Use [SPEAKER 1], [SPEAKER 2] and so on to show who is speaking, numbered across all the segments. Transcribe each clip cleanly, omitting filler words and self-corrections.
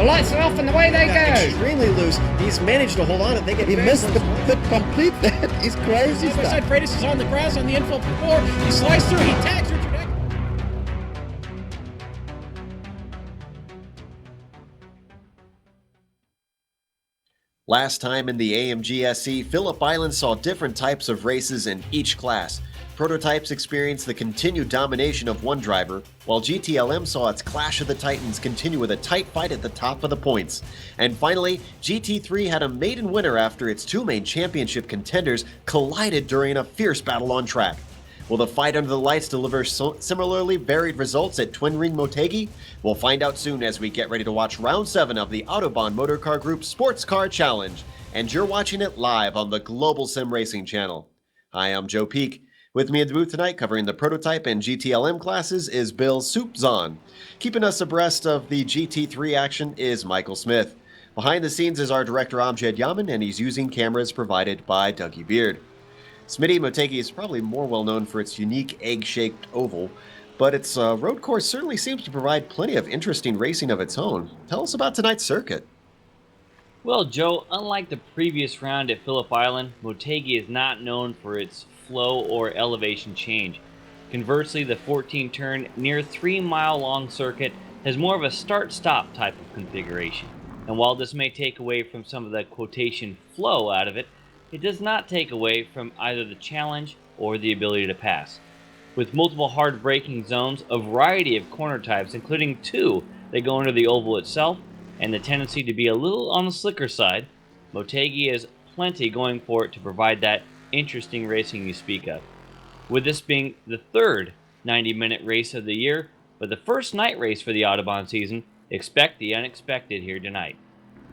[SPEAKER 1] The lights are off and away they go.
[SPEAKER 2] Extremely loose. He's managed to hold on and they get
[SPEAKER 3] He
[SPEAKER 2] very
[SPEAKER 3] missed
[SPEAKER 2] close.
[SPEAKER 3] the complete that. He's crazy
[SPEAKER 1] Side by
[SPEAKER 3] stuff.
[SPEAKER 1] side, Freitas is on the grass on the infield before. He slides through, he tags Richard Eck.
[SPEAKER 2] Last time in the AMG SE, Phillip Island saw different types of races in each class. Prototypes experienced the continued domination of one driver, while GTLM saw its Clash of the Titans continue with a tight fight at the top of the points. And finally, GT3 had a maiden winner after its two main championship contenders collided during a fierce battle on track. Will the fight under the lights deliver similarly varied results at Twin Ring Motegi? We'll find out soon as we get ready to watch Round 7 of the Autobahn Motorcar Group Sportscar Challenge. And you're watching it live on the Global Sim Racing channel. Hi, I'm Joe Peak. With me in the booth tonight covering the prototype and GTLM classes is Bill Soupzon. Keeping us abreast of the GT3 action is Michael Smith. Behind the scenes is our director Amjad Yaman, and he's using cameras provided by Dougie Beard. Smitty, Motegi is probably more well known for its unique egg-shaped oval, but its road course certainly seems to provide plenty of interesting racing of its own. Tell us about tonight's circuit.
[SPEAKER 4] Well, Joe, unlike the previous round at Phillip Island, Motegi is not known for its flow or elevation change. Conversely, the 14-turn, near 3-mile-long circuit has more of a start-stop type of configuration. And while this may take away from some of the quotation flow out of it, it does not take away from either the challenge or the ability to pass. With multiple hard braking zones, a variety of corner types, including 2 that go into the oval itself, and the tendency to be a little on the slicker side, Motegi has plenty going for it to provide that interesting racing you speak of. With this being the third 90-minute race of the year, but the first night race for the Autobahn season, expect the unexpected here tonight.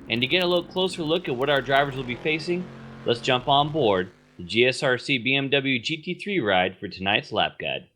[SPEAKER 4] And to get a little closer look at what our drivers will be facing, let's jump on board the GSRC BMW GT3 ride for tonight's lap guide.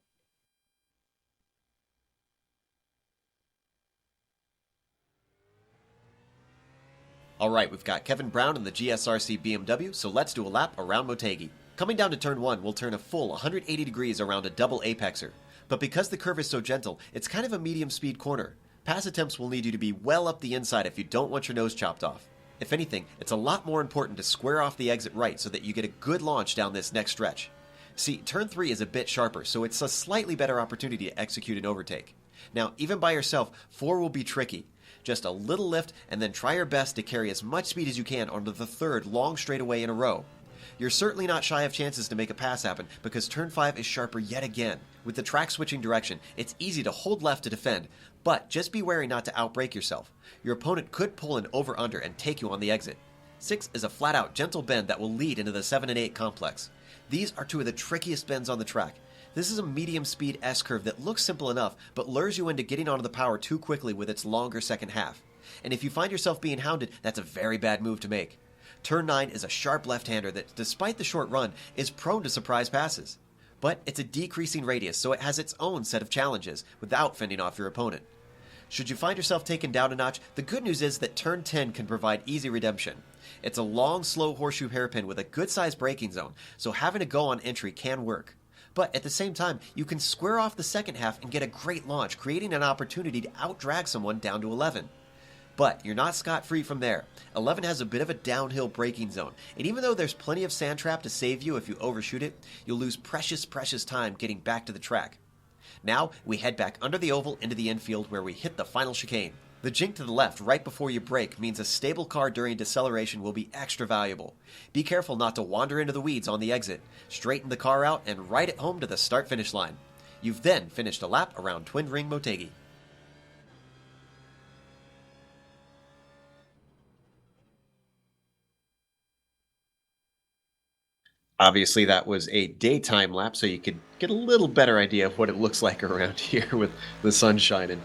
[SPEAKER 2] Alright, we've got Kevin Brown in the GSRC BMW, so let's do a lap around Motegi. Coming down to turn 1, we'll turn a full 180 degrees around a double apexer. But because the curve is so gentle, it's kind of a medium speed corner. Pass attempts will need you to be well up the inside if you don't want your nose chopped off. If anything, it's a lot more important to square off the exit right so that you get a good launch down this next stretch. See, turn 3 is a bit sharper, so it's a slightly better opportunity to execute an overtake. Now, even by yourself, 4 will be tricky. Just a little lift, and then try your best to carry as much speed as you can onto the third long straightaway in a row. You're certainly not shy of chances to make a pass happen, because turn 5 is sharper yet again. With the track switching direction, it's easy to hold left to defend, but just be wary not to outbrake yourself. Your opponent could pull an over-under and take you on the exit. 6 is a flat-out gentle bend that will lead into the 7 and 8 complex. These are 2 of the trickiest bends on the track. This is a medium-speed S-curve that looks simple enough, but lures you into getting onto the power too quickly with its longer second half. And if you find yourself being hounded, that's a very bad move to make. Turn 9 is a sharp left-hander that, despite the short run, is prone to surprise passes. But it's a decreasing radius, so it has its own set of challenges, without fending off your opponent. Should you find yourself taken down a notch, the good news is that turn 10 can provide easy redemption. It's a long, slow horseshoe hairpin with a good-sized braking zone, so having a go on entry can work. But at the same time, you can square off the second half and get a great launch, creating an opportunity to outdrag someone down to 11. But you're not scot-free from there. 11 has a bit of a downhill braking zone, and even though there's plenty of sand trap to save you if you overshoot it, you'll lose precious time getting back to the track. Now, we head back under the oval into the infield where we hit the final chicane. The jink to the left right before you brake means a stable car during deceleration will be extra valuable. Be careful not to wander into the weeds on the exit. Straighten the car out and ride it home to the start-finish line. You've then finished a lap around Twin Ring Motegi. Obviously, that was a daytime lap, so you could get a little better idea of what it looks like around here with the sun shining.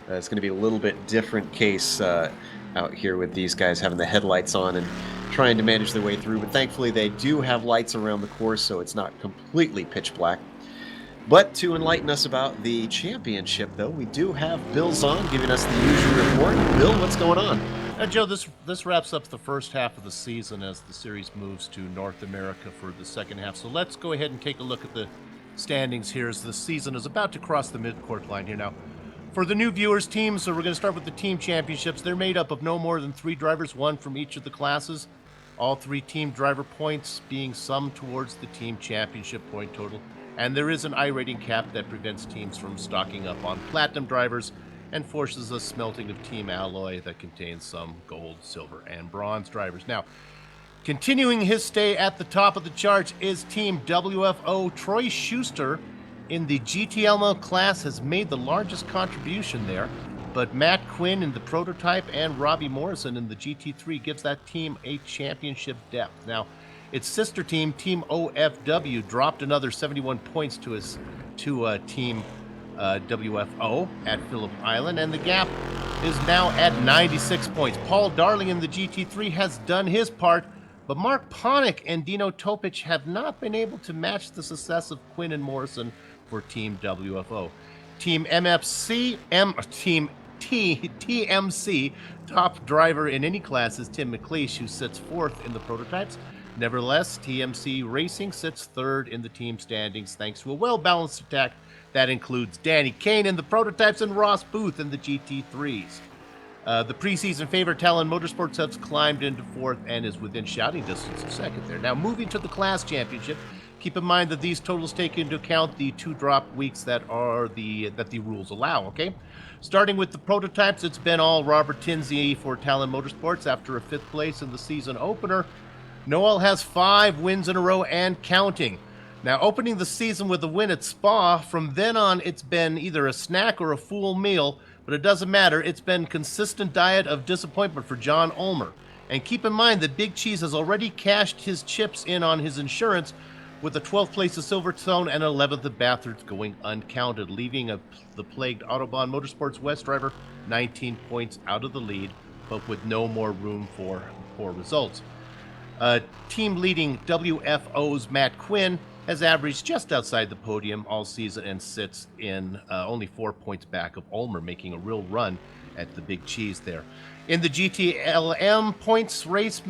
[SPEAKER 2] It's going to be a little bit different case out here with these guys having the headlights on and trying to manage their way through. But thankfully, they do have lights around the course, so it's not completely pitch black. But to enlighten us about the championship, though, we do have Bill Zahn giving us the usual report. Bill, what's going on?
[SPEAKER 5] Joe, this wraps up the first half of the season as the series moves to North America for the second half. So let's go ahead and take a look at the standings here as the season is about to cross the midcourt line here. Now, For the new viewers, teams, so we're going to start with the team championships. They're made up of no more than 3 drivers, 1 from each of the classes. All 3 team driver points being summed towards the team championship point total. And there is an I-rating cap that prevents teams from stocking up on platinum drivers and forces a smelting of team alloy that contains some gold, silver, and bronze drivers. Now, continuing his stay at the top of the charts is Team WFO. Troy Schuster in the GTLMO class has made the largest contribution there, but Matt Quinn in the prototype and Robbie Morrison in the GT3 gives that team a championship depth. Now, its sister team, Team OFW, dropped another 71 points to Team WFO at Phillip Island, and the gap is now at 96 points. Paul Darling in the GT3 has done his part, but Mark Ponick and Dino Topic have not been able to match the success of Quinn and Morrison for Team WFO. Team TMC, top driver in any class is Tim McLeish, who sits 4th in the prototypes. Nevertheless, TMC Racing sits 3rd in the team standings thanks to a well-balanced attack that includes Danny Kane in the prototypes and Ross Booth in the GT3s. The preseason favorite Talon Motorsports has climbed into 4th and is within shouting distance of 2nd there. Now, moving to the class championship, keep in mind that these totals take into account the 2 drop weeks that the rules allow, okay? Starting with the prototypes, it's been all Robert Tinsley for Talon Motorsports after a 5th place in the season opener. Noel has 5 wins in a row and counting. Now, opening the season with a win at Spa, from then on it's been either a snack or a full meal, but it doesn't matter. It's been consistent diet of disappointment for John Ulmer. And keep in mind that Big Cheese has already cashed his chips in on his insurance with a 12th place of Silverstone and 11th of Bathurst going uncounted, leaving the plagued Autobahn Motorsports West driver 19 points out of the lead, but with no more room for poor results. Team leading WFO's Matt Quinn has averaged just outside the podium all season and sits in only 4 points back of Ulmer, making a real run at the Big Cheese there. In the GTLM, points race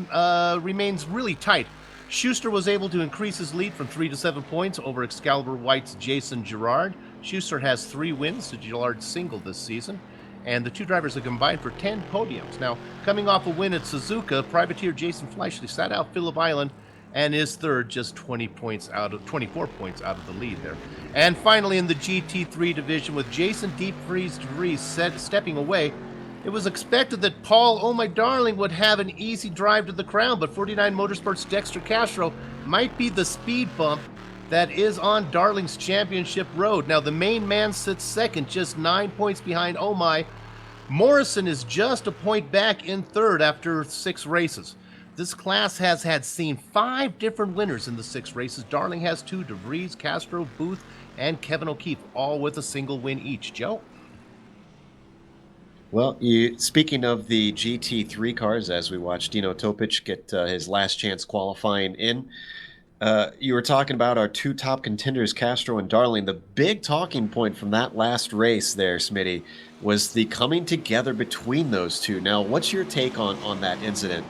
[SPEAKER 5] remains really tight. Schuster was able to increase his lead from 3 to 7 points over Excalibur White's Jason Girard. Schuster has 3 wins to Girard's single this season, and the 2 drivers have combined for 10 podiums. Now, coming off a win at Suzuka, privateer Jason Fleischle sat out Phillip Island and is 3rd, just 24 points out of the lead there. And finally, in the GT3 division, with Jason Deep Freeze DeVries stepping away, it was expected that Paul Oh My Darling would have an easy drive to the crown, but 49 Motorsports' Dexter Castro might be the speed bump that is on Darling's championship road. Now, the main man sits 2nd, just 9 points behind Oh My. Morrison is just a point back in 3rd after 6 races. This class has seen 5 different winners in the 6 races. Darling has 2, DeVries, Castro, Booth, and Kevin O'Keefe, all with a single win each. Joe?
[SPEAKER 2] Well, speaking of the GT3 cars, as we watched Dino Topic get his last chance qualifying in, you were talking about our 2 top contenders, Castro and Darling. The big talking point from that last race there, Smitty, was the coming together between those 2. Now, what's your take on that incident?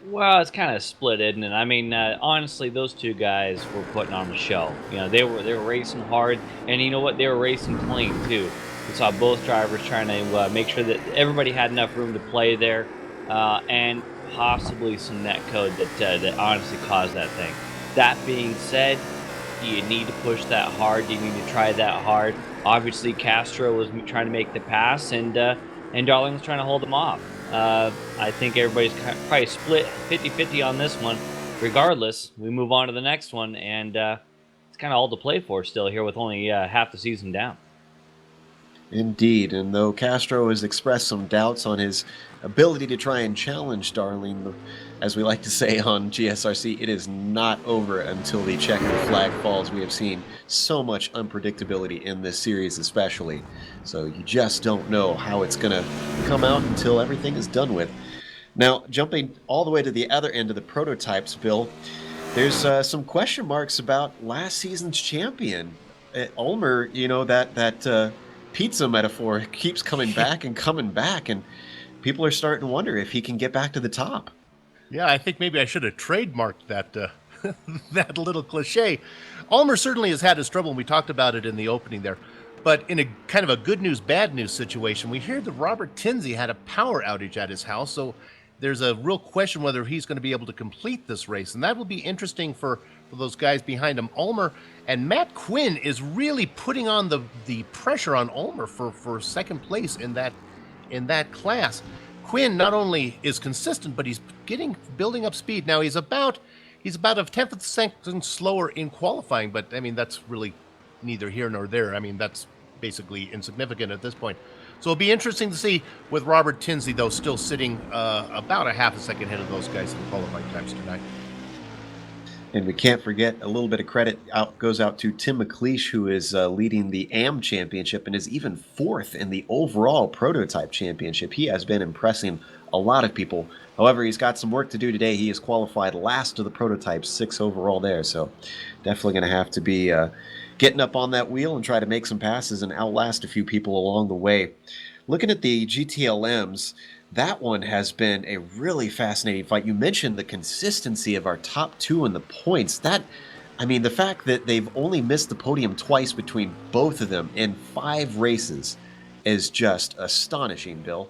[SPEAKER 4] Well, it's kind of split, isn't it? I mean, honestly, those 2 guys were putting on a show. You know, they were racing hard, and you know what? They were racing clean too. We saw both drivers trying to make sure that everybody had enough room to play there, and possibly some net code that honestly caused that thing. That being said, do you need to push that hard? Do you need to try that hard? Obviously, Castro was trying to make the pass, and Darling was trying to hold him off. I think everybody's probably split 50-50 on this one. Regardless, we move on to the next one, and it's kind of all to play for still here with only half the season down.
[SPEAKER 2] Indeed, and though Castro has expressed some doubts on his ability to try and challenge Darling, as we like to say on GSRC, it is not over until the checkered flag falls. We have seen so much unpredictability in this series especially, so you just don't know how it's going to come out until everything is done with. Now, jumping all the way to the other end of the prototypes, Bill, there's some question marks about last season's champion. Ulmer, you know, that pizza metaphor keeps coming back, and people are starting to wonder if he can get back to the top.
[SPEAKER 5] Yeah, I think maybe I should have trademarked that that little cliche. Ulmer certainly has had his trouble, and we talked about it in the opening there. But in a kind of a good news, bad news situation, we hear that Robert Tinsey had a power outage at his house. So there's a real question whether he's going to be able to complete this race. And that will be interesting for those guys behind him. Ulmer and Matt Quinn is really putting on the pressure on Ulmer for second place in that class. Quinn not only is consistent, but he's building up speed. Now he's about a tenth of a second slower in qualifying, but I mean that's really neither here nor there. I mean that's basically insignificant at this point. So it'll be interesting to see with Robert Tinsey though still sitting about a half a second ahead of those guys in the qualifying times tonight.
[SPEAKER 2] And we can't forget a little bit of credit goes out to Tim McLeish, who is leading the AM Championship and is even fourth in the overall Prototype Championship. He has been impressing a lot of people. However, he's got some work to do today. He is qualified last of the Prototypes, 6 overall there. So definitely going to have to be getting up on that wheel and try to make some passes and outlast a few people along the way. Looking at the GTLMs, that one has been a really fascinating fight. You mentioned the consistency of our top two in the points. The fact that they've only missed the podium twice between both of them in 5 races is just astonishing, Bill.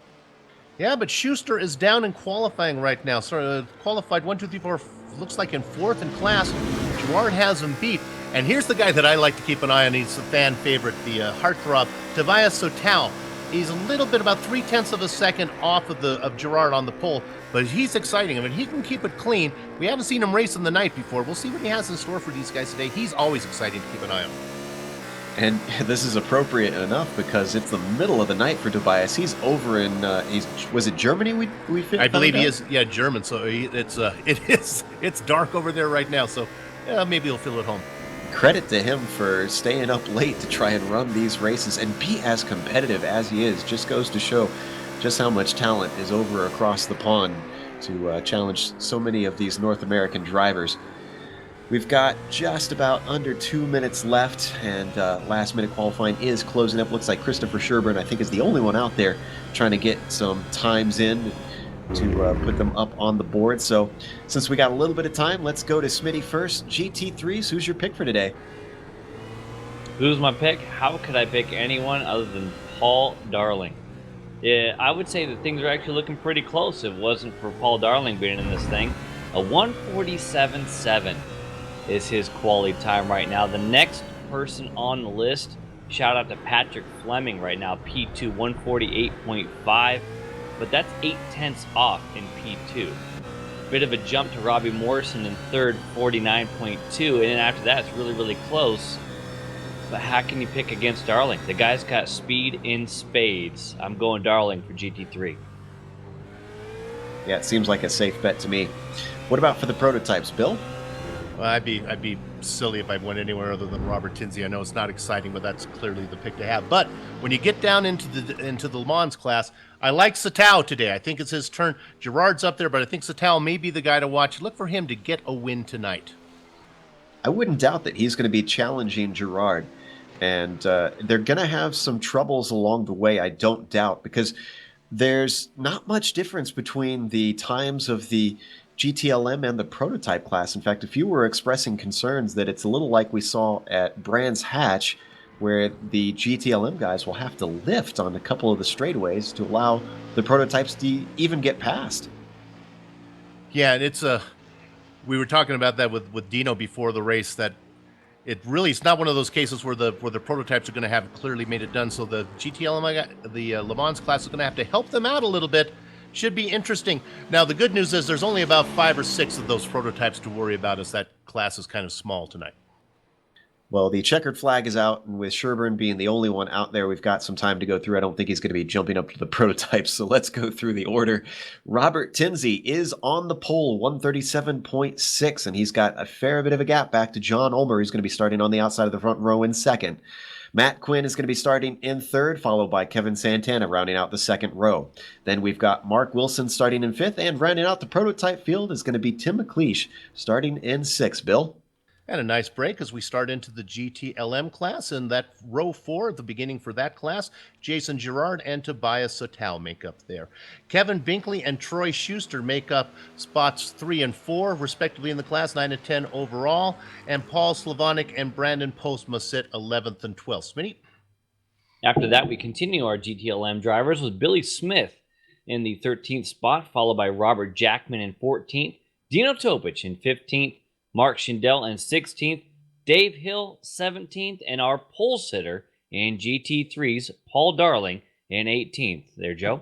[SPEAKER 5] Yeah, but Schuster is down in qualifying right now. So qualified 1, 2, 3, 4, looks like in 4th in class. Gerard has him beat. And here's the guy that I like to keep an eye on. He's a fan favorite, the heartthrob, Tobias Sotal. He's a little bit, about 0.3 of a second off of Gerard on the pole, but he's exciting. I mean, he can keep it clean. We haven't seen him race in the night before. We'll see what he has in store for these guys today. He's always exciting to keep an eye on.
[SPEAKER 2] And this is appropriate enough because it's the middle of the night for Tobias. He's over in, was it Germany?
[SPEAKER 5] I believe he is, yeah, German. So it's dark over there right now. So maybe he'll feel at home.
[SPEAKER 2] Credit to him for staying up late to try and run these races and be as competitive as he is. Just goes to show just how much talent is over across the pond to challenge so many of these North American drivers. We've got just about under 2 minutes left, and last minute qualifying is closing up. Looks like Christopher Sherburne, I think, is the only one out there trying to get some times in to put them up on the board. So since we got a little bit of time, let's go to Smitty first. GT3s, who's your pick for today?
[SPEAKER 4] Who's my pick? How could I pick anyone other than Paul Darling? Yeah, I would say that things are actually looking pretty close if it wasn't for Paul Darling being in this thing. A 1:47.7 is his quality time right now. The next person on the list, shout out to Patrick Fleming right now, P2 148.5. But that's 0.8 off in P2. Bit of a jump to Robbie Morrison in third, 49.2, and then after that it's really, really close. But how can you pick against Darling? The guy's got speed in spades. I'm going Darling for GT3.
[SPEAKER 2] Yeah, it seems like a safe bet to me. What about for the prototypes, Bill?
[SPEAKER 5] Well, I'd be silly if I went anywhere other than Robert Tinsey. I know it's not exciting, but that's clearly the pick to have. But when you get down into the Le Mans class, I like Sotal today. I think it's his turn. Gerard's up there, but I think Sotal may be the guy to watch. Look for him to get a win tonight.
[SPEAKER 2] I wouldn't doubt that he's going to be challenging Gerard. And they're going to have some troubles along the way, I don't doubt, because there's not much difference between the times of the GTLM and the prototype class. In fact, if you were expressing concerns that it's a little like we saw at Brands Hatch, where the GTLM guys will have to lift on a couple of the straightaways to allow the prototypes to even get past.
[SPEAKER 5] Yeah, and it's we were talking about that with Dino before the race, that it's not one of those cases where the prototypes are going to have clearly made it done. So the GTLM, the Le Mans class is going to have to help them out a little bit. Should be interesting. Now, the good news is there's only about 5 or 6 of those prototypes to worry about, as that class is kind of small tonight.
[SPEAKER 2] Well, the checkered flag is out, and with Sherburne being the only one out there, we've got some time to go through. I don't think he's going to be jumping up to the prototypes, so let's go through the order. Robert Tinsey is on the pole, 137.6, and he's got a fair bit of a gap back to John Ulmer, who's going to be starting on the outside of the front row in second. Matt Quinn is going to be starting in third, followed by Kevin Santana rounding out the second row. Then we've got Mark Wilson starting in fifth, and rounding out the prototype field is going to be Tim McLeish starting in sixth. Bill?
[SPEAKER 5] And a nice break as we start into the GTLM class. And that row 4 at the beginning for that class, Jason Girard and Tobias Sotal make up there. Kevin Binkley and Troy Schuster make up spots 3 and 4, respectively, in the class, 9 and 10 overall. And Paul Slavonic and Brandon Postma sit 11th and 12th. Smitty?
[SPEAKER 4] After that, we continue our GTLM drivers with Billy Smith in the 13th spot, followed by Robert Jackman in 14th, Dino Topic in 15th, Mark Schindel in 16th, Dave Hill 17th, and our pole sitter in GT3's Paul Darling in 18th. There, Joe.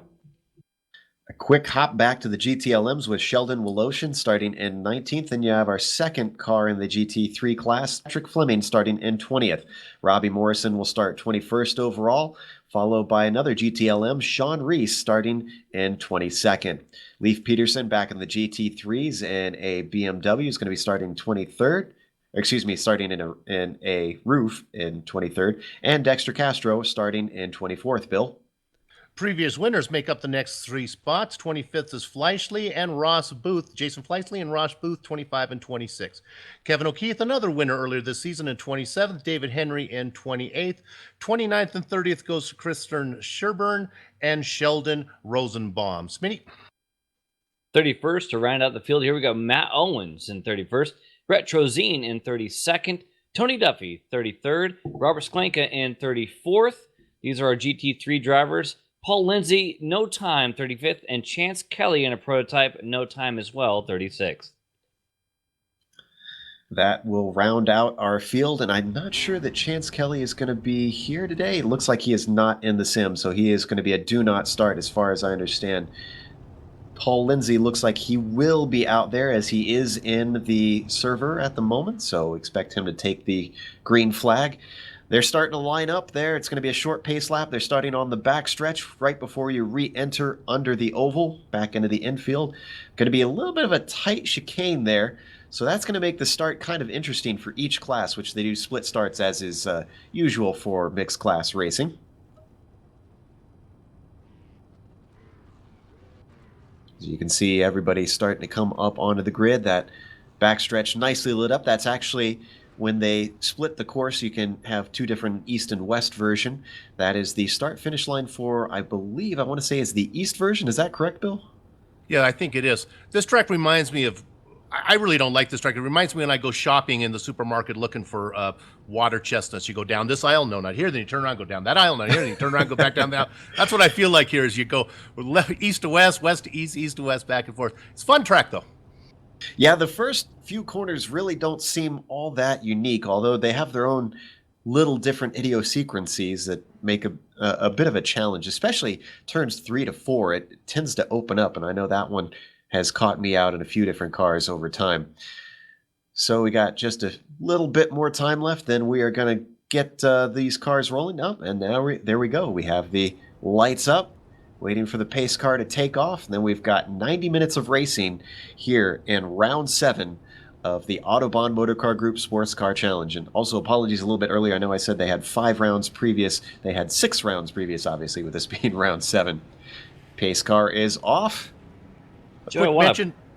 [SPEAKER 2] A quick hop back to the GTLMs with Sheldon Woloshin starting in 19th, and you have our second car in the GT3 class, Patrick Fleming, starting in 20th. Robbie Morrison will start 21st overall, followed by another GTLM, Sean Reese, starting in 22nd. Leif Peterson back in the GT3s and a BMW is going to be starting 23rd. Starting in a roof in 23rd, and Dexter Castro starting in 24th, Bill.
[SPEAKER 5] Previous winners make up the next 3 spots. 25th is Fleischle and Ross Booth. Jason Fleischle and Ross Booth, 25 and 26. Kevin O'Keefe, another winner earlier this season, in 27th. David Henry in 28th. 29th and 30th goes to Kristen Sherburne and Sheldon Rosenbaum. Smitty.
[SPEAKER 4] 31st to round out the field. Here we go. Matt Owens in 31st. Brett Trozine in 32nd. Tony Duffy, 33rd. Robert Sklenka in 34th. These are our GT3 drivers. Paul Lindsay, no time, 35th, and Chance Kelly in a prototype, no time as well, 36th.
[SPEAKER 2] That will round out our field, and I'm not sure that Chance Kelly is going to be here today. It looks like he is not in the sim, so he is going to be a do not start as far as I understand. Paul Lindsay looks like he will be out there as he is in the server at the moment, so expect him to take the green flag. They're starting to line up there. It's going to be a short pace lap. They're starting on the back stretch right before you re-enter under the oval, back into the infield. Going to be a little bit of a tight chicane there. So that's going to make the start kind of interesting for each class, which they do split starts as is usual for mixed class racing. As you can see, everybody's starting to come up onto the grid. That backstretch nicely lit up. That's actually... when they split the course, you can have 2 different east and west version. That is the start-finish line for, I believe, I want to say is the east version. Is that correct, Bill?
[SPEAKER 5] Yeah, I think it is. This track reminds me of, I really don't like this track. It reminds me when I go shopping in the supermarket looking for water chestnuts. You go down this aisle, no, not here. Then you turn around, go down that aisle, not here. Then you turn around, go back down that aisle. That's what I feel like here as you go left, east to west, west to east, east to west, back and forth. It's a fun track, though.
[SPEAKER 2] Yeah, the first few corners really don't seem all that unique, although they have their own little different idiosyncrasies that make a bit of a challenge, especially turns 3 to 4. It tends to open up, and I know that one has caught me out in a few different cars over time. So we got just a little bit more time left, then we are going to get these cars rolling up, and now there we go. We have the lights up, waiting for the pace car to take off. And then we've got 90 minutes of racing here in round 7 of the Autobahn Motorcar Group Sports Car Challenge. And also apologies a little bit earlier. I know I said they had 5 rounds previous. They had 6 rounds previous, obviously, with this being round 7. Pace car is off.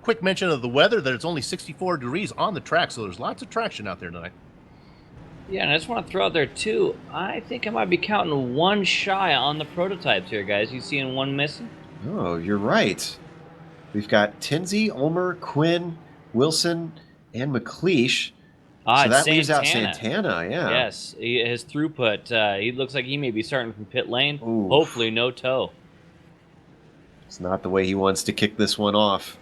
[SPEAKER 5] Quick mention of the weather, that it's only 64 degrees on the track, so there's lots of traction out there tonight.
[SPEAKER 4] Yeah, and I just want to throw out there, too, I think I might be counting 1 shy on the prototypes here, guys. You seeing 1 missing?
[SPEAKER 2] Oh, you're right. We've got Tinsey, Ulmer, Quinn, Wilson, and McLeish. So that leaves out Santana, yeah.
[SPEAKER 4] Yes, his throughput, he looks like he may be starting from pit lane.
[SPEAKER 2] Ooh.
[SPEAKER 4] Hopefully no tow.
[SPEAKER 2] It's not the way he wants to kick this one off.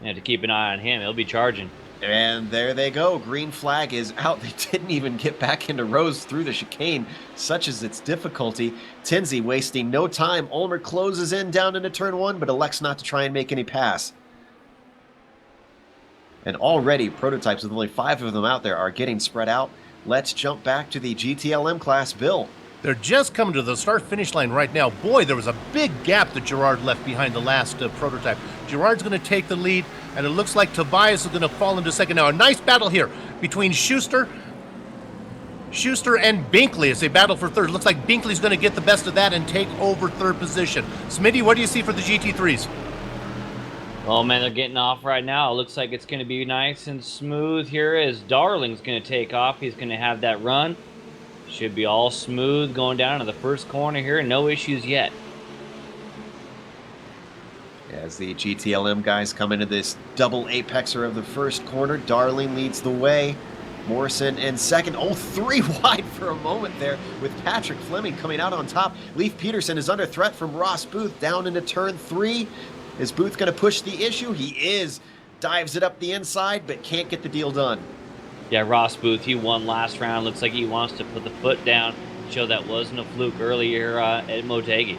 [SPEAKER 4] You have to keep an eye on him. He'll be charging.
[SPEAKER 2] And there they go. Green flag is out. They didn't even get back into rows through the chicane, such is its difficulty. Tinsey wasting no time. Ulmer closes in down into turn 1, but elects not to try and make any pass. And already, prototypes with only 5 of them out there are getting spread out. Let's jump back to the GTLM class. Bill.
[SPEAKER 5] They're just coming to the start-finish line right now. Boy, there was a big gap that Gerard left behind the last prototype. Gerard's going to take the lead, and it looks like Tobias is going to fall into second now. A nice battle here between Schuster and Binkley as they battle for third. Looks like Binkley's going to get the best of that and take over third position. Smitty, what do you see for the GT3s?
[SPEAKER 4] Oh, man, they're getting off right now. It looks like it's going to be nice and smooth here as Darling's going to take off. He's going to have that run. Should be all smooth going down to the first corner here. No issues yet.
[SPEAKER 2] As the GTLM guys come into this double apexer of the first corner, Darling leads the way. Morrison in second. Oh, 3 wide for a moment there with Patrick Fleming coming out on top. Leif Peterson is under threat from Ross Booth down into turn 3. Is Booth going to push the issue? He is. Dives it up the inside, but can't get the deal done.
[SPEAKER 4] Yeah, Ross Booth, he won last round. Looks like he wants to put the foot down, show that wasn't a fluke earlier at Motegi.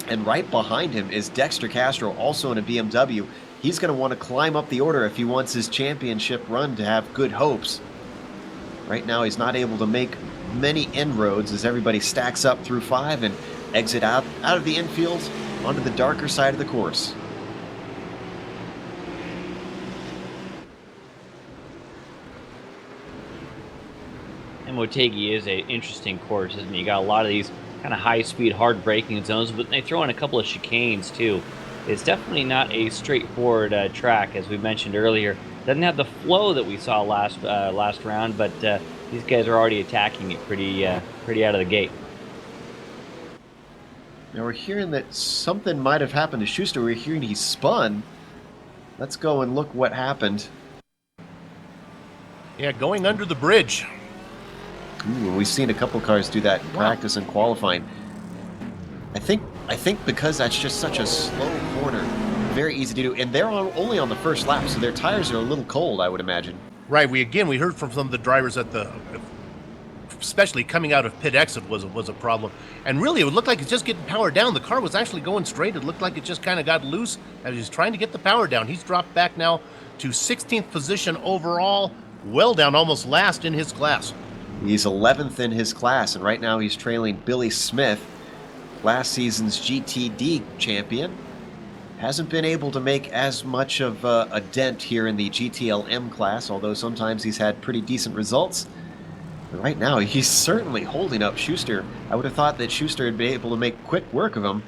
[SPEAKER 2] And right behind him is Dexter Castro, also in a BMW. He's going to want to climb up the order if he wants his championship run to have good hopes. Right now, he's not able to make many inroads as everybody stacks up through 5 and exit out of the infield onto the darker side of the course.
[SPEAKER 4] And Motegi is an interesting course, isn't it? You got a lot of these kind of high-speed, hard-braking zones, but they throw in a couple of chicanes, too. It's definitely not a straightforward track, as we mentioned earlier. Doesn't have the flow that we saw last round, but these guys are already attacking it pretty out of the gate.
[SPEAKER 2] Now we're hearing that something might have happened to Schuster. We're hearing he spun. Let's go and look what happened.
[SPEAKER 5] Yeah, going under the bridge.
[SPEAKER 2] Ooh, we've seen a couple cars do that in practice and qualifying. I think because that's just such a slow corner, very easy to do, and they're only on the first lap, so their tires are a little cold, I would imagine.
[SPEAKER 5] Right. We heard from some of the drivers at especially coming out of pit exit was a problem, and really it looked like it's just getting power down. The car was actually going straight. It looked like it just kind of got loose as he's trying to get the power down. He's dropped back now to 16th position overall, well down, almost last in his class.
[SPEAKER 2] He's 11th in his class, and right now he's trailing Billy Smith, last season's GTD champion. Hasn't been able to make as much of a dent here in the GTLM class, although sometimes he's had pretty decent results. But right now, he's certainly holding up Schuster. I would have thought that Schuster would be able to make quick work of him.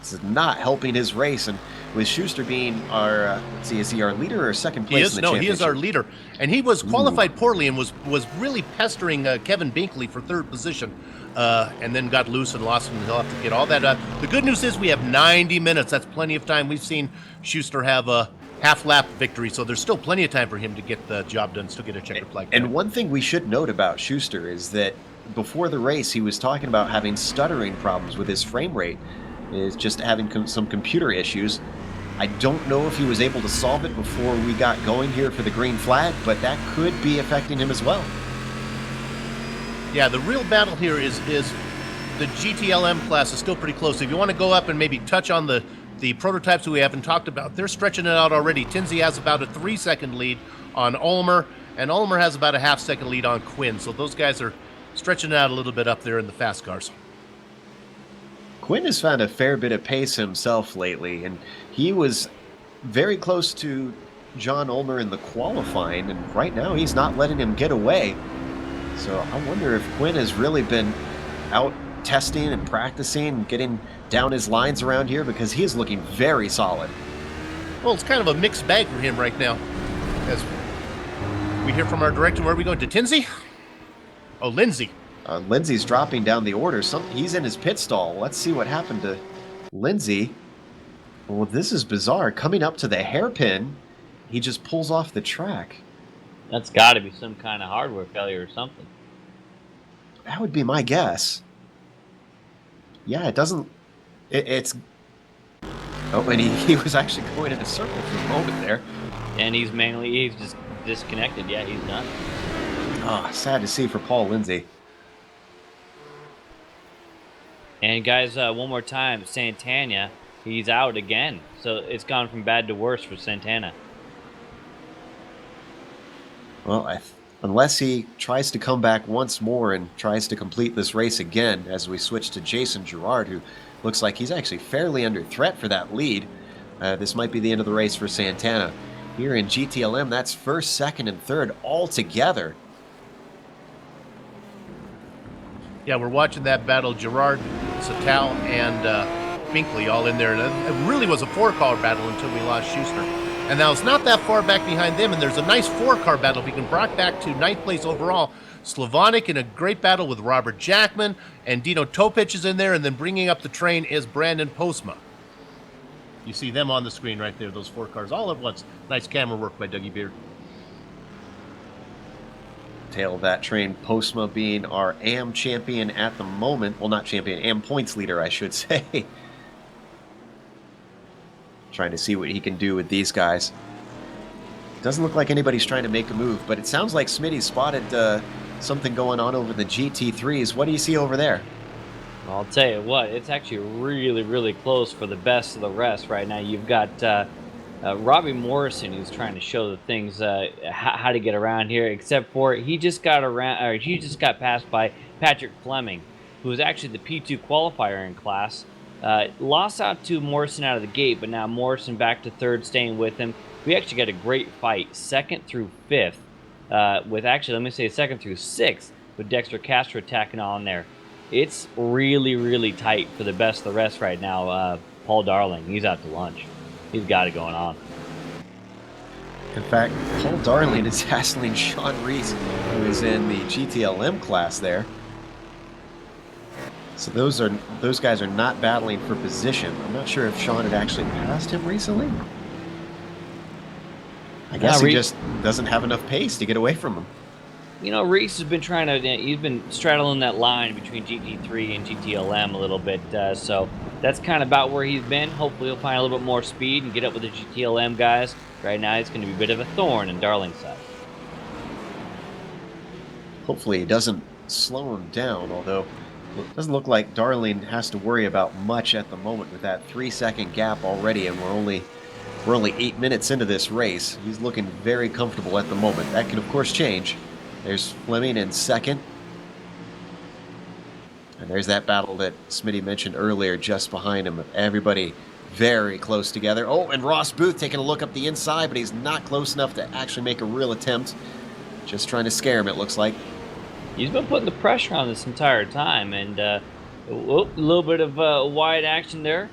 [SPEAKER 2] This is not helping his race, and with Schuster being our, let's see, is he our leader or second place in the championship?
[SPEAKER 5] He is our leader, and he was qualified poorly and was really pestering Kevin Binkley for 3rd position, and then got loose and lost him. He'll have to get all that up. The good news is we have 90 minutes. That's plenty of time. We've seen Schuster have a half-lap victory, so there's still plenty of time for him to get the job done, still get a checkered flag.
[SPEAKER 2] And one thing we should note about Schuster is that before the race, he was talking about having stuttering problems with his frame rate, is just having some computer issues. I don't know if he was able to solve it before we got going here for the green flag, but that could be affecting him as well.
[SPEAKER 5] Yeah, the real battle here is the GTLM class is still pretty close. If you want to go up and maybe touch on the prototypes we haven't talked about, they're stretching it out already. Tinsey has about a 3-second lead on Ulmer, and Ulmer has about a half-second lead on Quinn. So those guys are stretching it out a little bit up there in the fast cars.
[SPEAKER 2] Quinn has found a fair bit of pace himself lately, and he was very close to John Ulmer in the qualifying, and right now he's not letting him get away. So I wonder if Quinn has really been out testing and practicing and getting down his lines around here, because he is looking very solid.
[SPEAKER 5] Well, it's kind of a mixed bag for him right now. As we hear from our director, where are we going, to Tinsey? Oh, Lindsay.
[SPEAKER 2] Lindsay's dropping down the order. He's in his pit stall. Let's see what happened to Lindsay. Well, this is bizarre. Coming up to the hairpin, he just pulls off the track.
[SPEAKER 4] That's got to be some kind of hardware failure or something.
[SPEAKER 2] That would be my guess. Yeah, it doesn't... It's... Oh, and he was actually going in a circle for a moment there.
[SPEAKER 4] And he's just disconnected. Yeah, he's done.
[SPEAKER 2] Oh, sad to see for Paul Lindsay.
[SPEAKER 4] And guys, one more time, Santana, he's out again. So it's gone from bad to worse for Santana.
[SPEAKER 2] Well, unless he tries to come back once more and tries to complete this race again, as we switch to Jason Girard, who looks like he's actually fairly under threat for that lead. This might be the end of the race for Santana. Here in GTLM, that's first, second, and third all together.
[SPEAKER 5] Yeah, we're watching that battle. Girard, Satal, and Binkley all in there. And it really was a 4-car battle until we lost Schuster. And now it's not that far back behind them, and there's a nice 4-car battle. We can brought back to 9th place overall. Slavonic in a great battle with Robert Jackman, and Dino Topic is in there, and then bringing up the train is Brandon Postma. You see them on the screen right there, those 4 cars all at once. Nice camera work by Dougie Beard.
[SPEAKER 2] tail of that train. Postma being our AM champion at the moment. Well, not champion, AM points leader, I should say. Trying to see what he can do with these guys. Doesn't look like anybody's trying to make a move, but it sounds like Smitty spotted something going on over the GT3s. What do you see over there?
[SPEAKER 4] I'll tell you what, it's actually really, really close for the best of the rest right now. You've got Robbie Morrison, who's trying to show the things how to get around here, except for he just got passed by Patrick Fleming, who was actually the P2 qualifier in class. Lost out to Morrison out of the gate, but now Morrison back to third, staying with him. We actually got a great fight, second through fifth, with actually, let me say second through sixth, with Dexter Castro attacking on there. It's really, really tight for the best of the rest right now. Paul Darling, he's out to lunch. He's got it going on.
[SPEAKER 2] In fact, Paul Darling is hassling Sean Reese, who is in the GTLM class there. So those guys are not battling for position. I'm not sure if Sean had actually passed him recently. I guess he just doesn't have enough pace to get away from him.
[SPEAKER 4] You know, Reese has been he's been straddling that line between GT3 and GTLM a little bit, so that's kind of about where he's been. Hopefully he'll find a little bit more speed and get up with the GTLM guys. Right now he's going to be a bit of a thorn in Darling's side.
[SPEAKER 2] Hopefully he doesn't slow him down, although it doesn't look like Darling has to worry about much at the moment with that 3-second gap already, and we're only 8 minutes into this race. He's looking very comfortable at the moment. That can of course change. There's Fleming in second. And there's that battle that Smitty mentioned earlier just behind him. Everybody very close together. Oh, and Ross Booth taking a look up the inside, but he's not close enough to actually make a real attempt. Just trying to scare him, it looks like.
[SPEAKER 4] He's been putting the pressure on this entire time, and a little bit of wide action there.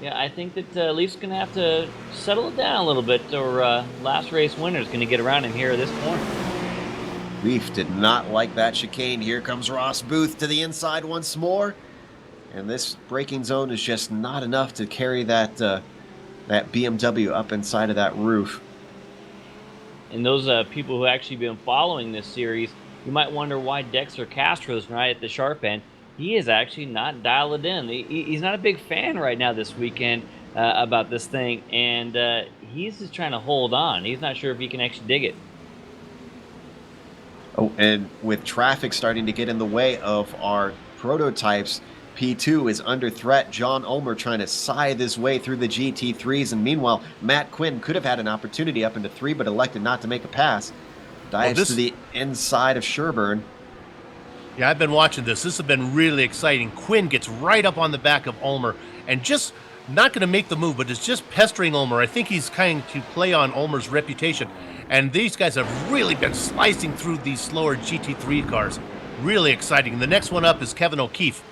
[SPEAKER 4] Yeah, I think that Leaf's going to have to settle it down a little bit, or last race winner is going to get around him here at this point.
[SPEAKER 2] Leaf did not like that chicane. Here comes Ross Booth to the inside once more. And this braking zone is just not enough to carry that BMW up inside of that roof.
[SPEAKER 4] And those people who actually been following this series, you might wonder why Dexter Castro's right at the sharp end. He is actually not dialed in. He's not a big fan right now this weekend about this thing. And he's just trying to hold on. He's not sure if he can actually dig it.
[SPEAKER 2] Oh, and with traffic starting to get in the way of our prototypes, P2 is under threat. John Ulmer trying to scythe his way through the GT3s, and meanwhile, Matt Quinn could have had an opportunity up into 3, but elected not to make a pass. Dives to the inside of Sherburne.
[SPEAKER 5] Yeah, I've been watching this. This has been really exciting. Quinn gets right up on the back of Ulmer and just not going to make the move, but is just pestering Ulmer. I think he's trying to play on Ulmer's reputation. And these guys have really been slicing through these slower GT3 cars. Really exciting. The next one up is Kevin O'Keefe.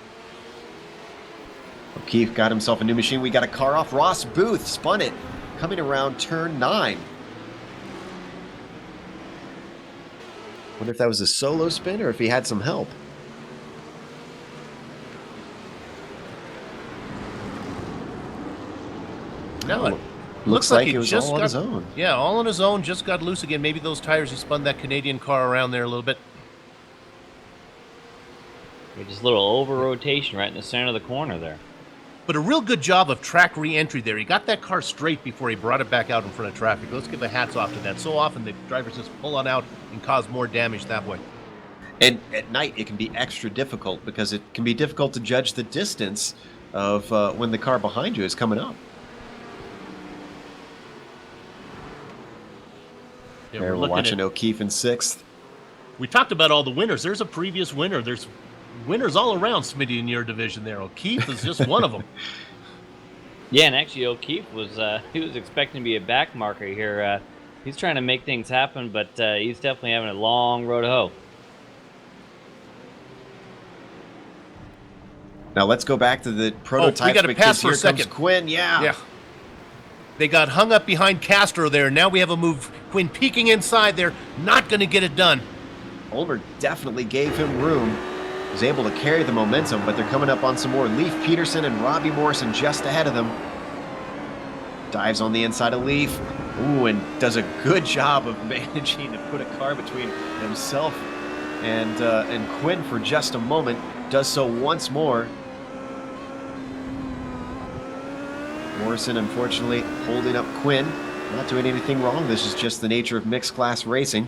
[SPEAKER 2] O'Keefe got himself a new machine. We got a car off. Ross Booth spun it, coming around turn 9. Wonder if that was a solo spin or if he had some help.
[SPEAKER 5] No, it
[SPEAKER 2] looks like it was
[SPEAKER 5] just
[SPEAKER 2] all on his own.
[SPEAKER 5] Yeah, all on his own. Just got loose again. Maybe those tires, he spun that Canadian car around there a little bit.
[SPEAKER 4] Just a little over rotation right in the center of the corner there.
[SPEAKER 5] But a real good job of track re-entry there. He got that car straight before he brought it back out in front of traffic. Let's give the hats off to that. So often the drivers just pull on out and cause more damage that way.
[SPEAKER 2] And at night it can be extra difficult because it can be difficult to judge the distance of when the car behind you is coming up.
[SPEAKER 5] Yeah,
[SPEAKER 2] we're watching O'Keefe in 6th.
[SPEAKER 5] We talked about all the winners. There's a previous winner. There's winners all around, Smitty, in your division there. O'Keefe is just one of them.
[SPEAKER 4] Yeah, and actually O'Keefe was he was expecting to be a back marker here. He's trying to make things happen, but he's definitely having a long road to hoe.
[SPEAKER 2] Now let's go back to the prototypes.
[SPEAKER 5] We got to pass for a second.
[SPEAKER 2] Quinn, yeah.
[SPEAKER 5] They got hung up behind Castro there. Now we have a move. Quinn peeking inside there. Not going to get it done.
[SPEAKER 2] Ulmer definitely gave him room. Was able to carry the momentum, but they're coming up on some more. Leaf Peterson and Robbie Morrison just ahead of them. Dives on the inside of Leaf. Ooh, and does a good job of managing to put a car between himself and Quinn for just a moment. Does so once more. Morrison, unfortunately, holding up Quinn. Not doing anything wrong. This is just the nature of mixed class racing.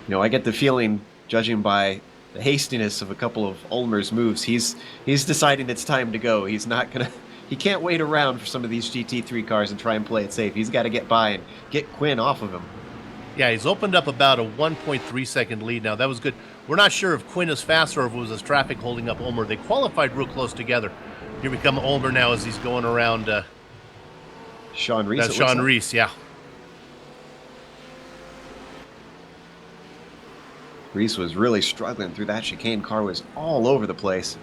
[SPEAKER 2] You know, I get the feeling, judging by the hastiness of a couple of Ulmer's moves, he's deciding it's time to go. He's not gonna. He can't wait around for some of these GT3 cars and try and play it safe. He's got to get by and get Quinn off of him. Yeah,
[SPEAKER 5] he's opened up about a 1.3 second lead now. That was good. We're not sure if Quinn is faster or if it was his traffic holding up Ulmer. They qualified real close together. Here we come Ulmer now as he's going around
[SPEAKER 2] Sean Reese.
[SPEAKER 5] That's Sean Reese, yeah.
[SPEAKER 2] Reese was really struggling through that chicane. Car was all over the place.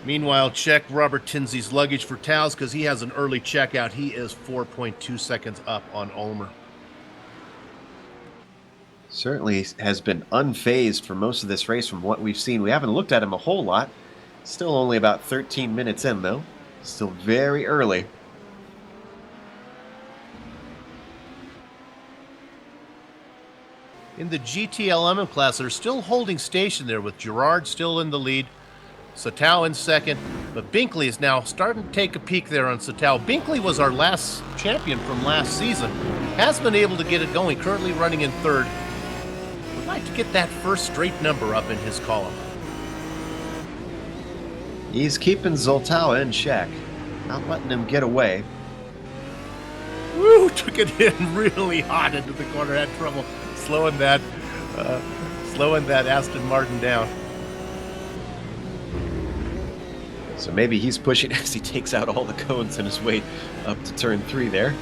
[SPEAKER 5] Meanwhile, check Robert Tinsley's luggage for Towles because he has an early checkout. He is 4.2 seconds up on Ulmer.
[SPEAKER 2] Certainly has been unfazed for most of this race from what we've seen. We haven't looked at him a whole lot. Still only about 13 minutes in, though. Still very early.
[SPEAKER 5] In the GTLM class, they're still holding station there with Gerard still in the lead. Satao in second, but Binkley is now starting to take a peek there on Satao. Binkley was our last champion from last season. Has been able to get it going, currently running in third. Would like to get that first straight number up in his column.
[SPEAKER 2] He's keeping Zoltau in check, not letting him get away.
[SPEAKER 5] Woo, took it in really hot into the corner, had trouble slowing that Aston Martin down.
[SPEAKER 2] So maybe he's pushing as he takes out all the cones on his way up to turn 3 there.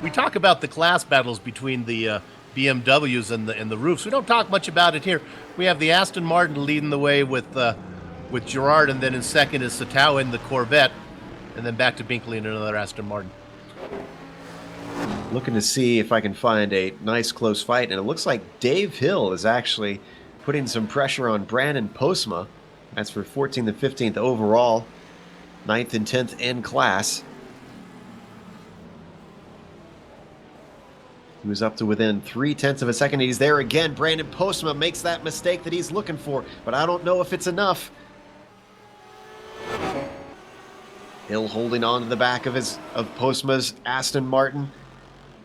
[SPEAKER 5] We talk about the class battles between the BMWs and the roofs. We don't talk much about it here. We have the Aston Martin leading the way with Gerard, and then in second is Satao in the Corvette, and then back to Binkley in another Aston Martin.
[SPEAKER 2] Looking to see if I can find a nice close fight, and it looks like Dave Hill is actually putting some pressure on Brandon Postma. That's for 14th and 15th overall, 9th and 10th in class. He was up to within 0.3 of a second. He's there again. Brandon Postma makes that mistake that he's looking for, but I don't know if it's enough. Hill holding on to the back of Postma's Aston Martin.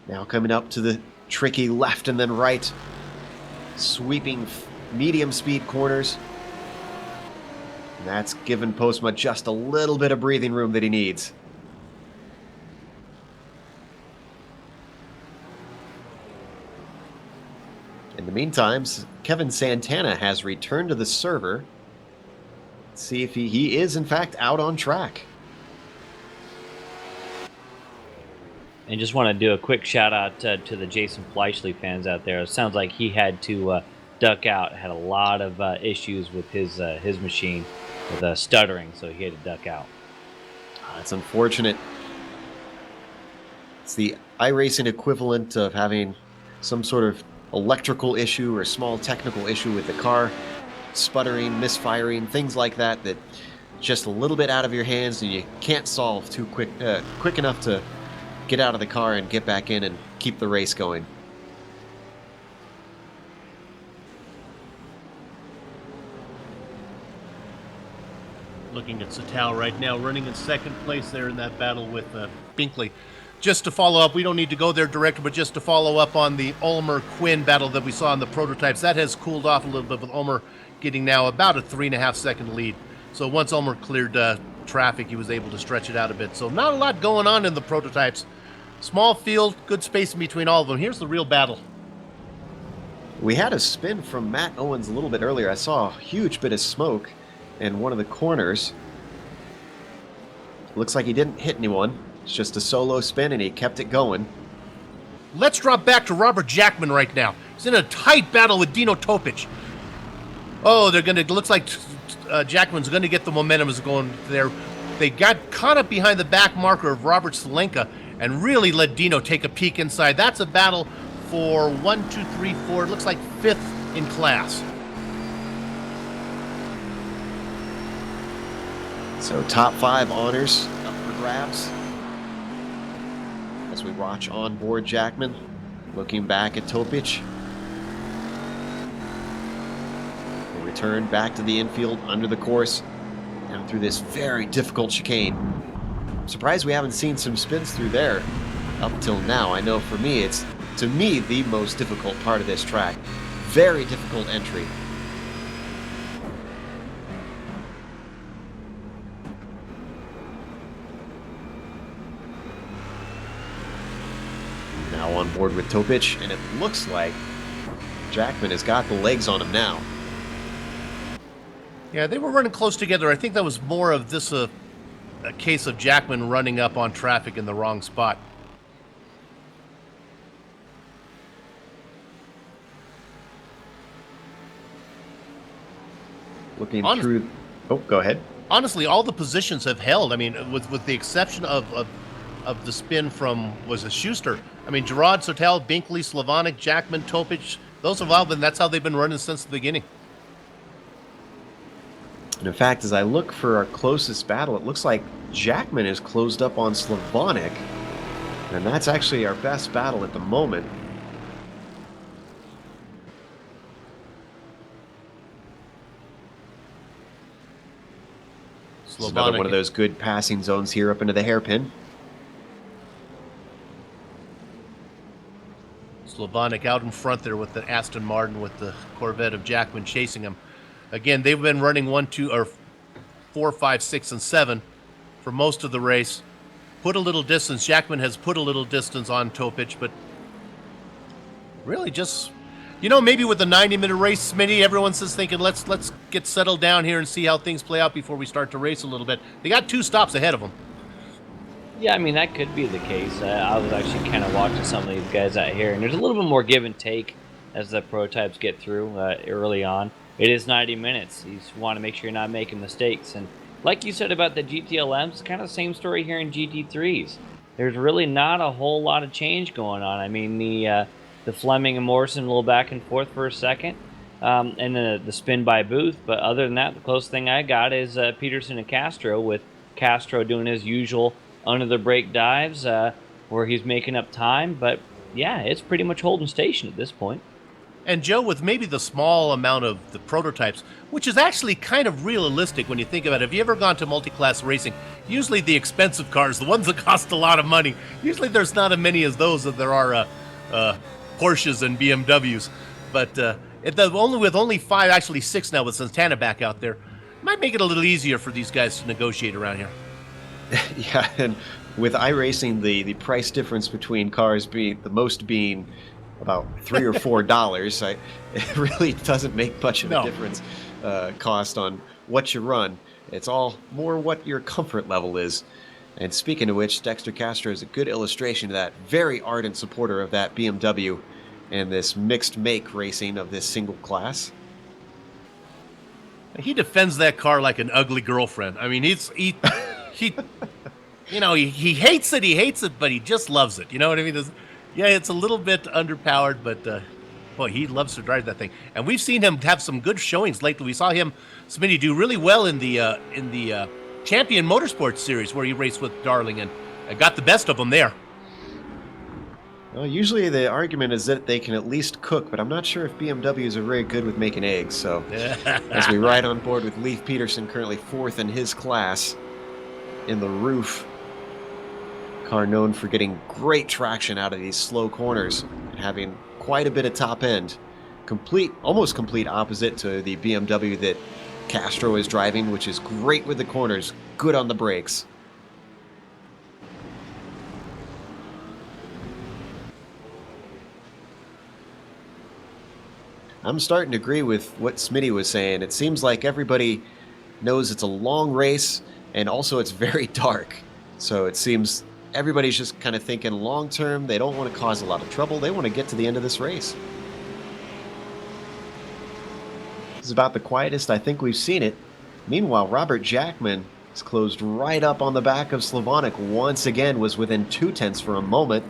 [SPEAKER 2] Now coming up to the tricky left and then right. Sweeping medium speed corners. And that's given Postma just a little bit of breathing room that he needs. In the meantime, Kevin Santana has returned to the server. Let's see if he is in fact out on track.
[SPEAKER 4] And just want to do a quick shout out to the Jason Fleischle fans out there. It sounds like he had to duck out, had a lot of issues with his machine with stuttering, so he had to duck out.
[SPEAKER 2] That's unfortunate. It's the iRacing equivalent of having some sort of electrical issue or small technical issue with the car, sputtering, misfiring, things like that, that just a little bit out of your hands and you can't solve too quick enough to get out of the car and get back in and keep the race going.
[SPEAKER 5] Looking at Satao right now, running in second place there in that battle with Binkley. Just to follow up, we don't need to go there directly, but just to follow up on the Ulmer-Quinn battle that we saw in the prototypes, that has cooled off a little bit with Ulmer getting now about a 3.5 second lead. So once Ulmer cleared traffic, he was able to stretch it out a bit. So not a lot going on in the prototypes. Small field, good space in between all of them. Here's the real battle.
[SPEAKER 2] We had a spin from Matt Owens a little bit earlier. I saw a huge bit of smoke in one of the corners. Looks like he didn't hit anyone. It's just a solo spin and he kept it going.
[SPEAKER 5] Let's drop back to Robert Jackman right now. He's in a tight battle with Dino Topic. Oh, looks like Jackman's gonna get the momentum is going there. They got caught up behind the back marker of Robert Salenka and really let Dino take a peek inside. That's a battle for 1, 2, 3, 4. It looks like 5th in class.
[SPEAKER 2] So top 5 honors up for grabs. As we watch on board Jackman, looking back at Topic. We'll return back to the infield under the course, down through this very difficult chicane. I'm surprised we haven't seen some spins through there up till now. I know for me, it's, to me, the most difficult part of this track. Very difficult entry. Now on board with Topic, and it looks like Jackman has got the legs on him now.
[SPEAKER 5] Yeah, they were running close together. I think that was more of this a case of Jackman running up on traffic in the wrong spot.
[SPEAKER 2] Looking through... Oh, go ahead.
[SPEAKER 5] Honestly, all the positions have held. I mean, with the exception of the spin from, was it Schuster? I mean, Gerard, Sotel, Binkley, Slavonic, Jackman, Topic, those have all been, that's how they've been running since the beginning.
[SPEAKER 2] And in fact, as I look for our closest battle, it looks like Jackman is closed up on Slavonic, and that's actually our best battle at the moment. This is another one of those good passing zones here up into the hairpin.
[SPEAKER 5] Slavonic out in front there with the Aston Martin with the Corvette of Jackman chasing him. Again, they've been running 1, 2, or 4, 5, 6, and 7 for most of the race. Put a little distance. Jackman has put a little distance on Topic, but really just, you know, maybe with the 90-minute race, Smitty, everyone's just thinking, let's get settled down here and see how things play out before we start to race a little bit. They got 2 stops ahead of them.
[SPEAKER 4] Yeah, I mean, that could be the case. I was actually kind of watching some of these guys out here, and there's a little bit more give and take as the prototypes get through early on. It is 90 minutes. You just want to make sure you're not making mistakes. And like you said about the GTLMs, it's kind of the same story here in GT3s. There's really not a whole lot of change going on. I mean, the Fleming and Morrison a little back and forth for a second, and the spin by Booth. But other than that, the closest thing I got is Peterson and Castro, with Castro doing his usual under the brake dives where he's making up time. But yeah, it's pretty much holding station at this point.
[SPEAKER 5] And Joe, with maybe the small amount of the prototypes, which is actually kind of realistic when you think about it. Have you ever gone to multi-class racing? Usually the expensive cars, the ones that cost a lot of money, usually there's not as many as those that there are Porsches and BMWs. But with only 5, actually 6 now with Santana back out there, might make it a little easier for these guys to negotiate around here.
[SPEAKER 2] Yeah, and with iRacing, the price difference between cars being about $3 or $4, it really doesn't make much of a difference cost on what you run. It's all more what your comfort level is. And speaking of which, Dexter Castro is a good illustration of that. Very ardent supporter of that BMW and this mixed make racing of this single class.
[SPEAKER 5] He defends that car like an ugly girlfriend. I mean, he you know, he hates it, but he just loves it. You know what I mean? Yeah, it's a little bit underpowered, but boy, he loves to drive that thing. And we've seen him have some good showings lately. We saw him, Smitty, do really well in the Champion Motorsports Series where he raced with Darling and got the best of them there.
[SPEAKER 2] Well, usually the argument is that they can at least cook, but I'm not sure if BMWs are very good with making eggs. So as we ride on board with Leif Peterson, currently 4th in his class in the roof. Car known for getting great traction out of these slow corners and having quite a bit of top end. Almost complete opposite to the BMW that Castro is driving, which is great with the corners, good on the brakes. I'm starting to agree with what Smitty was saying. It seems like everybody knows it's a long race, and also it's very dark. So it seems everybody's just kind of thinking long term. They don't want to cause a lot of trouble. They want to get to the end of this race. This is about the quietest I think we've seen it. Meanwhile, Robert Jackman is closed right up on the back of Slavonic. Once again, was within 0.2 for a moment.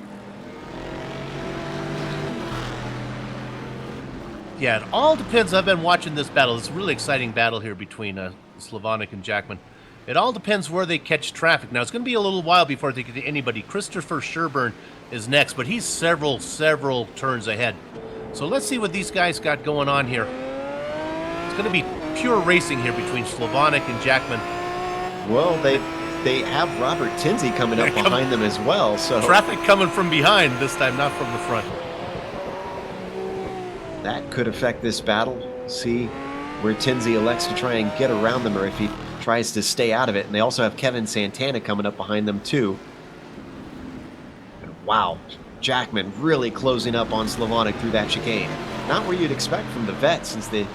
[SPEAKER 5] Yeah, it all depends. I've been watching this battle. It's a really exciting battle here between Slavonic and Jackman. It all depends where they catch traffic. Now, it's going to be a little while before they get to anybody. Christopher Sherburne is next, but he's several turns ahead. So let's see what these guys got going on here. It's going to be pure racing here between Slavonic and Jackman.
[SPEAKER 2] Well, they have Robert Tinsey coming up behind them as well. So
[SPEAKER 5] traffic coming from behind this time, not from the front.
[SPEAKER 2] that could affect this battle. See where Tinsey elects to try and get around them, or if he tries to stay out of it. And they also have Kevin Santana coming up behind them too. Wow, Jackman really closing up on Slavonic through that chicane. Not where you'd expect from the vet, since the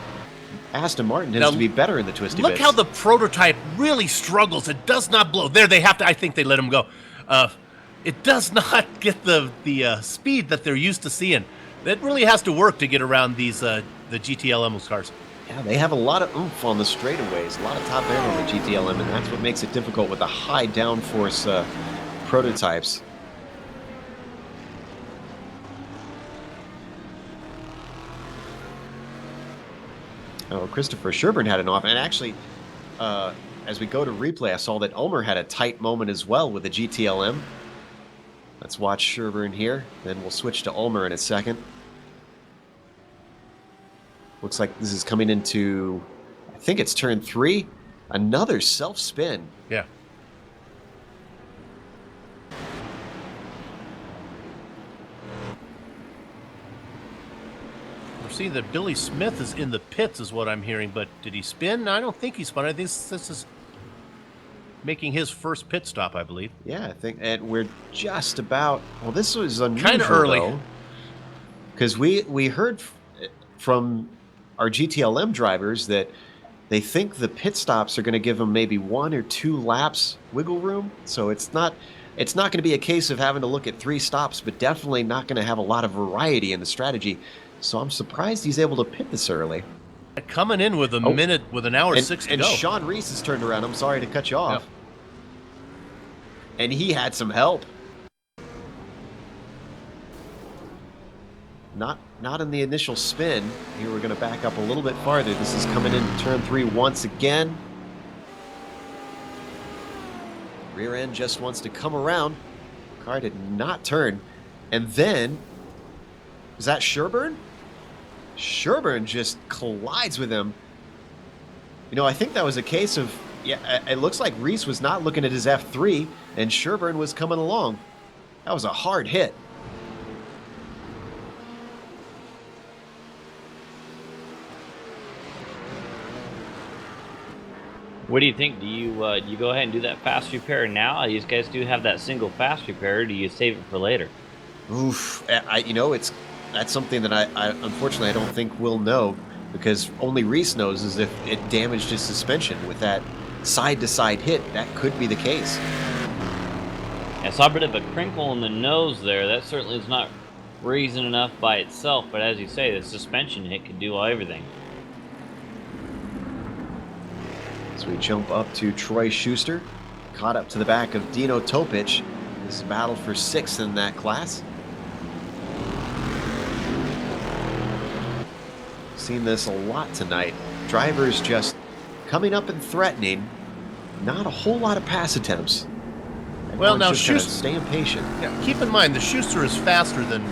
[SPEAKER 2] Aston Martin tends to be better in the twisty bits.
[SPEAKER 5] Look how the prototype really struggles. It does not blow. There, they have to. I think they let him go. It does not get the speed that they're used to seeing. It really has to work to get around these the GTLM cars.
[SPEAKER 2] Yeah, they have a lot of oomph on the straightaways, a lot of top end on the GTLM, and that's what makes it difficult with the high downforce prototypes. Oh, Christopher Sherburne had an off, and actually, as we go to replay, I saw that Ulmer had a tight moment as well with the GTLM. Let's watch Sherburne here, then we'll switch to Ulmer in a second. Looks like this is coming into, I think it's turn 3. Another self-spin.
[SPEAKER 5] Yeah. We're seeing that Billy Smith is in the pits is what I'm hearing, but did he spin? I don't think he spun. I think this is making his first pit stop, I believe.
[SPEAKER 2] Yeah, I think, and we're just about, well, this was unusual,
[SPEAKER 5] kind of early.
[SPEAKER 2] Because we heard from our GTLM drivers that they think the pit stops are going to give them maybe 1 or 2 laps wiggle room. So it's not going to be a case of having to look at 3 stops, but definitely not going to have a lot of variety in the strategy. So I'm surprised he's able to pit this early.
[SPEAKER 5] Coming in with minute, with an hour 6 to
[SPEAKER 2] and
[SPEAKER 5] go.
[SPEAKER 2] And Sean Reese has turned around. I'm sorry to cut you off.
[SPEAKER 5] Yep.
[SPEAKER 2] And he had some help. Not in the initial spin. Here we're going to back up a little bit farther. This is coming into turn 3 once again. Rear end just wants to come around. Car did not turn. And then, is that Sherburne? Sherburne just collides with him. You know, I think that was a case of, yeah, it looks like Reese was not looking at his F3 and Sherburne was coming along. That was a hard hit.
[SPEAKER 4] What do you think? Do you go ahead and do that fast repair now? These guys do have that single fast repair. Or do you save it for later?
[SPEAKER 2] Oof, that's something that I unfortunately I don't think we'll know, because only Reese knows is if it damaged his suspension with that side-to-side hit. That could be the case.
[SPEAKER 4] I saw a bit of a crinkle in the nose there. That certainly is not reason enough by itself, but as you say, the suspension hit could do everything.
[SPEAKER 2] So we jump up to Troy Schuster, caught up to the back of Dino Topic. This is a battle for 6th in that class. Seen this a lot tonight. Drivers just coming up and threatening. Not a whole lot of pass attempts.
[SPEAKER 5] Well, now
[SPEAKER 2] just
[SPEAKER 5] Schuster,
[SPEAKER 2] staying patient.
[SPEAKER 5] Yeah, keep in mind the Schuster is faster than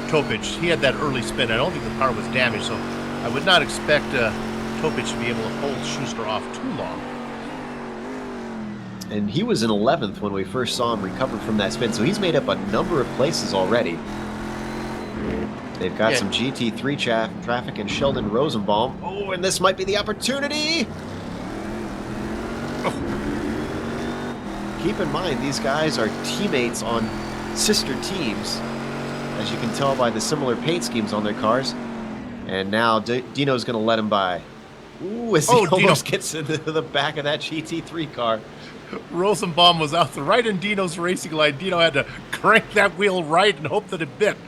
[SPEAKER 5] Topic. He had that early spin. I don't think the car was damaged, so I would not expect Topic to be able to hold Schuster off too long.
[SPEAKER 2] And he was in 11th when we first saw him recover from that spin, so he's made up a number of places already. They've got some GT3 traffic and Sheldon Rosenbaum. Oh, and this might be the opportunity! Oh. Keep in mind, these guys are teammates on sister teams, as you can tell by the similar paint schemes on their cars. And now Dino's going to let him by. Ooh, as he almost gets into the back of that GT3 car.
[SPEAKER 5] Rosenbaum was out right in Dino's racing line. Dino had to crank that wheel right and hope that it bit.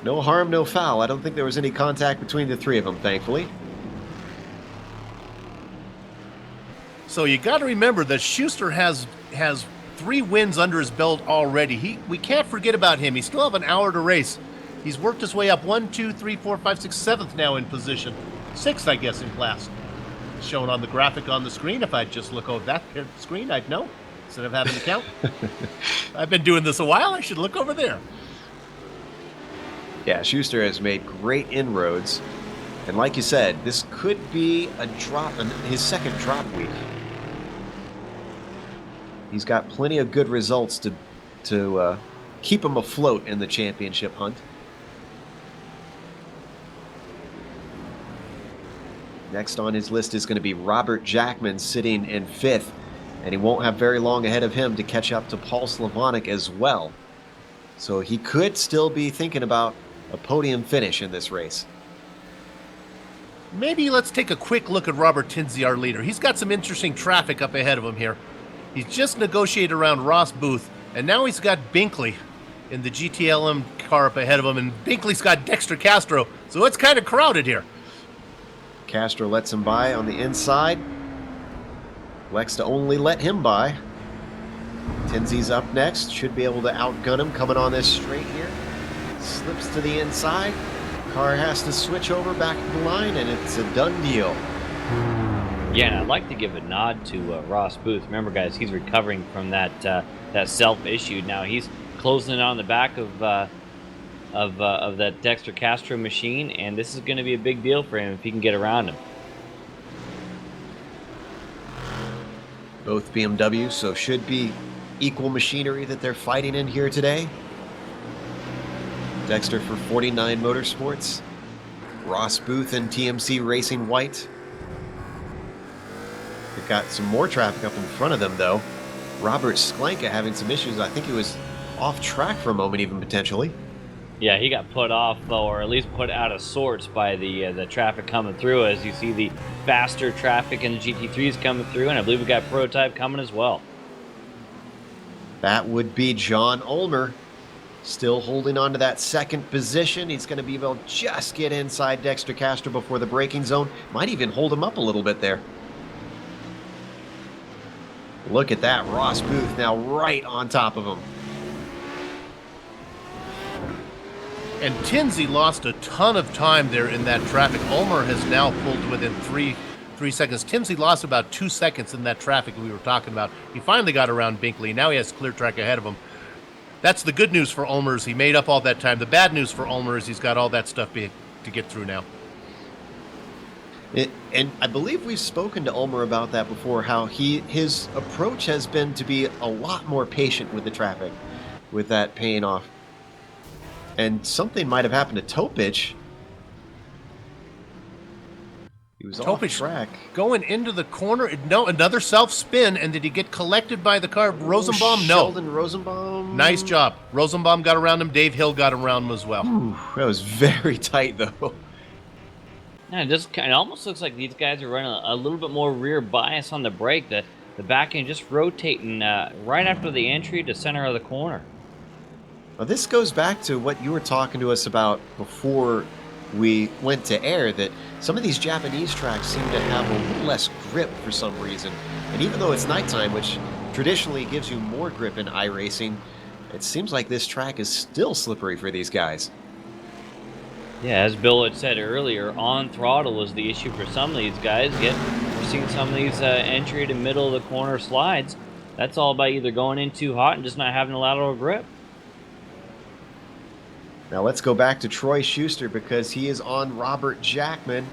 [SPEAKER 2] No harm, no foul. I don't think there was any contact between the 3 of them, thankfully.
[SPEAKER 5] So you got to remember that Schuster has 3 wins under his belt already. We can't forget about him. He still have an hour to race. He's worked his way up 1, 2, 3, 4, 5, 6, 7th now in position. 6th, I guess, in class. shown on the graphic on the screen. If I just look over that screen, I'd know instead of having to count. I've been doing this a while. I should look over there.
[SPEAKER 2] Yeah, Schuster has made great inroads. And like you said, this could be his second drop week. He's got plenty of good results to keep him afloat in the championship hunt. Next on his list is going to be Robert Jackman, sitting in 5th, and he won't have very long ahead of him to catch up to Paul Slavonic as well. So he could still be thinking about a podium finish in this race.
[SPEAKER 5] Maybe let's take a quick look at Robert Tinsley, our leader. He's got some interesting traffic up ahead of him here. He's just negotiated around Ross Booth, and now he's got Binkley in the GTLM car up ahead of him, and Binkley's got Dexter Castro, so it's kind of crowded here.
[SPEAKER 2] Castro lets him by on the inside. Likes to only let him by. Tinsley's up next. Should be able to outgun him coming on this straight here. Slips to the inside. Car has to switch over back to the line, and it's a done deal.
[SPEAKER 4] Yeah, and I'd like to give a nod to Ross Booth. Remember, guys, he's recovering from that self-issue. Now he's closing in on the back of that Dexter Castro machine, and this is going to be a big deal for him if he can get around him.
[SPEAKER 2] Both BMWs, so should be equal machinery that they're fighting in here today. Dexter for 49 Motorsports. Ross Booth and TMC Racing White. They've got some more traffic up in front of them, though. Robert Sklanka having some issues. I think he was off track for a moment, even potentially.
[SPEAKER 4] Yeah, he got put off, or at least put out of sorts by the traffic coming through. As you see the faster traffic in the GT3s coming through, and I believe we got prototype coming as well.
[SPEAKER 2] That would be John Ulmer, still holding on to that second position. He's going to be able to just get inside Dexter Castro before the braking zone. Might even hold him up a little bit there. Look at that, Ross Booth now right on top of him.
[SPEAKER 5] And Tinsley lost a ton of time there in that traffic. Ulmer has now pulled within three seconds. Tinsley lost about 2 seconds in that traffic we were talking about. He finally got around Binkley. Now he has clear track ahead of him. That's the good news for Ulmer, is he made up all that time. The bad news for Ulmer is he's got all that stuff to get through now.
[SPEAKER 2] And I believe we've spoken to Ulmer about that before, how his approach has been to be a lot more patient with the traffic, with that paying off. And something might have happened to Topich. He was off track.
[SPEAKER 5] Going into the corner. No, another self-spin. And did he get collected by the car? Rosenbaum? No.
[SPEAKER 2] Sheldon Rosenbaum.
[SPEAKER 5] Nice job. Rosenbaum got around him. Dave Hill got around him as well.
[SPEAKER 2] Ooh, that was very tight, though.
[SPEAKER 4] Yeah, it almost looks like these guys are running a little bit more rear bias on the brake. The back end just rotating right after the entry to center of the corner.
[SPEAKER 2] Well, this goes back to what you were talking to us about before we went to air, that some of these Japanese tracks seem to have a little less grip for some reason. And even though it's nighttime, which traditionally gives you more grip in iRacing, it seems like this track is still slippery for these guys.
[SPEAKER 4] Yeah, as Bill had said earlier, on throttle was the issue for some of these guys. Yet we're seeing some of these entry to middle of the corner slides. That's all by either going in too hot and just not having a lateral grip.
[SPEAKER 2] Now let's go back to Troy Schuster, because he is on Robert Jackman.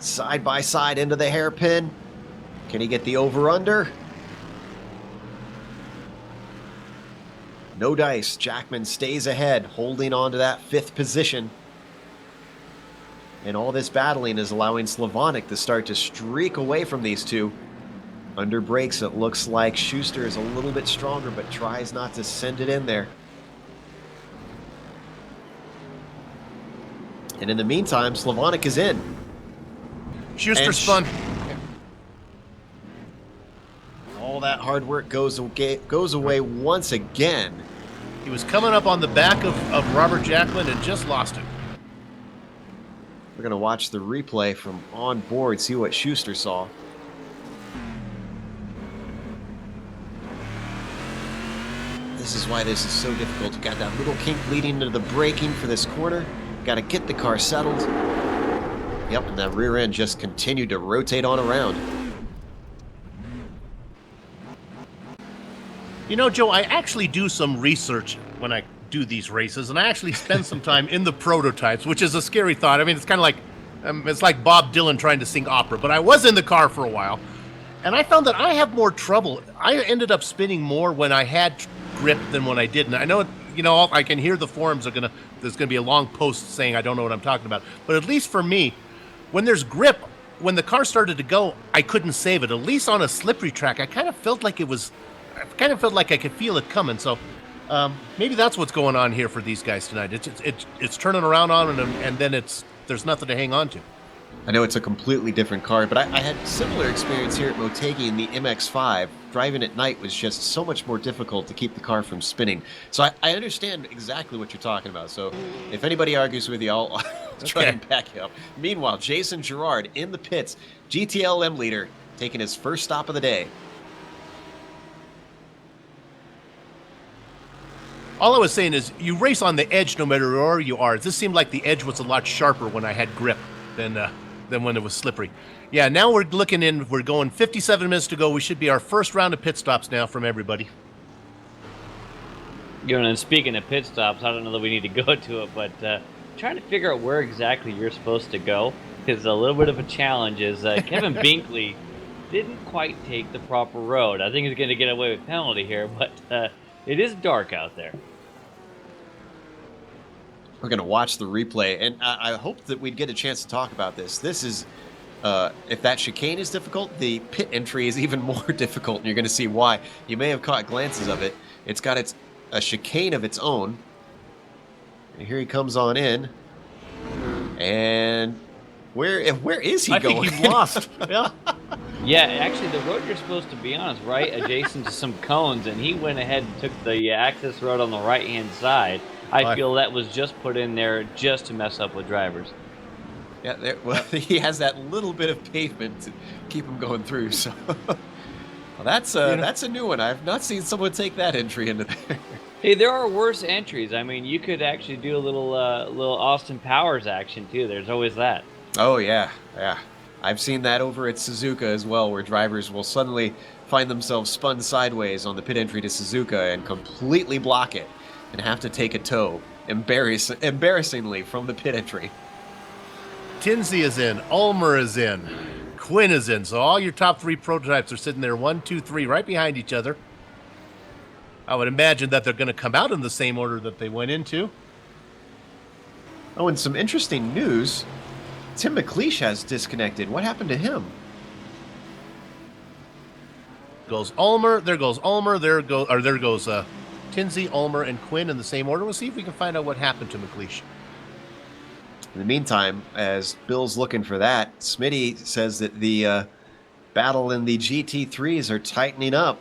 [SPEAKER 2] Side by side into the hairpin. Can he get the over-under? No dice. Jackman stays ahead, holding on to that 5th position. And all this battling is allowing Slavonic to start to streak away from these two. Under brakes, it looks like Schuster is a little bit stronger, but tries not to send it in there. And in the meantime, Slavonic is in.
[SPEAKER 5] Schuster spun.
[SPEAKER 2] All that hard work goes away once again.
[SPEAKER 5] He was coming up on the back of Robert Jackman and just lost him.
[SPEAKER 2] We're going to watch the replay from on board, see what Schuster saw. This is why this is so difficult. You got that little kink leading into the braking for this corner. Got to get the car settled. Yep, and that rear end just continued to rotate on around.
[SPEAKER 5] You know, Joe, I actually do some research when I do these races, and I actually spend some time in the prototypes, which is a scary thought. I mean, it's kind of like it's like Bob Dylan trying to sing opera, but I was in the car for a while, and I found that I have more trouble. I ended up spinning more when I had grip than when I didn't. I know, you know, I can hear the forums there's gonna be a long post saying I don't know what I'm talking about, but at least for me, when there's grip, when the car started to go, I couldn't save it. At least on a slippery track, I kind of felt like I could feel it coming. So maybe that's what's going on here for these guys tonight. It's turning around on them, and then there's nothing to hang on to.
[SPEAKER 2] I know it's a completely different car, but I had similar experience here at Motegi in the MX-5. Driving at night was just so much more difficult to keep the car from spinning. So I understand exactly what you're talking about. So if anybody argues with you, I'll try and back you up. Meanwhile, Jason Girard in the pits, GTLM leader, taking his first stop of the day.
[SPEAKER 5] All I was saying is you race on the edge no matter where you are. This seemed like the edge was a lot sharper when I had grip than when it was slippery. Yeah, now we're going 57 minutes to go. We should be our first round of pit stops now from everybody.
[SPEAKER 4] You know, and speaking of pit stops, I don't know that we need to go to it, but trying to figure out where exactly you're supposed to go is a little bit of a challenge. Is Kevin Binkley didn't quite take the proper road. I think he's going to get away with penalty here, but it is dark out there.
[SPEAKER 2] We're going to watch the replay, and I hope that we'd get a chance to talk about this. This is, if that chicane is difficult, the pit entry is even more difficult, and you're going to see why. You may have caught glances of it. It's got a chicane of its own. And here he comes on in. And where is he going?
[SPEAKER 5] I think he's lost. Yeah.
[SPEAKER 4] Yeah, actually, the road you're supposed to be on is right adjacent to some cones, and he went ahead and took the access road on the right-hand side. I feel that was just put in there just to mess up with drivers.
[SPEAKER 2] Yeah, well, he has that little bit of pavement to keep him going through. So, well, that's a new one. I've not seen someone take that entry into there.
[SPEAKER 4] Hey, there are worse entries. I mean, you could actually do a little Austin Powers action too. There's always that.
[SPEAKER 2] Oh yeah. I've seen that over at Suzuka as well, where drivers will suddenly find themselves spun sideways on the pit entry to Suzuka and completely block it and have to take a tow, embarrassingly, from the pit entry.
[SPEAKER 5] Tinsey is in, Ulmer is in, Quinn is in. So all your top three prototypes are sitting there 1, 2, 3 right behind each other. I would imagine that they're going to come out in the same order that they went into.
[SPEAKER 2] Oh, and some interesting news. Tim McLeish has disconnected. What happened to him?
[SPEAKER 5] Goes Ulmer, there goes Ulmer, there goes Tinsey, Ulmer, and Quinn in the same order. We'll see if we can find out what happened to McLeish.
[SPEAKER 2] In the meantime, as Bill's looking for that, Smitty says that the battle in the GT3s are tightening up.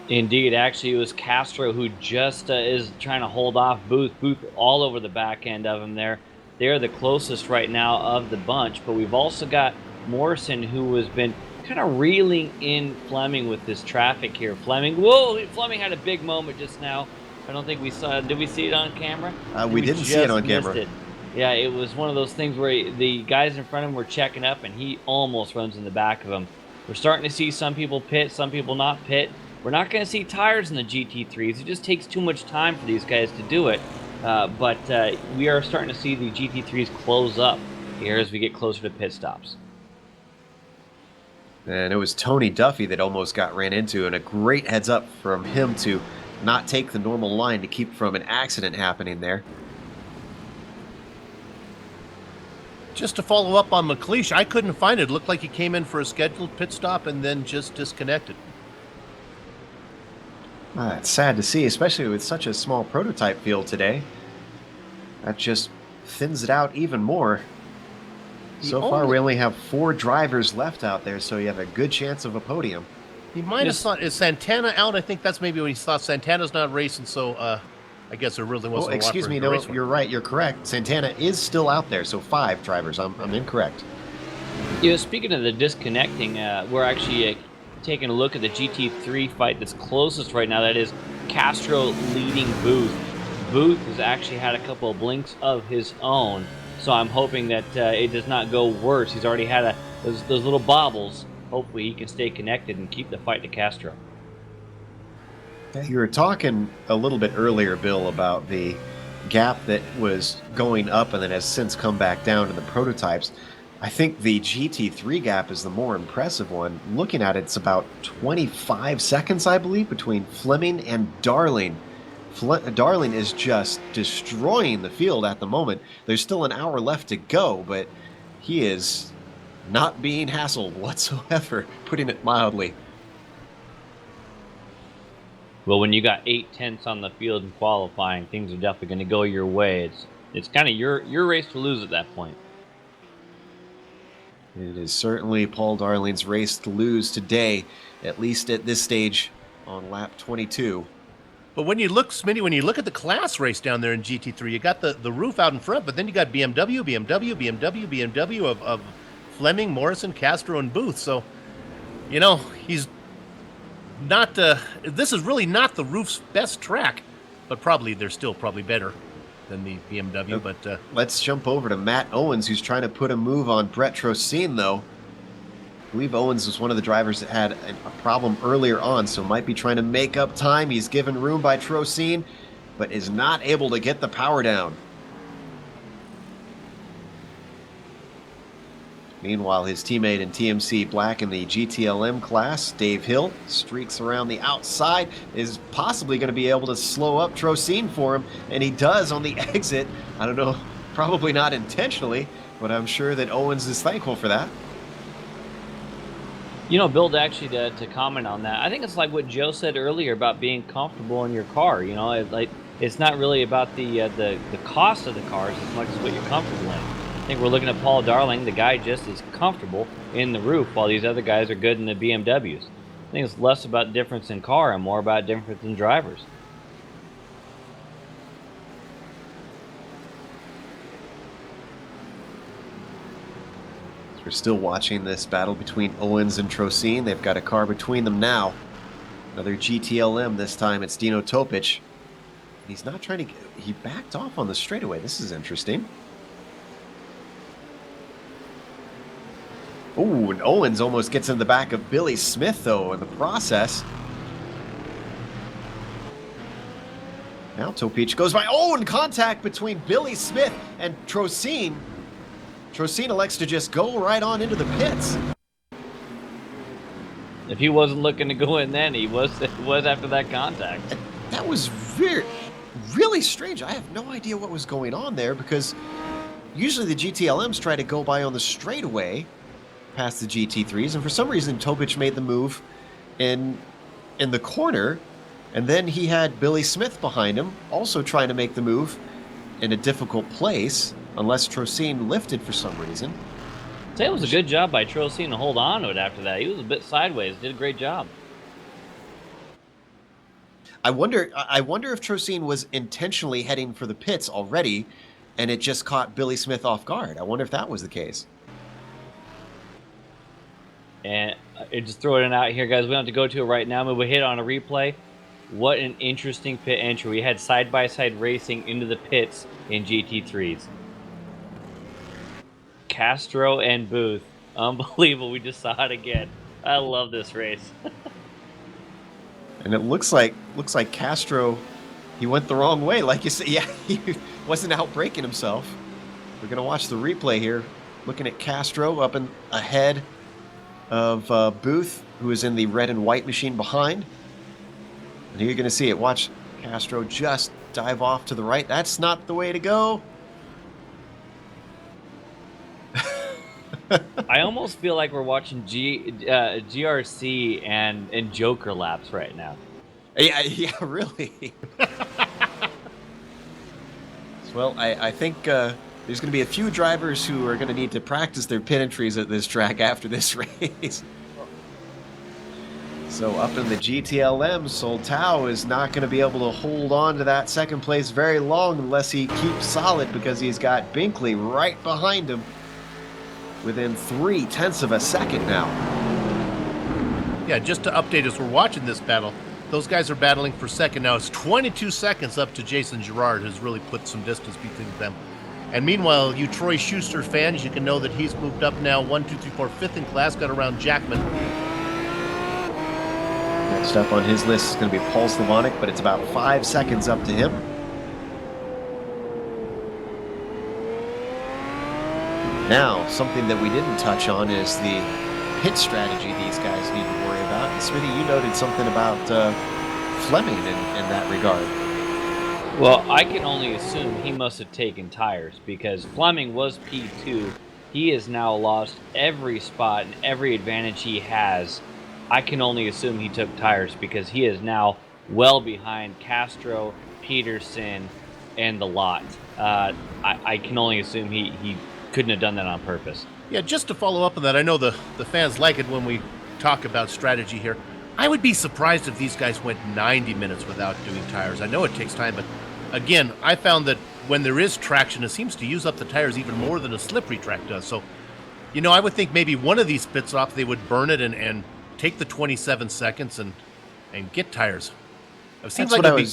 [SPEAKER 4] Indeed, actually, it was Castro who just is trying to hold off Booth. Booth all over the back end of him there. They're the closest right now of the bunch, but we've also got Morrison, who has been kind of reeling in Fleming with this traffic here. Fleming had a big moment just now. I don't think we saw it. Did we see it on camera?
[SPEAKER 2] We didn't see it on camera.
[SPEAKER 4] It. Yeah, it was one of those things where the guys in front of him were checking up, and he almost runs in the back of him. We're starting to see some people pit, some people not pit. We're not going to see tires in the GT3s. It just takes too much time for these guys to do it. But we are starting to see the GT3s close up here as we get closer to pit stops.
[SPEAKER 2] And it was Tony Duffy that almost got ran into, and a great heads up from him to not take the normal line to keep from an accident happening there.
[SPEAKER 5] Just to follow up on McLeish, I couldn't find it. It looked like he came in for a scheduled pit stop and then just disconnected.
[SPEAKER 2] It's sad to see, especially with such a small prototype field today. That just thins it out even more. So far, we only have 4 drivers left out there, so you have a good chance of a podium.
[SPEAKER 5] He might have thought, is Santana out? I think that's maybe what he thought. Santana's not racing, so I guess there really wasn't a lot for him to race.
[SPEAKER 2] You're right, you're correct. Santana is still out there, so 5 drivers. I'm incorrect.
[SPEAKER 4] You know, speaking of the disconnecting, we're actually taking a look at the GT3 fight that's closest right now. That is Castro leading Booth. Booth has actually had a couple of blinks of his own. So I'm hoping that it does not go worse. He's already had those little bobbles. Hopefully he can stay connected and keep the fight to Castro.
[SPEAKER 2] You were talking a little bit earlier, Bill, about the gap that was going up and then has since come back down in the prototypes. I think the GT3 gap is the more impressive one. Looking at it, it's about 25 seconds, I believe, between Fleming and Darling. Darling is just destroying the field at the moment. There's still an hour left to go, but he is not being hassled whatsoever, putting it mildly.
[SPEAKER 4] Well, when you got 8/10 on the field in qualifying, things are definitely going to go your way. It's kind of your race to lose at that point.
[SPEAKER 2] It is certainly Paul Darling's race to lose today, at least at this stage on lap 22.
[SPEAKER 5] But when you look, Smitty, when you look at the class race down there in GT3, you got the roof out in front, but then you got BMW of Fleming, Morrison, Castro, and Booth. So, he's not. This is really not the roof's best track, but they're still probably better than the BMW. But
[SPEAKER 2] let's jump over to Matt Owens, who's trying to put a move on Brett Trocine, though. I believe Owens was one of the drivers that had a problem earlier on, so might be trying to make up time. He's given room by Trocine, but is not able to get the power down. Meanwhile, his teammate in TMC Black in the GTLM class, Dave Hill, streaks around the outside, is possibly going to be able to slow up Trocine for him, and he does on the exit. I don't know, probably not intentionally, but I'm sure that Owens is thankful for that.
[SPEAKER 4] Bill, actually to comment on that, I think it's like what Joe said earlier about being comfortable in your car. It's not really about the cost of the cars as much as what you're comfortable in. I think we're looking at Paul Darling. The guy just is comfortable in the roof while these other guys are good in the BMWs. I think it's less about difference in car and more about difference in drivers.
[SPEAKER 2] We're still watching this battle between Owens and Trocine. They've got a car between them now. Another GTLM, this time it's Dino Topic. He's not trying to he backed off on the straightaway. This is interesting. Ooh, and Owens almost gets in the back of Billy Smith, though, in the process. Now Topic goes by. Oh, and contact between Billy Smith and Trocine. Trocine elects to just go right on into the pits.
[SPEAKER 4] If he wasn't looking to go in then, he was after that contact.
[SPEAKER 2] That was really strange. I have no idea what was going on there, because usually the GTLMs try to go by on the straightaway past the GT3s, and for some reason Topic made the move in the corner, and then he had Billy Smith behind him also trying to make the move in a difficult place, unless Trocine lifted for some reason.
[SPEAKER 4] I'd say it was a good job by Trocine to hold on to it after that. He was a bit sideways, did a great job.
[SPEAKER 2] I wonder if Trocine was intentionally heading for the pits already, and it just caught Billy Smith off guard. I wonder if that was the case.
[SPEAKER 4] And just throwing it out here, guys. We don't have to go to it right now, but we hit on a replay. What an interesting pit entry. We had side-by-side racing into the pits in GT3s. Castro and Booth. Unbelievable. We just saw it again. I love this race.
[SPEAKER 2] And it looks like Castro, he went the wrong way. Like you said, yeah, he wasn't out braking himself. We're going to watch the replay here. Looking at Castro up ahead of Booth, who is in the red and white machine behind. And here you're going to see it. Watch Castro just dive off to the right. That's not the way to go.
[SPEAKER 4] I almost feel like we're watching GRC and Joker laps right now.
[SPEAKER 2] Yeah, really. Well, I think there's going to be a few drivers who are going to need to practice their pit entries at this track after this race. So up in the GTLM, Soltau is not going to be able to hold on to that second place very long unless he keeps solid, because he's got Binkley right behind him within 0.3 of a second now.
[SPEAKER 5] Yeah, just to update us, we're watching this battle. Those guys are battling for second now. It's 22 seconds up to Jason Girard, who's really put some distance between them. And meanwhile, you Troy Schuster fans, you can know that he's moved up now 1, 2, 3, 4, 5th in class, got around Jackman.
[SPEAKER 2] Next up on his list is going to be Paul Slavonic, but it's about 5 seconds up to him. Now, something that we didn't touch on is the pit strategy these guys need to worry about. And Smitty, you noted something about Fleming in that regard.
[SPEAKER 4] Well, I can only assume he must have taken tires because Fleming was P2. He has now lost every spot and every advantage he has. I can only assume he took tires because he is now well behind Castro, Peterson, and the lot. I can only assume he couldn't have done that on purpose.
[SPEAKER 5] Yeah, just to follow up on that, I know the fans like it when we talk about strategy here. I would be surprised if these guys went 90 minutes without doing tires. I know it takes time, but again, I found that when there is traction, it seems to use up the tires even more than a slippery track does. So, I would think maybe one of these pit stops, they would burn it and take the 27 seconds and get tires. It seems like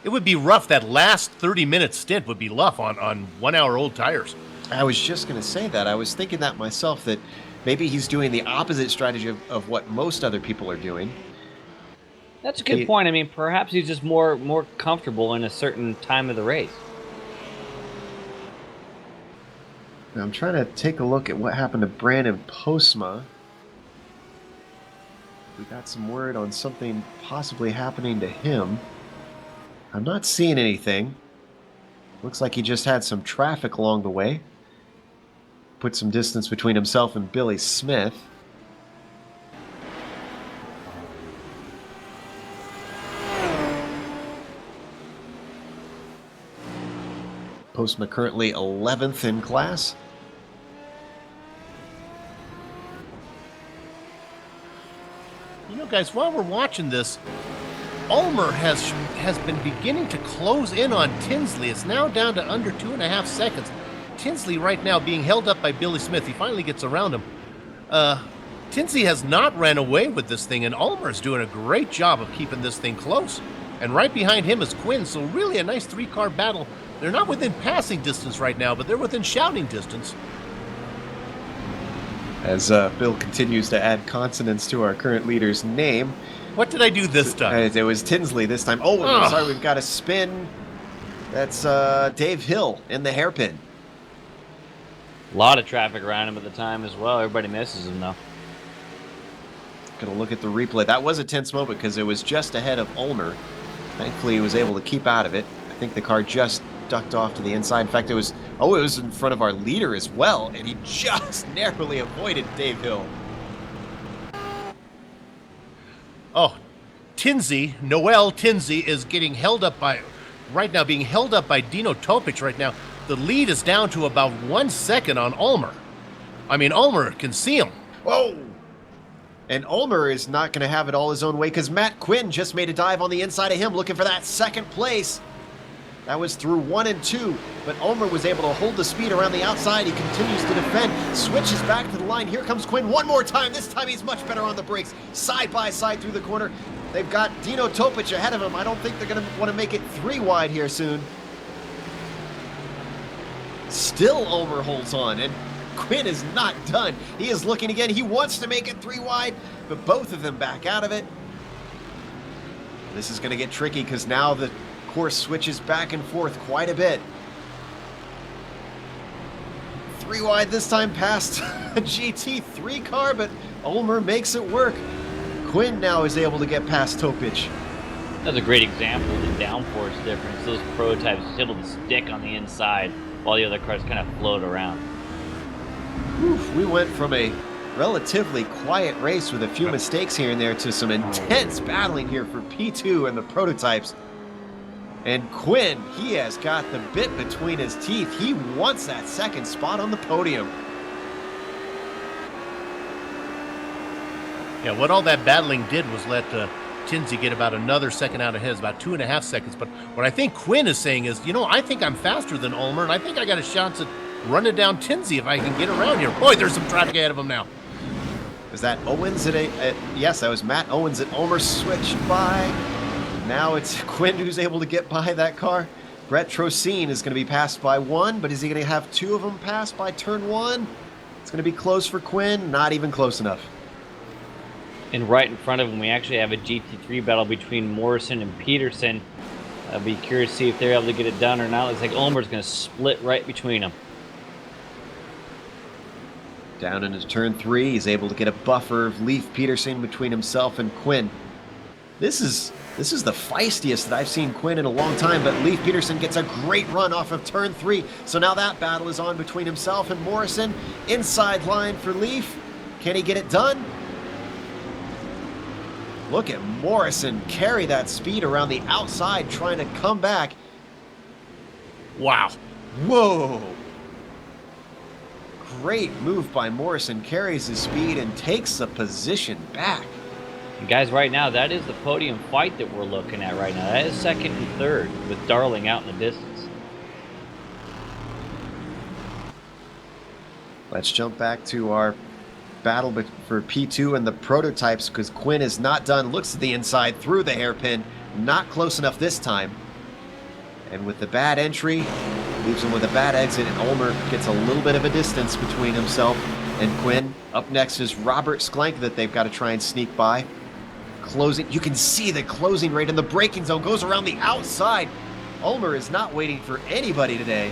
[SPEAKER 5] it would be rough. That last 30-minute stint would be rough on 1 hour old tires.
[SPEAKER 2] I was just going to say that. I was thinking that myself, that maybe he's doing the opposite strategy of what most other people are doing.
[SPEAKER 4] That's a good point. I mean, perhaps he's just more comfortable in a certain time of the race.
[SPEAKER 2] Now, I'm trying to take a look at what happened to Brandon Postma. We got some word on something possibly happening to him. I'm not seeing anything. Looks like he just had some traffic along the way. Put some distance between himself and Billy Smith. Postma currently 11th in class.
[SPEAKER 5] Guys, while we're watching this, Ulmer has been beginning to close in on Tinsley. It's now down to under 2.5 seconds. Tinsley right now being held up by Billy Smith. He finally gets around him. Tinsley has not ran away with this thing, and Ulmer's doing a great job of keeping this thing close. And right behind him is Quinn, so really a nice 3-car battle. They're not within passing distance right now, but they're within shouting distance.
[SPEAKER 2] As Bill continues to add consonants to our current leader's name.
[SPEAKER 5] What did I do this time?
[SPEAKER 2] It was Tinsley this time. Oh, sorry, we've got a spin. That's Dave Hill in the hairpin.
[SPEAKER 4] A lot of traffic around him at the time as well. Everybody misses him, though.
[SPEAKER 2] Gonna look at the replay. That was a tense moment because it was just ahead of Ulmer. Thankfully, he was able to keep out of it. I think the car just ducked off to the inside. In fact, it was in front of our leader as well, and he just narrowly avoided Dave Hill.
[SPEAKER 5] Oh, Noel Tinsley is getting held up right now, being held up by Dino Topic right now. The lead is down to about 1 second on Ulmer. I mean, Ulmer can see him.
[SPEAKER 2] Whoa! And Ulmer is not going to have it all his own way because Matt Quinn just made a dive on the inside of him looking for that second place. That was through 1 and 2, but Ulmer was able to hold the speed around the outside. He continues to defend, switches back to the line. Here comes Quinn one more time. This time he's much better on the brakes, side by side through the corner. They've got Dino Topic ahead of him. I don't think they're going to want to make it 3 wide here soon. Still Ulmer holds on, and Quinn is not done. He is looking again. He wants to make it 3 wide, but both of them back out of it. This is going to get tricky because now the course switches back and forth quite a bit. 3 wide this time past a GT3 car, but Ulmer makes it work. Quinn now is able to get past Topic.
[SPEAKER 4] That's a great example of the downforce difference. Those prototypes able to stick on the inside while the other cars kind of float around.
[SPEAKER 2] Oof, we went from a relatively quiet race with a few mistakes here and there to some intense battling here for P2 and the prototypes. And Quinn, he has got the bit between his teeth. He wants that second spot on the podium.
[SPEAKER 5] Yeah, what all that battling did was let Tinsley get about another second out of his, about 2.5 seconds. But what I think Quinn is saying is, I think I'm faster than Ulmer, and I think I got a chance at running down Tinsley if I can get around here. Boy, there's some traffic ahead of him now.
[SPEAKER 2] Was that Owens yes, that was Matt Owens at Ulmer switched by. Now it's Quinn who's able to get by that car. Brett Trocine is going to be passed by one, but is he going to have two of them passed by turn one? It's going to be close for Quinn, not even close enough.
[SPEAKER 4] And right in front of him, we actually have a GT3 battle between Morrison and Peterson. I'll be curious to see if they're able to get it done or not. Looks like Ulmer's going to split right between them.
[SPEAKER 2] Down into turn three, he's able to get a buffer of Leif Peterson between himself and Quinn. This is the feistiest that I've seen Quinn in a long time, but Leif Peterson gets a great run off of turn three. So now that battle is on between himself and Morrison. Inside line for Leif. Can he get it done? Look at Morrison carry that speed around the outside, trying to come back.
[SPEAKER 5] Wow.
[SPEAKER 2] Whoa! Great move by Morrison, carries his speed and takes the position back.
[SPEAKER 4] And guys, right now, that is the podium fight that we're looking at right now. That is second and third, with Darling out in the distance.
[SPEAKER 2] Let's jump back to our battle for P2 and the prototypes, because Quinn is not done. Looks at the inside through the hairpin. Not close enough this time. And with the bad entry, leaves him with a bad exit, and Ulmer gets a little bit of a distance between himself and Quinn. Up next is Robert Sklenk that they've got to try and sneak by. Closing, you can see the closing rate in the braking zone goes around the outside. Ulmer is not waiting for anybody today.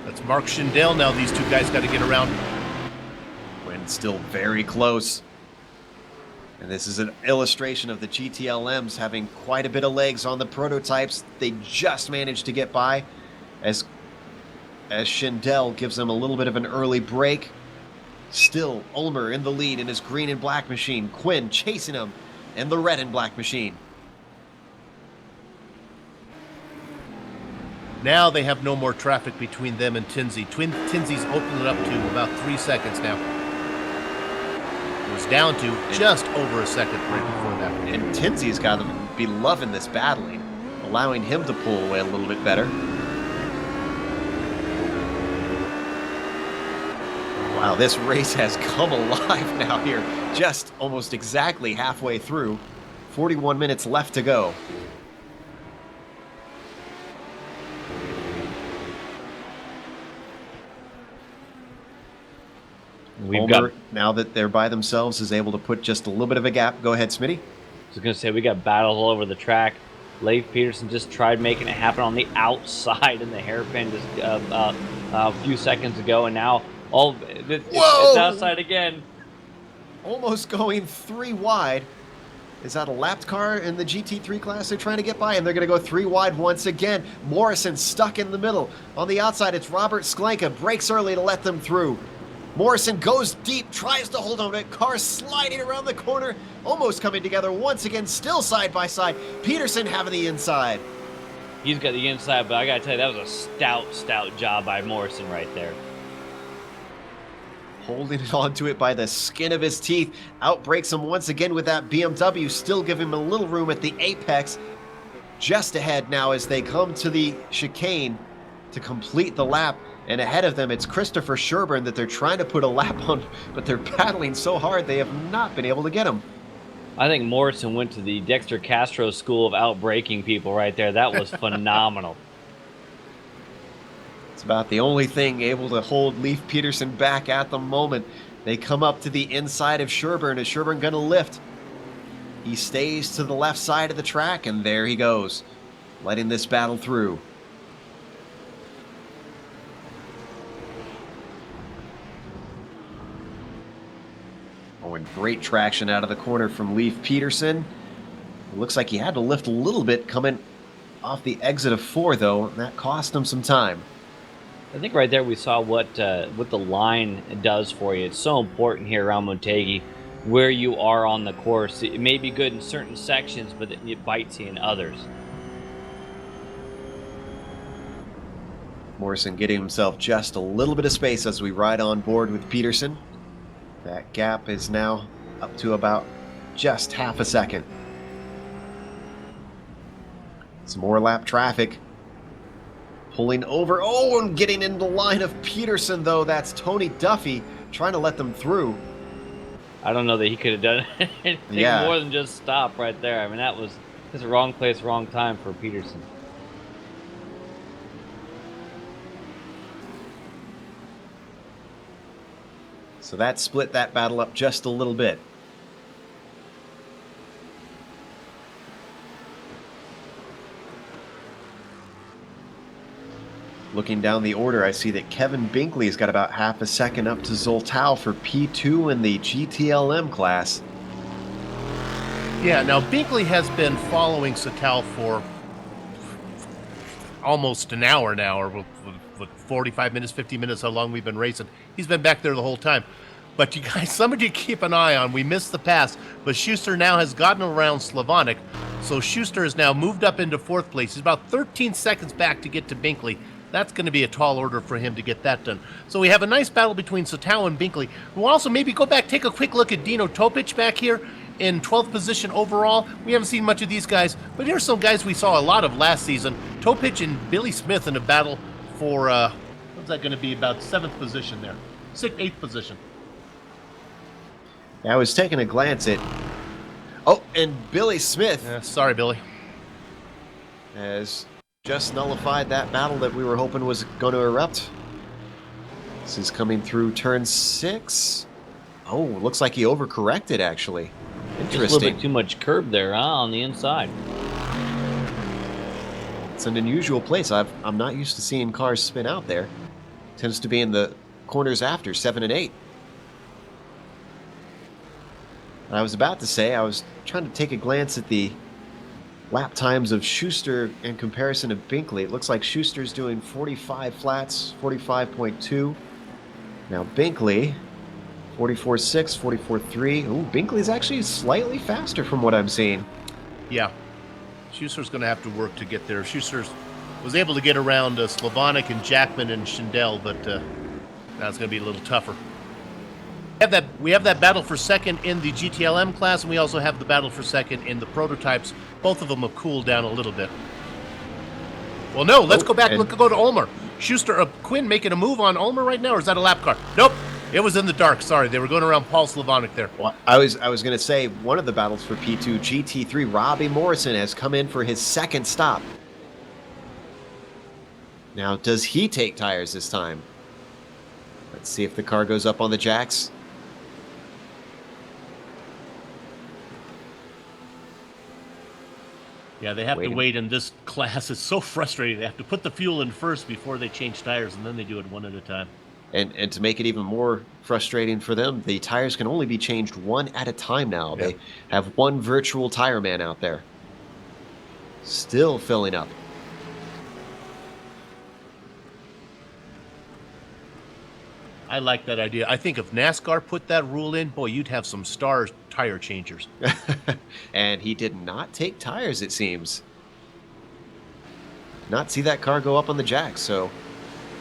[SPEAKER 5] That's Mark Schindel now. These two guys got to get around.
[SPEAKER 2] Quinn still very close. And this is an illustration of the GTLMs having quite a bit of legs on the prototypes. They just managed to get by as Schindel gives them a little bit of an early break. Still Ulmer in the lead in his green and black machine. Quinn chasing him in the red and black machine.
[SPEAKER 5] Now they have no more traffic between them and Tinsley. Tinsley's opened it up to about 3 seconds now. It was down to just over a second right before that.
[SPEAKER 2] And Tinsley's got to be loving this battling, allowing him to pull away a little bit better. Wow, this race has come alive now here, just almost exactly halfway through. 41 minutes left to go. Ulmer, now that they're by themselves, is able to put just a little bit of a gap. Go ahead, Smitty.
[SPEAKER 4] I was going to say, we got battles all over the track. Leif Peterson just tried making it happen on the outside in the hairpin just a few seconds ago, and now it's outside again.
[SPEAKER 2] Almost going 3 wide. Is that a lapped car in the GT3 class they're trying to get by? And they're going to go 3 wide once again. Morrison stuck in the middle. On the outside, it's Robert Sklenka. Breaks early to let them through. Morrison goes deep, tries to hold on to it. Car sliding around the corner, almost coming together once again, still side by side. Peterson having the inside.
[SPEAKER 4] He's got the inside, but I got to tell you, that was a stout job by Morrison right there.
[SPEAKER 2] Holding it onto it by the skin of his teeth. Outbreaks him once again with that BMW, still giving him a little room at the apex. Just ahead now as they come to the chicane to complete the lap. And ahead of them, it's Christopher Sherburne that they're trying to put a lap on, but they're battling so hard they have not been able to get him.
[SPEAKER 4] I think Morrison went to the Dexter Castro school of outbreaking people right there. That was phenomenal.
[SPEAKER 2] It's about the only thing able to hold Leif Peterson back at the moment. They come up to the inside of Sherburne. Is Sherburne going to lift? He stays to the left side of the track, and there he goes, letting this battle through. Oh, and great traction out of the corner from Leif Peterson. It looks like he had to lift a little bit coming off the exit of 4, though, and that cost him some time.
[SPEAKER 4] I think right there we saw what the line does for you. It's so important here around Motegi, where you are on the course. It may be good in certain sections, but it bites you in others.
[SPEAKER 2] Morrison getting himself just a little bit of space as we ride on board with Peterson. That gap is now up to about just half a second. Some more lap traffic. Pulling over. Oh, and getting in the line of Peterson, though. That's Tony Duffy trying to let them through.
[SPEAKER 4] I don't know that he could have done anything more than just stop right there. I mean, that was just the wrong place, wrong time for Peterson.
[SPEAKER 2] So that split that battle up just a little bit. Looking down the order, I see that Kevin Binkley's got about half a second up to Zoltau for P2 in the GTLM class.
[SPEAKER 5] Yeah, now Binkley has been following Satal for almost an hour now, or with 45 minutes, 50 minutes, how long we've been racing. He's been back there the whole time. But you guys, somebody to keep an eye on. We missed the pass, but Schuster now has gotten around Slavonic. So Schuster has now moved up into 4th place. He's about 13 seconds back to get to Binkley. That's going to be a tall order for him to get that done. So we have a nice battle between Satal and Binkley. We'll also maybe go back, take a quick look at Dino Topic back here in 12th position overall. We haven't seen much of these guys, but here's some guys we saw a lot of last season. Topic and Billy Smith in a battle for, what's that going to be, about 7th position there. 8th position.
[SPEAKER 2] I was taking a glance at... Oh, and Billy Smith...
[SPEAKER 5] Sorry, Billy.
[SPEAKER 2] Has just nullified that battle that we were hoping was going to erupt. This is coming through turn 6. Oh, looks like he overcorrected, actually. Interesting.
[SPEAKER 4] Just a little bit too much curb there, huh, on the inside.
[SPEAKER 2] It's an unusual place. I'm not used to seeing cars spin out there. Tends to be in the corners after 7 and 8. I was about to say, I was trying to take a glance at the lap times of Schuster in comparison to Binkley. It looks like Schuster's doing 45 flats, 45.2. Now Binkley, 44.6, 44.3. Ooh, Binkley's actually slightly faster from what I'm seeing.
[SPEAKER 5] Yeah. Schuster's going to have to work to get there. Schuster was able to get around Slavonic and Jackman and Schindel, but now it's going to be a little tougher. We have that battle for second in the GTLM class, and we also have the battle for second in the prototypes. Both of them have cooled down a little bit. Well, no, let's go back. Go to Ulmer. Schuster, Quinn making a move on Ulmer right now, or is that a lap car? Nope, it was in the dark. Sorry, they were going around Paul Slavonic there.
[SPEAKER 2] Well, I was going to say one of the battles for P2 GT3. Robbie Morrison has come in for his second stop. Now, does he take tires this time? Let's see if the car goes up on the jacks.
[SPEAKER 5] Yeah, they have to wait in this class. It's so frustrating. They have to put the fuel in first before they change tires, and then they do it one at a time.
[SPEAKER 2] And to make it even more frustrating for them, the tires can only be changed one at a time now. Yeah. They have one virtual tire man out there. Still filling up.
[SPEAKER 5] I like that idea. I think if NASCAR put that rule in, boy, you'd have some star tire changers.
[SPEAKER 2] And he did not take tires, it seems. Not see that car go up on the jack, so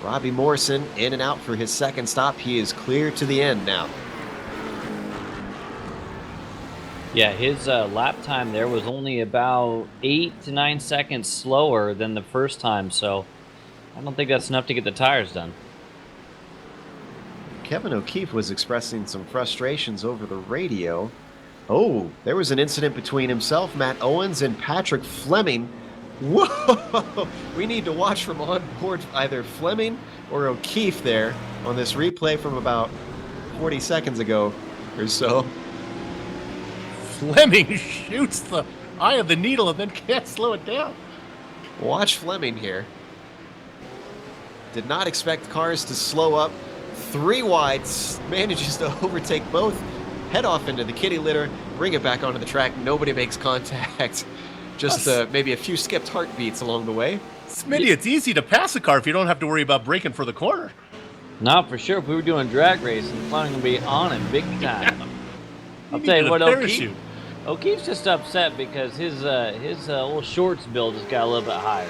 [SPEAKER 2] Robbie Morrison in and out for his second stop. He is clear to the end now.
[SPEAKER 4] Yeah, his lap time there was only about 8 to 9 seconds slower than the first time, so I don't think that's enough to get the tires done.
[SPEAKER 2] Kevin O'Keefe was expressing some frustrations over the radio. Oh, there was an incident between himself, Matt Owens, and Patrick Fleming. Whoa! We need to watch from on board either Fleming or O'Keefe there on this replay from about 40 seconds ago or so.
[SPEAKER 5] Fleming shoots the eye of the needle and then can't slow it down.
[SPEAKER 2] Watch Fleming here. Did not expect cars to slow up. 3 wide, manages to overtake both, head off into the kitty litter, bring it back onto the track. Nobody makes contact. Just maybe a few skipped heartbeats along the way.
[SPEAKER 5] Smitty, it's easy to pass a car if you don't have to worry about braking for the corner.
[SPEAKER 4] Not for sure. If we were doing drag racing, Fleming would be on it big time. I'll tell you what, O'Keefe's just upset because his little shorts bill just got a little bit higher.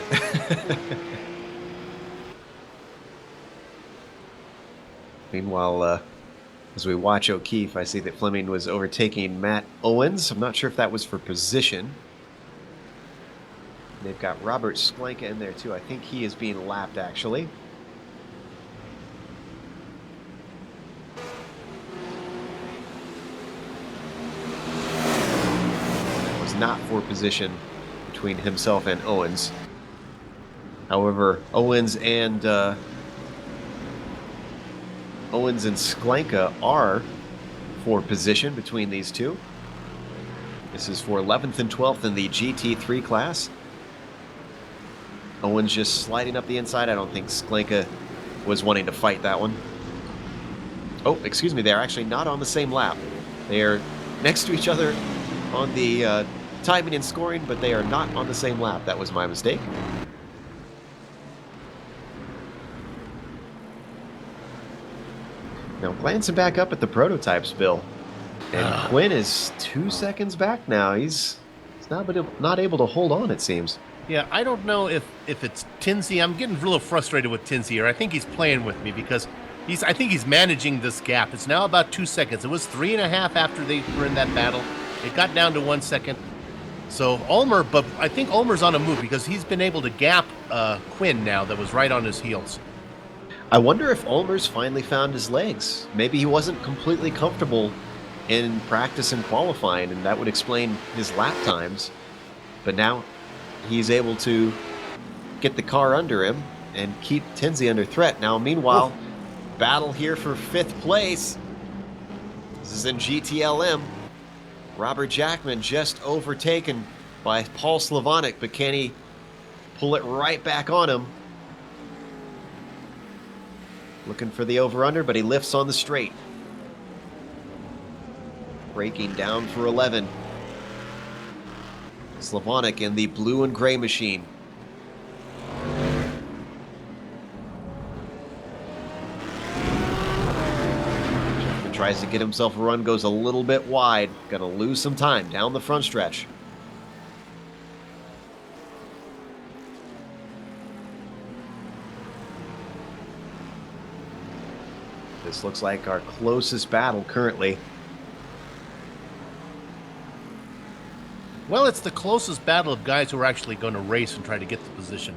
[SPEAKER 2] Meanwhile, as we watch O'Keefe, I see that Fleming was overtaking Matt Owens. I'm not sure if that was for position. They've got Robert Sklenka in there too. I think he is being lapped, actually. for position between himself and Owens. However, Owens and Sklenka are for position between these two. This is for 11th and 12th in the GT3 class. Owens just sliding up the inside. I don't think Sklenka was wanting to fight that one. Oh, excuse me, they're actually not on the same lap. They are next to each other on the timing and scoring, but they are not on the same lap. That was my mistake. Now, glancing back up at the prototypes, Bill, and Quinn is 2 seconds back now. He's not able to hold on, it seems.
[SPEAKER 5] Yeah, I don't know if it's Tinsey. I'm getting a little frustrated with Tinsey here. I think he's playing with me because I think he's managing this gap. It's now about 2 seconds. It was 3.5 after they were in that battle. It got down to 1 second. So Ulmer, but I think Ulmer's on a move because he's been able to gap Quinn now that was right on his heels.
[SPEAKER 2] I wonder if Ulmer's finally found his legs. Maybe he wasn't completely comfortable in practice and qualifying, and that would explain his lap times. But now he's able to get the car under him and keep Tinsey under threat. Now, meanwhile, battle here for 5th place. This is in GTLM. Robert Jackman just overtaken by Paul Slavonic, but can he pull it right back on him? Looking for the over-under, but he lifts on the straight. Braking down for 11. Slavonic in the blue and gray machine. Jackman tries to get himself a run, goes a little bit wide. Gonna lose some time down the front stretch. This looks like our closest battle currently.
[SPEAKER 5] Well, it's the closest battle of guys who are actually going to race and try to get the position.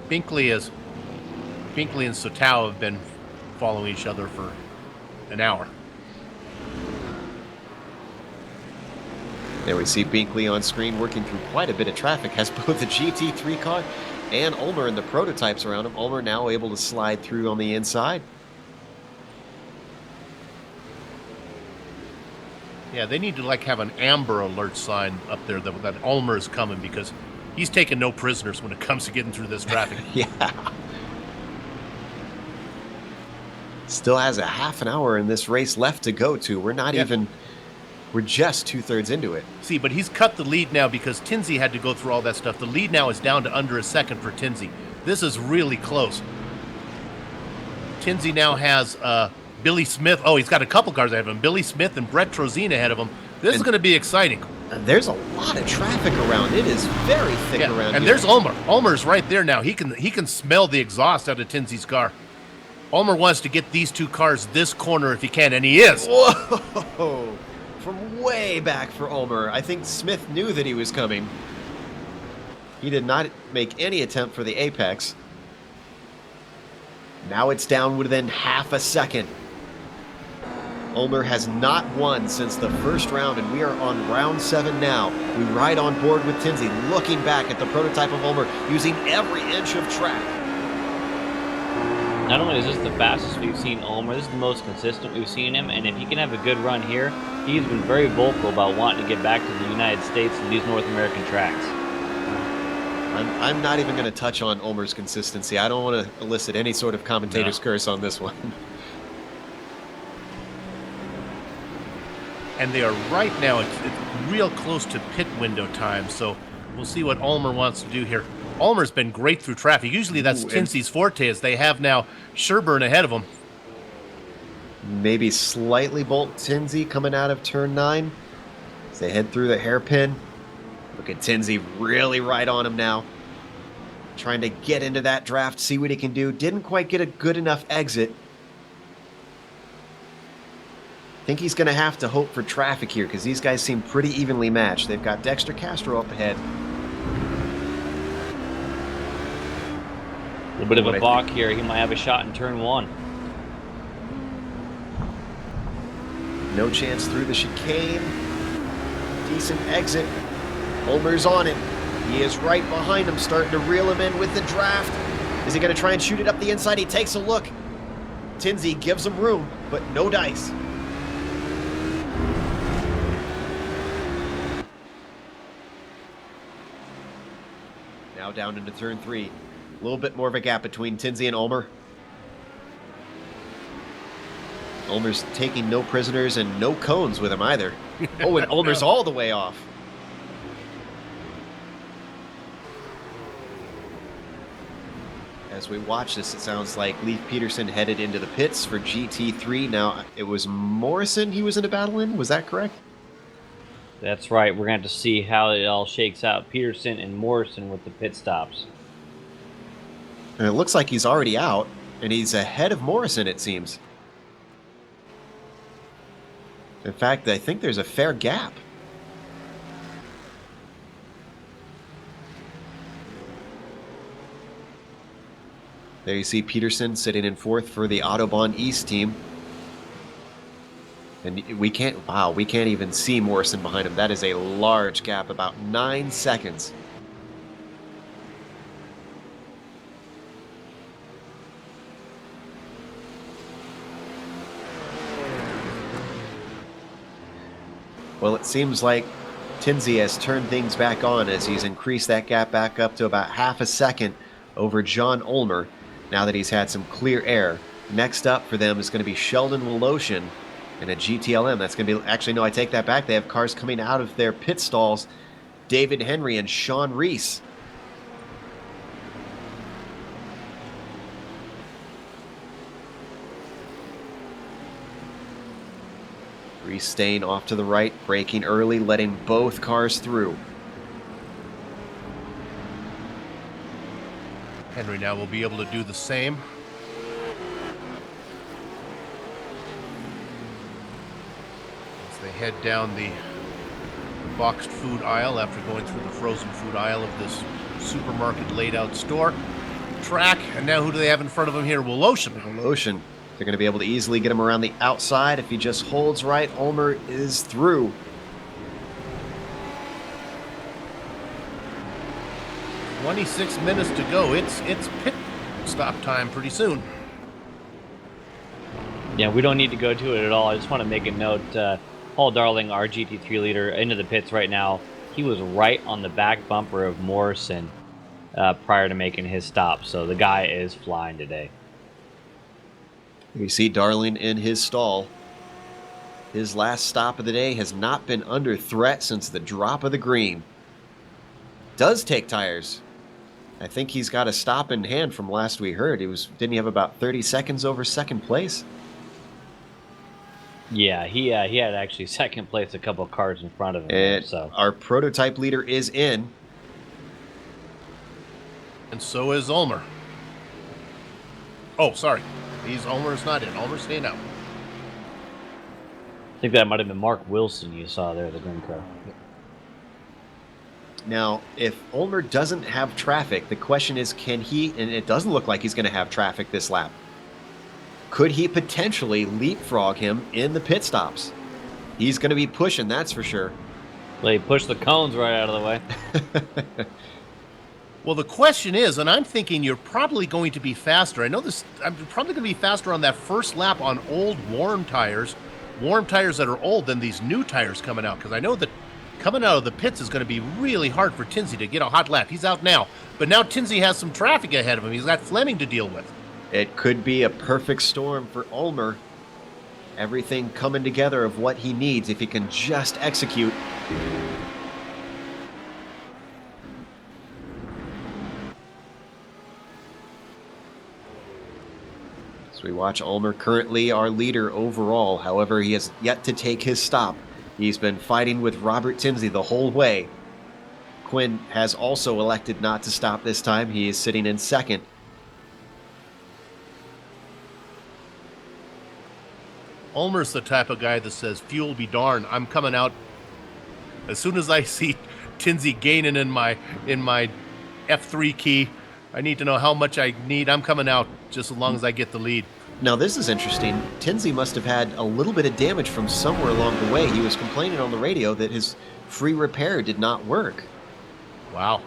[SPEAKER 5] Binkley and Sotau have been following each other for an hour.
[SPEAKER 2] There we see Binkley on screen working through quite a bit of traffic. Has both the GT3 car and Ulmer and the prototypes around him. Ulmer now able to slide through on the inside.
[SPEAKER 5] Yeah, they need to have an amber alert sign up there that Ulmer is coming because he's taking no prisoners when it comes to getting through this traffic.
[SPEAKER 2] Yeah. Still has a half an hour in this race left to go to. We're not even, we're just 2/3 into it.
[SPEAKER 5] See, but he's cut the lead now because Tinsey had to go through all that stuff. The lead now is down to under a second for Tinsey. This is really close. Tinsey now has Billy Smith. Oh, he's got a couple cars ahead of him. Billy Smith and Brett Trozine ahead of him. This is going to be exciting.
[SPEAKER 2] And there's a lot of traffic around. It is very thick around
[SPEAKER 5] and
[SPEAKER 2] here.
[SPEAKER 5] There's Ulmer. Ulmer's right there now. He can smell the exhaust out of Tinsey's car. Ulmer wants to get these two cars this corner if he can, and he is.
[SPEAKER 2] Whoa! From way back for Ulmer. I think Smith knew that he was coming. He did not make any attempt for the apex. Now it's down within half a second. Ulmer has not won since the first round, and we are on round 7 now. We ride on board with Tinsey, looking back at the prototype of Ulmer, using every inch of track.
[SPEAKER 4] Not only is this the fastest we've seen Ulmer, this is the most consistent we've seen him, and if he can have a good run here, he's been very vocal about wanting to get back to the United States and these North American tracks.
[SPEAKER 2] I'm not even going to touch on Ulmer's consistency. I don't want to elicit any sort of commentator's curse on this one.
[SPEAKER 5] And they are right now, it's real close to pit window time, so we'll see what Ulmer wants to do here. Ulmer's been great through traffic. Usually that's Tinsey's forte, as they have now Sherburne ahead of him.
[SPEAKER 2] Maybe slightly bolt Tinsey coming out of turn 9 as they head through the hairpin. Look at Tinsey really right on him now. Trying to get into that draft, see what he can do. Didn't quite get a good enough exit. I think he's going to have to hope for traffic here because these guys seem pretty evenly matched. They've got Dexter Castro up ahead.
[SPEAKER 4] A little bit of a balk here. He might have a shot in turn 1.
[SPEAKER 2] No chance through the chicane. Decent exit. Ulmer's on him. He is right behind him, starting to reel him in with the draft. Is he going to try and shoot it up the inside? He takes a look. Tinsey gives him room, but no dice. Now down into turn 3. A little bit more of a gap between Tinsey and Ulmer. Ulmer's taking no prisoners and no cones with him either. Oh, and Ulmer's all the way off. As we watch this, it sounds like Leif Peterson headed into the pits for GT3. Now, it was Morrison he was in a battle in? Was that correct?
[SPEAKER 4] That's right. We're going to have to see how it all shakes out. Peterson and Morrison with the pit stops.
[SPEAKER 2] And it looks like he's already out, and he's ahead of Morrison, it seems. In fact, I think there's a fair gap. There you see Peterson sitting in 4th for the Autobahn East team. And we can't even see Morrison behind him. That is a large gap, about 9 seconds. Well, it seems like Tinsey has turned things back on as he's increased that gap back up to about half a second over John Ulmer now that he's had some clear air. Next up for them is going to be Sheldon Woloshin in a GTLM. That's going to be, actually, no, I take that back. They have cars coming out of their pit stalls. David Henry and Sean Reese. Reese staying off to the right, braking early, letting both cars through.
[SPEAKER 5] Henry now will be able to do the same. As they head down the boxed food aisle after going through the frozen food aisle of this supermarket laid out store. Track, and now who do they have in front of them here? Woloshin.
[SPEAKER 2] Woloshin. They're going to be able to easily get him around the outside. If he just holds right, Ulmer is through.
[SPEAKER 5] 26 minutes to go. It's pit stop time pretty soon.
[SPEAKER 4] Yeah, we don't need to go to it at all. I just want to make a note. Paul Darling, our GT3 leader, into the pits right now. He was right on the back bumper of Morrison prior to making his stop. So the guy is flying today.
[SPEAKER 2] We see Darling in his stall. His last stop of the day has not been under threat since the drop of the green. Does take tires. I think he's got a stop in hand from last we heard. Didn't he have about 30 seconds over second place?
[SPEAKER 4] Yeah, he had actually second place a couple of cars in front of him.
[SPEAKER 2] And
[SPEAKER 4] so
[SPEAKER 2] our prototype leader is in.
[SPEAKER 5] And so is Ulmer. Oh, sorry. Ulmer's not in. Ulmer's staying out.
[SPEAKER 4] I think that might have been Mark Wilson you saw there, the green car.
[SPEAKER 2] Now, if Ulmer doesn't have traffic, the question is, can he, and it doesn't look like he's going to have traffic this lap, could he potentially leapfrog him in the pit stops? He's going to be pushing, that's for sure.
[SPEAKER 4] Well, he pushed the cones right out of the way.
[SPEAKER 5] Well, the question is, and I'm thinking you're probably going to be faster. I know this, I'm probably going to be faster on that first lap on old warm tires that are old than these new tires coming out, because I know that coming out of the pits is going to be really hard for Tinsey to get a hot lap. He's out now, but now Tinsey has some traffic ahead of him. He's got Fleming to deal with.
[SPEAKER 2] It could be a perfect storm for Ulmer. Everything coming together of what he needs if he can just execute. As we watch Ulmer, currently our leader overall. However, he has yet to take his stop. He's been fighting with Robert Tinsey the whole way. Quinn has also elected not to stop this time. He is sitting in second.
[SPEAKER 5] Ulmer's the type of guy that says, fuel be darned, I'm coming out. As soon as I see Tinsey gaining in my F3 key, I need to know how much I need. I'm coming out just as long as I get the lead.
[SPEAKER 2] Now this is interesting. Tinsey must have had a little bit of damage from somewhere along the way. He was complaining on the radio that his free repair did not work.
[SPEAKER 5] Wow.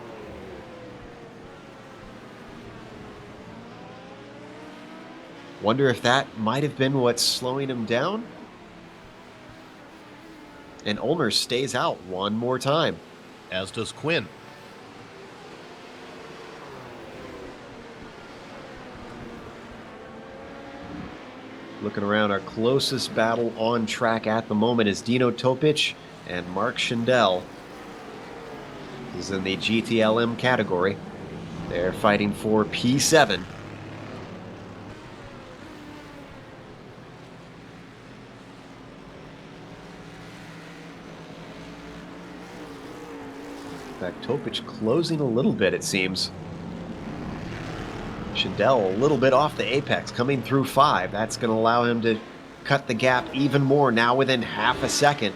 [SPEAKER 2] Wonder if that might have been what's slowing him down? And Ulmer stays out one more time.
[SPEAKER 5] As does Quinn.
[SPEAKER 2] Looking around, our closest battle on track at the moment is Dino Topic and Mark Schindel. He's in the GTLM category. They're fighting for P7. In fact, Topic closing a little bit, it seems. Schindel a little bit off the apex, coming through 5. That's going to allow him to cut the gap even more, now within half a second.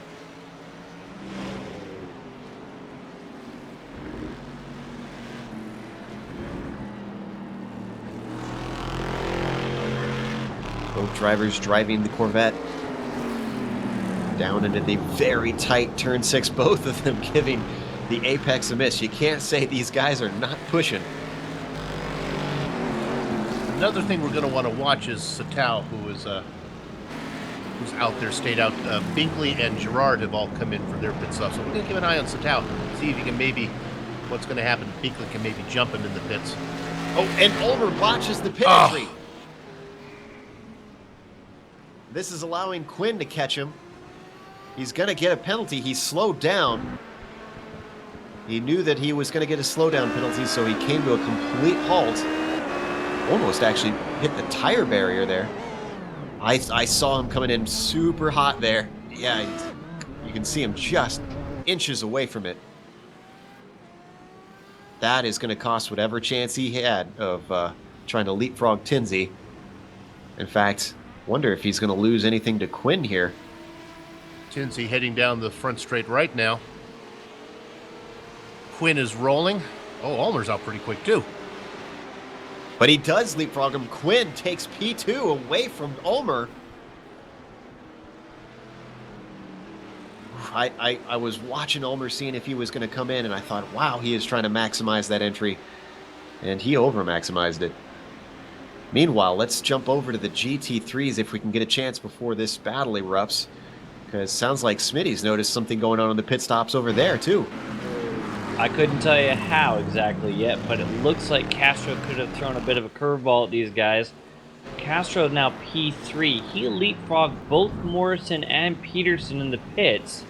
[SPEAKER 2] Both drivers driving the Corvette down into the very tight turn 6, both of them giving the apex a miss. You can't say these guys are not pushing.
[SPEAKER 5] Another thing we're going to want to watch is Satao, who's out there, stayed out. Binkley and Gerard have all come in for their pit stop, so we're going to keep an eye on Satao, see if he can maybe, what's going to happen. Binkley can maybe jump him in the pits.
[SPEAKER 2] Oh, and Ulmer botches the pit entry. This is allowing Quinn to catch him. He's going to get a penalty. He slowed down. He knew that he was going to get a slowdown penalty, so he came to a complete halt. Almost actually hit the tire barrier there. I saw him coming in super hot there. Yeah, you can see him just inches away from it. That is going to cost whatever chance he had of trying to leapfrog Tinsey. In fact, wonder if he's going to lose anything to Quinn here.
[SPEAKER 5] Tinsey heading down the front straight right now. Quinn is rolling. Oh, Ulmer's out pretty quick too.
[SPEAKER 2] But he does leapfrog him. Quinn takes P2 away from Ulmer. I was watching Ulmer, seeing if he was going to come in, and I thought, wow, he is trying to maximize that entry. And he over-maximized it. Meanwhile, let's jump over to the GT3s if we can get a chance before this battle erupts. Because sounds like Smitty's noticed something going on the pit stops over there, too.
[SPEAKER 4] I couldn't tell you how exactly yet, but it looks like Castro could have thrown a bit of a curveball at these guys. Castro is now P3. He leapfrogged both Morrison and Peterson in the pits.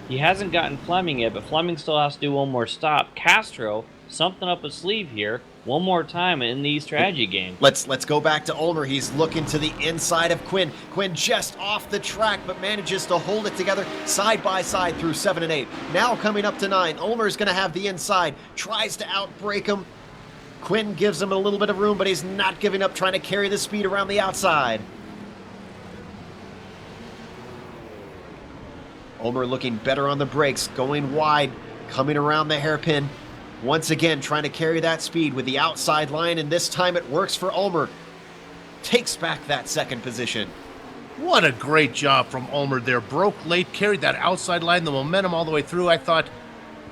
[SPEAKER 4] He hasn't gotten Fleming yet, but Fleming still has to do one more stop. Castro, something up his sleeve here, one more time in the strategy game.
[SPEAKER 2] Let's go back to Ulmer. He's looking to the inside of Quinn. Quinn just off the track, but manages to hold it together side by side through 7 and 8. Now coming up to 9. Ulmer's going to have the inside. Tries to outbrake him. Quinn gives him a little bit of room, but he's not giving up, trying to carry the speed around the outside. Ulmer looking better on the brakes, going wide, coming around the hairpin. Once again, trying to carry that speed with the outside line, and this time it works for Ulmer. Takes back that second position.
[SPEAKER 5] What a great job from Ulmer there. Broke late, carried that outside line, the momentum all the way through. I thought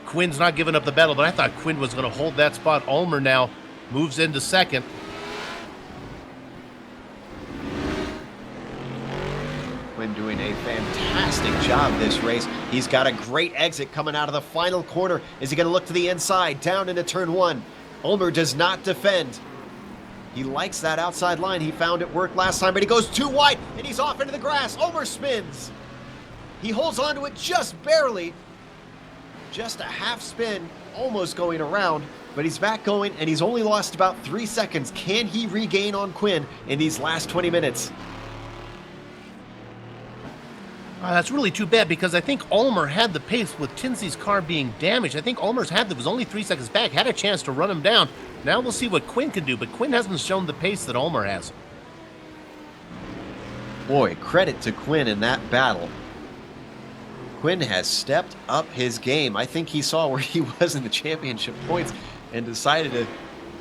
[SPEAKER 5] Quinn's not giving up the battle, but I thought Quinn was going to hold that spot. Ulmer now moves into second.
[SPEAKER 2] Quinn doing a fantastic job this race. He's got a great exit coming out of the final corner. Is he going to look to the inside, down into turn 1? Ulmer does not defend. He likes that outside line. He found it worked last time, but he goes too wide, and he's off into the grass. Ulmer spins. He holds onto it just barely. Just a half spin, almost going around, but he's back going, and he's only lost about 3 seconds. Can he regain on Quinn in these last 20 minutes?
[SPEAKER 5] That's really too bad, because I think Ulmer had the pace with Tinsey's car being damaged. I think Ulmer's was only 3 seconds back, had a chance to run him down. Now we'll see what Quinn can do, but Quinn hasn't shown the pace that Ulmer has.
[SPEAKER 2] Boy, credit to Quinn in that battle. Quinn has stepped up his game. I think he saw where he was in the championship points and decided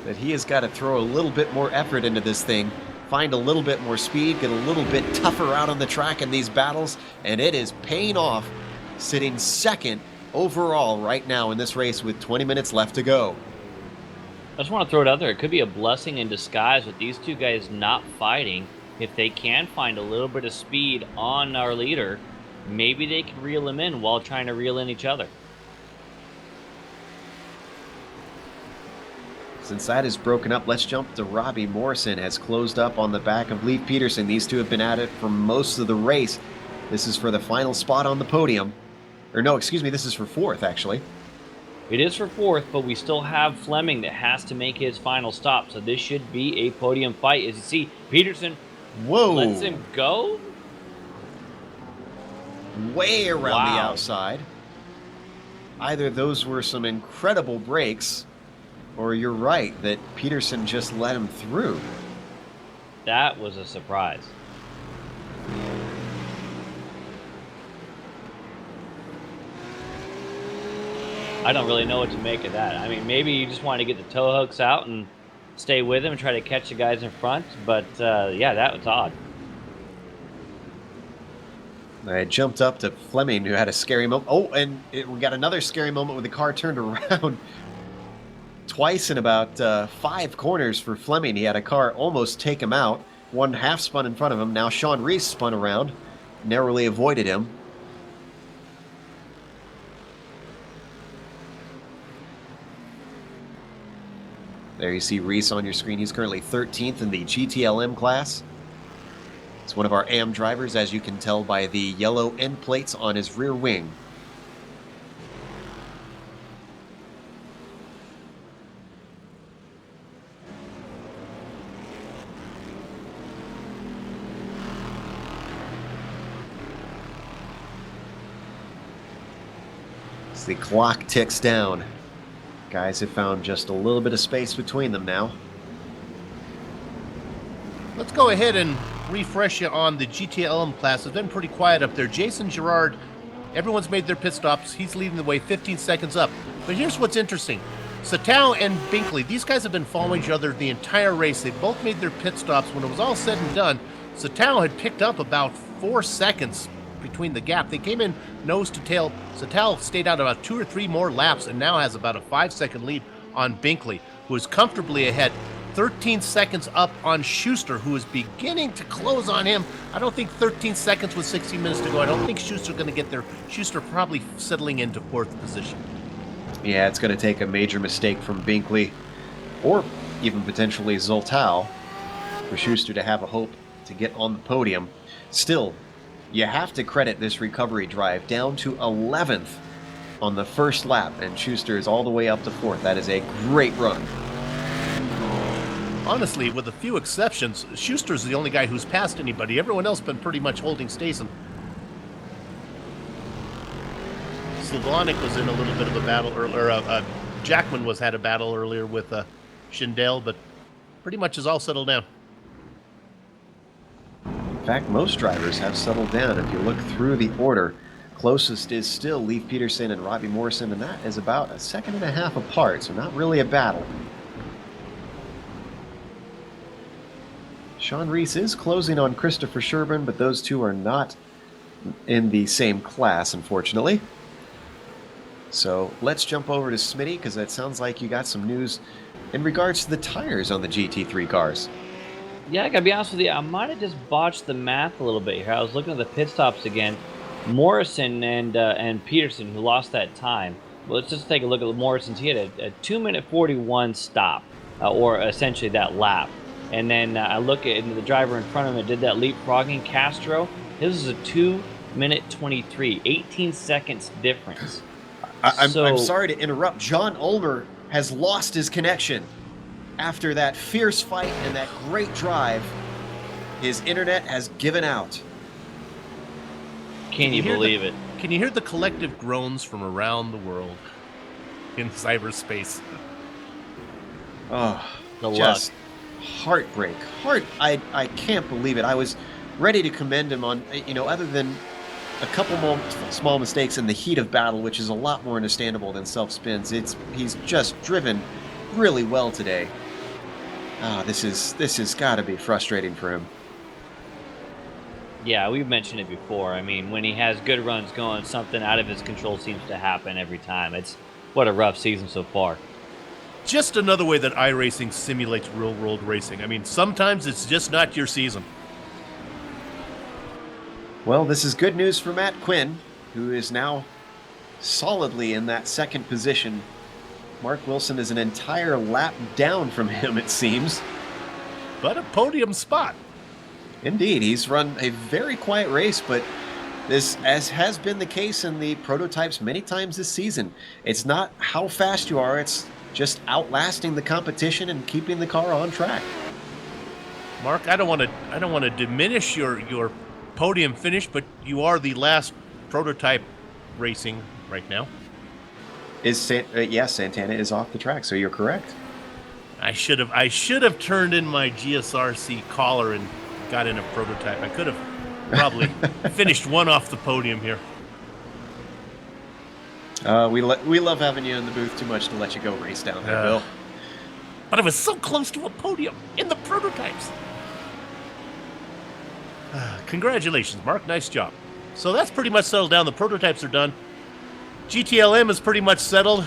[SPEAKER 2] that he has got to throw a little bit more effort into this thing. Find a little bit more speed, get a little bit tougher out on the track in these battles, and it is paying off. Sitting second overall right now in this race with 20 minutes left to go.
[SPEAKER 4] I just want to throw it out there. It could be a blessing in disguise with these two guys not fighting. If they can find a little bit of speed on our leader, maybe they can reel him in while trying to reel in each other.
[SPEAKER 2] Since that is broken up, let's jump to Robbie Morrison has closed up on the back of Leif Peterson. These two have been at it for most of the race. This is for the final spot on the podium. Or no, excuse me, this is for fourth, actually.
[SPEAKER 4] It is for fourth, but we still have Fleming that has to make his final stop. So this should be a podium fight. As you see, Peterson lets him go.
[SPEAKER 2] Way around the
[SPEAKER 4] Wow.
[SPEAKER 2] outside. Either those were some incredible brakes, or you're right, that Peterson just let him through.
[SPEAKER 4] That was a surprise. I don't really know what to make of that. I mean, maybe you just want to get the tow hooks out and stay with him and try to catch the guys in front. But, yeah, that was odd.
[SPEAKER 2] I jumped up to Fleming, who had a scary moment. Oh, and we got another scary moment when the car turned around twice in about 5 corners for Fleming. He had a car almost take him out. One half spun in front of him. Now Sean Reese spun around, narrowly avoided him. There you see Reese on your screen. He's currently 13th in the GTLM class. It's one of our AM drivers, as you can tell by the yellow end plates on his rear wing. As the clock ticks down, guys have found just a little bit of space between them now.
[SPEAKER 5] Let's go ahead and refresh you on the GTLM class. It's been pretty quiet up there. Jason Girard, everyone's made their pit stops. He's leading the way 15 seconds up. But here's what's interesting. Satao and Binkley, these guys have been following each other the entire race. They both made their pit stops. When it was all said and done, Satao had picked up about 4 seconds between the gap. They came in nose to tail. Satao stayed out about 2 or 3 more laps and now has about a 5-second lead on Binkley, who is comfortably ahead. 13 seconds up on Schuster, who is beginning to close on him. I don't think 13 seconds with 16 minutes to go. I don't think Schuster's going to get there. Schuster probably settling into 4th position.
[SPEAKER 2] Yeah, it's going to take a major mistake from Binkley, or even potentially Zoltau, for Schuster to have a hope to get on the podium. Still, you have to credit this recovery drive down to 11th on the first lap, and Schuster is all the way up to 4th. That is a great run.
[SPEAKER 5] Honestly, with a few exceptions, Schuster's the only guy who's passed anybody. Everyone else been pretty much holding Stason. Slavonic was in a little bit of a battle, or Jackman had a battle earlier with Schindel, but pretty much is all settled down.
[SPEAKER 2] In fact, most drivers have settled down. If you look through the order, closest is still Leif Peterson and Robbie Morrison, and that is about a second and a half apart, so not really a battle. Sean Reese is closing on Christopher Sherburne, but those two are not in the same class, unfortunately. So let's jump over to Smitty, because it sounds like you got some news in regards to the tires on the GT3 cars.
[SPEAKER 4] Yeah, I gotta be honest with you, I might have just botched the math a little bit here. I was looking at the pit stops again. Morrison and Peterson, who lost that time. Well, let's just take a look at Morrison's. He had a 2-minute 41 stop, or essentially that lap. And then I look at the driver in front of him that did that leapfrogging, Castro. His is a 2-minute 23, 18 seconds difference.
[SPEAKER 2] I'm sorry to interrupt. John Ulmer has lost his connection. After that fierce fight and that great drive, his internet has given out.
[SPEAKER 4] Can you believe it?
[SPEAKER 5] Can you hear the collective groans from around the world in cyberspace?
[SPEAKER 2] Oh,
[SPEAKER 4] The
[SPEAKER 2] just
[SPEAKER 4] luck.
[SPEAKER 2] heartbreak. I can't believe it. I was ready to commend him on, other than a couple more small mistakes in the heat of battle, which is a lot more understandable than self-spins. He's just driven really well today. This has got to be frustrating for him.
[SPEAKER 4] Yeah, we've mentioned it before. I mean, when he has good runs going, something out of his control seems to happen every time. It's what a rough season so far.
[SPEAKER 5] Just another way that iRacing simulates real-world racing. I mean, sometimes it's just not your season.
[SPEAKER 2] Well, this is good news for Matt Quinn, who is now solidly in that second position. Mark Wilson is an entire lap down from him, it seems.
[SPEAKER 5] But a podium spot.
[SPEAKER 2] Indeed, he's run a very quiet race, but this, as has been the case in the prototypes many times this season, it's not how fast you are, it's just outlasting the competition and keeping the car on track.
[SPEAKER 5] Mark, I don't want to diminish your podium finish, but you are the last prototype racing right now.
[SPEAKER 2] Yes, Santana is off the track, so you're correct.
[SPEAKER 5] I should have turned in my GSRC collar and got in a prototype. I could have probably finished one off the podium here.
[SPEAKER 2] We love having you in the booth too much to let you go race down there, Bill.
[SPEAKER 5] But I was so close to a podium in the prototypes. Congratulations, Mark. Nice job. So that's pretty much settled down. The prototypes are done. GTLM is pretty much settled.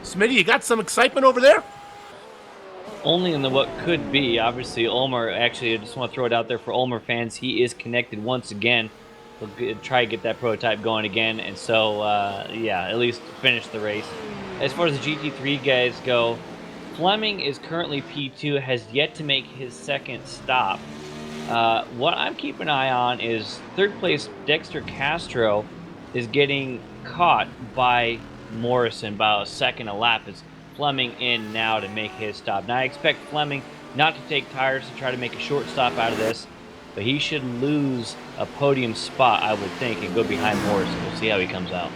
[SPEAKER 5] Smitty, you got some excitement over there?
[SPEAKER 4] Only in the what could be. Obviously, Ulmer, actually, I just want to throw it out there for Ulmer fans. He is connected once again. We'll try to get that prototype going again. And so, yeah, at least finish the race. As far as the GT3 guys go, Fleming is currently P2, has yet to make his second stop. What I'm keeping an eye on is third place Dexter Castro is getting caught by Morrison by a second a lap. It's Fleming in now to make his stop. Now I expect Fleming not to take tires to try to make a short stop out of this, but he should lose a podium spot, I would think, and go behind Morrison. We'll see how he comes out.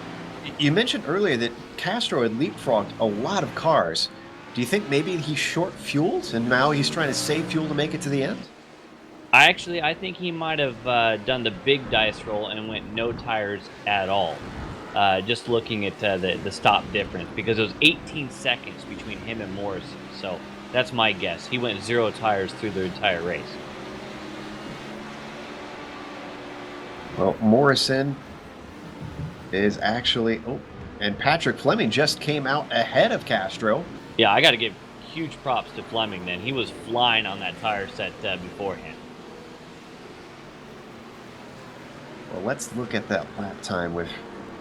[SPEAKER 2] You mentioned earlier that Castro had leapfrogged a lot of cars. Do you think maybe he's short fueled and now he's trying to save fuel to make it to the end?
[SPEAKER 4] I think he might have done the big dice roll and went no tires at all. Just looking at the stop difference, because it was 18 seconds between him and Morrison. So that's my guess. He went 0 tires through the entire race.
[SPEAKER 2] Well, Morrison is actually... Oh, and Patrick Fleming just came out ahead of Castro.
[SPEAKER 4] Yeah, I got to give huge props to Fleming then. He was flying on that tire set beforehand.
[SPEAKER 2] Well, let's look at that lap time with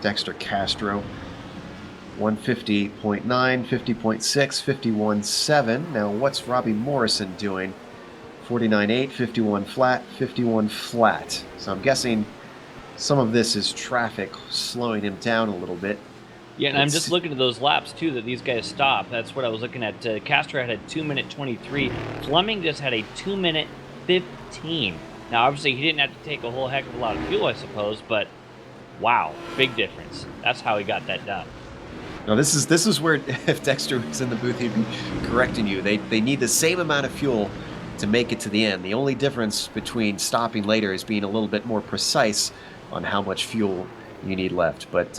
[SPEAKER 2] Dexter Castro. 150.9, 50.6, 51.7. Now, what's Robbie Morrison doing? 49.8, 51 flat, 51 flat. So I'm guessing some of this is traffic slowing him down a little bit.
[SPEAKER 4] Yeah, and I'm just looking at those laps, too, that these guys stopped. That's what I was looking at. Castro had a 2-minute 23. Fleming just had a 2-minute 15. Now, obviously, he didn't have to take a whole heck of a lot of fuel, I suppose, but wow, big difference. That's how he got that done.
[SPEAKER 2] Now, this is where, if Dexter was in the booth, he'd be correcting you. They need the same amount of fuel to make it to the end. The only difference between stopping later is being a little bit more precise on how much fuel you need left. But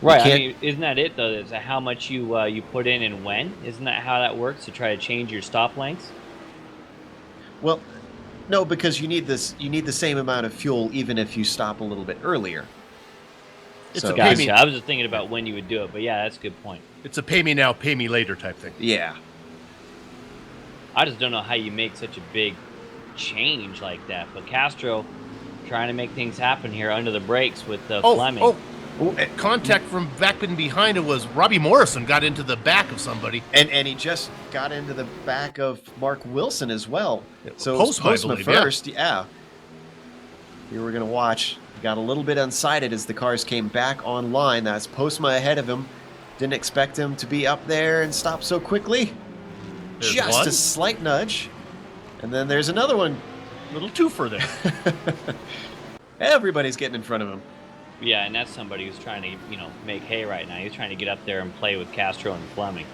[SPEAKER 4] right, I mean, isn't that it, though? Is that how much you put in and when? Isn't that how that works, to try to change your stop lengths?
[SPEAKER 2] Well, no, because you need this. You need the same amount of fuel even if you stop a little bit earlier.
[SPEAKER 5] It's
[SPEAKER 2] So-
[SPEAKER 5] a pay me.
[SPEAKER 4] Gotcha. I was just thinking about when you would do it, but yeah, that's a good point.
[SPEAKER 5] It's a pay me now, pay me later type thing.
[SPEAKER 2] Yeah.
[SPEAKER 4] I just don't know how you make such a big change like that. But Castro trying to make things happen here under the brakes with Fleming.
[SPEAKER 5] Oh, contact from back in behind it was Robbie Morrison got into the back of somebody.
[SPEAKER 2] And he just got into the back of Mark Wilson as well. So
[SPEAKER 5] Postma, I
[SPEAKER 2] Postma
[SPEAKER 5] believe,
[SPEAKER 2] first, yeah. Here we're going to watch. He got a little bit unsighted as the cars came back online. That's Postma ahead of him. Didn't expect him to be up there and stop so quickly.
[SPEAKER 5] There's
[SPEAKER 2] Just
[SPEAKER 5] one.
[SPEAKER 2] a slight nudge. And then there's another one.
[SPEAKER 5] Little twofer there.
[SPEAKER 2] Everybody's getting in front of him.
[SPEAKER 4] Yeah, and that's somebody who's trying to, make hay right now. He's trying to get up there and play with Castro and Fleming.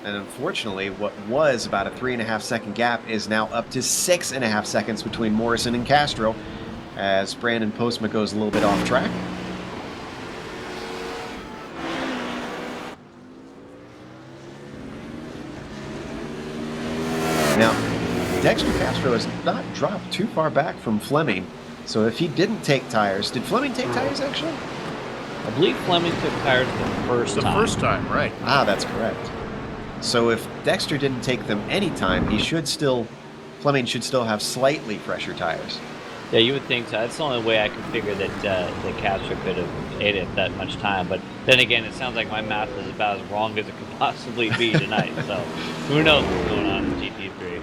[SPEAKER 2] And unfortunately, what was about a 3.5 second gap is now up to 6.5 seconds between Morrison and Castro as Brandon Postma goes a little bit off track. Now, Dexter Castro has not dropped too far back from Fleming. So if he didn't take tires, did Fleming take tires actually?
[SPEAKER 4] I believe Fleming took tires the first time.
[SPEAKER 5] The first time, right.
[SPEAKER 2] Ah, that's correct. So if Dexter didn't take them any time, Fleming should still have slightly fresher tires.
[SPEAKER 4] Yeah, you would think so. That's the only way I could figure that Castro could have ate it that much time. But then again, it sounds like my math is about as wrong as it could possibly be tonight. So who knows what's going on in GT3.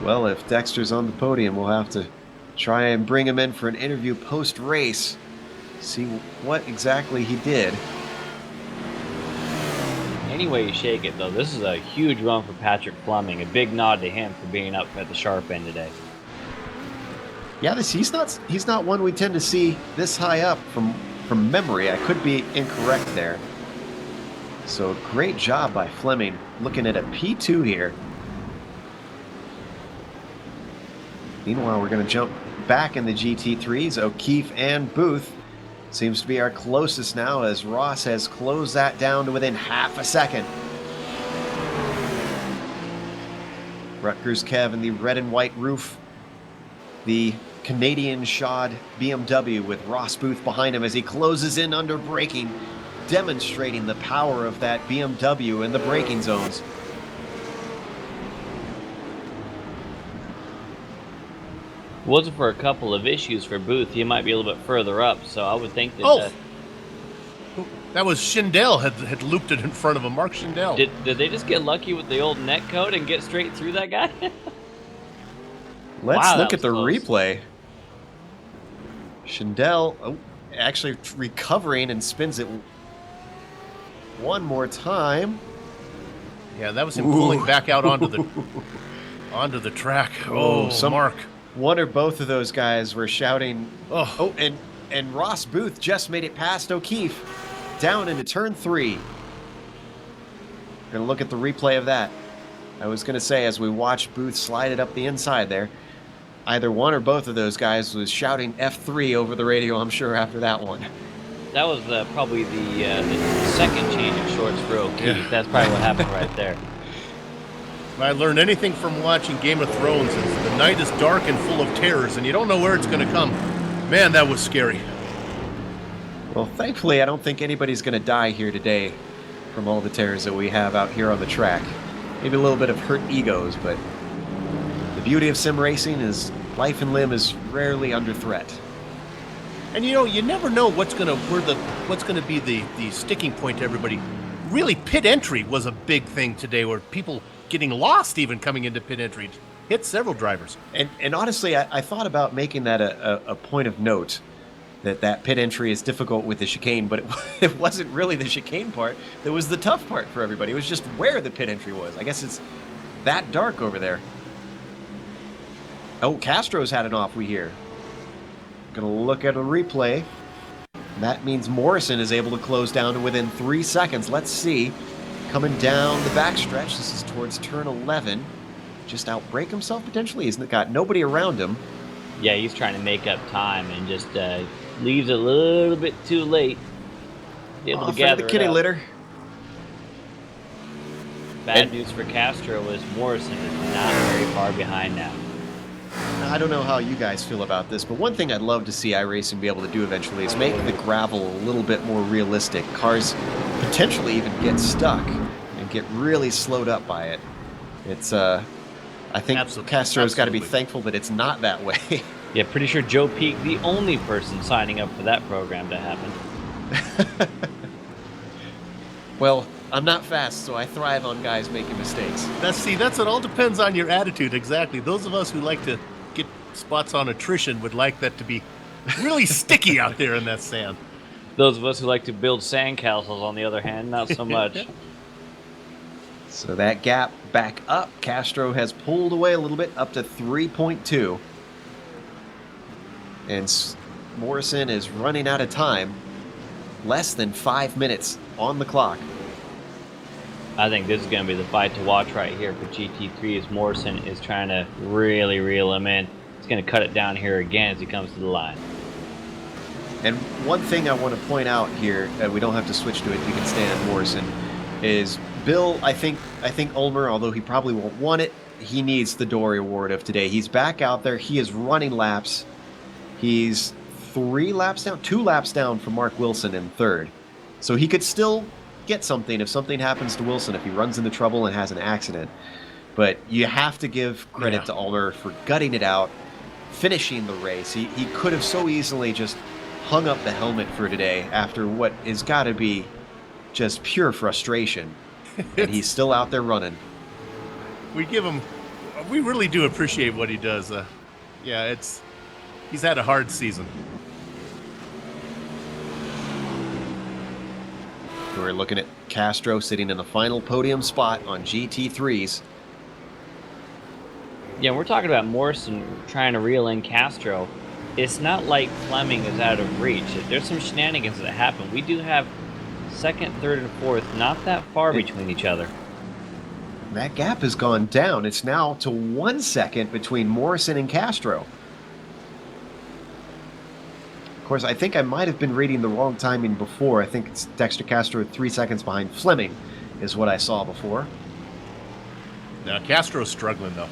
[SPEAKER 2] Well, if Dexter's on the podium, we'll have to try and bring him in for an interview post-race. See what exactly he did.
[SPEAKER 4] Anyway you shake it, though, this is a huge run for Patrick Fleming. A big nod to him for being up at the sharp end today.
[SPEAKER 2] Yeah, he's not one we tend to see this high up from memory. I could be incorrect there. So great job by Fleming. Looking at a P2 here. Meanwhile, we're going to jump back in the GT3s. O'Keefe and Booth seems to be our closest now, as Ross has closed that down to within half a second. Rutgers Kev in the red and white roof. The Canadian shod BMW with Ross Booth behind him as he closes in under braking, demonstrating the power of that BMW in the braking zones.
[SPEAKER 4] If it wasn't for a couple of issues for Booth, he might be a little bit further up, so I would think that...
[SPEAKER 5] That was Schindel had looped it in front of him. Mark Schindel.
[SPEAKER 4] Did they just get lucky with the old net code and get straight through that guy?
[SPEAKER 2] Let's look at the
[SPEAKER 4] close.
[SPEAKER 2] replay. Schindel actually recovering and spins it one more time.
[SPEAKER 5] Yeah, that was him pulling back out onto the track. Mark.
[SPEAKER 2] One or both of those guys were shouting.
[SPEAKER 5] Oh,
[SPEAKER 2] and Ross Booth just made it past O'Keefe down into turn 3. Gonna look at the replay of that. I was gonna say, as we watch Booth slide it up the inside there, either one or both of those guys was shouting F3 over the radio, I'm sure, after that one.
[SPEAKER 4] That was probably the second change of shorts for O'Keefe.
[SPEAKER 5] Yeah.
[SPEAKER 4] That's probably what happened right there.
[SPEAKER 5] if I learned anything from watching Game of Thrones, is the night is dark and full of terrors, and you don't know where it's going to come. Man, that was scary.
[SPEAKER 2] Well, thankfully, I don't think anybody's going to die here today from all the terrors that we have out here on the track. Maybe a little bit of hurt egos, but the beauty of sim racing is life and limb is rarely under threat.
[SPEAKER 5] And you know, you never know what's gonna be the sticking point to everybody. Really, pit entry was a big thing today, where people getting lost even coming into pit entry hit several drivers.
[SPEAKER 2] And honestly, I thought about making that a point of note, that pit entry is difficult with the chicane, but it wasn't really the chicane part that was the tough part for everybody. It was just where the pit entry was. I guess it's that dark over there. Oh, Castro's had an off, we hear. Gonna look at a replay. That means Morrison is able to close down to within 3 seconds. Let's see. Coming down the backstretch. This is towards turn 11. Just outbrake himself potentially. He's got nobody around him.
[SPEAKER 4] Yeah, he's trying to make up time and just leaves a little bit too late. Be able to gather
[SPEAKER 2] the kitty
[SPEAKER 4] it up.
[SPEAKER 2] litter.
[SPEAKER 4] Bad news for Castro is Morrison is not very far behind now.
[SPEAKER 2] I don't know how you guys feel about this, but one thing I'd love to see iRacing be able to do eventually is make the gravel a little bit more realistic. Cars potentially even get stuck and get really slowed up by it. It's, I think Castro's got to be thankful that it's not that way.
[SPEAKER 4] Yeah, pretty sure Joe Peak, the only person signing up for that program to happen.
[SPEAKER 2] Well, I'm not fast, so I thrive on guys making mistakes.
[SPEAKER 5] That's it all depends on your attitude, exactly. Those of us who like to get spots on attrition would like that to be really sticky out there in that sand.
[SPEAKER 4] Those of us who like to build sandcastles, on the other hand, not so much.
[SPEAKER 2] So that gap back up. Castro has pulled away a little bit, up to 3.2. And Morrison is running out of time. Less than 5 minutes on the clock.
[SPEAKER 4] I think this is going to be the fight to watch right here for GT3 as Morrison is trying to really reel him in. He's going to cut it down here again as he comes to the line.
[SPEAKER 2] And one thing I want to point out here, we don't have to switch to it, you can stay on Morrison, is Bill, I think Ulmer, although he probably won't want it, he needs the Dory Award of today. He's back out there. He is running laps. He's 2 laps down from Mark Wilson in third. So he could still get something if something happens to Wilson, if he runs into trouble and has an accident. But you have to give credit to Ulmer for gutting it out, finishing the race. He could have so easily just hung up the helmet for today after what is got to be just pure frustration. And he's still out there running.
[SPEAKER 5] We really do appreciate what he does. He's had a hard season.
[SPEAKER 2] We're looking at Castro sitting in the final podium spot on GT3s.
[SPEAKER 4] Yeah, we're talking about Morrison trying to reel in Castro. It's not like Fleming is out of reach. There's some shenanigans that happen. We do have second, third, and fourth not that far between each other.
[SPEAKER 2] That gap has gone down. It's now to 1 second between Morrison and Castro. Of course, I think I might have been reading the wrong timing before. I think it's Dexter Castro 3 seconds behind Fleming is what I saw before.
[SPEAKER 5] Now, Castro's struggling, though.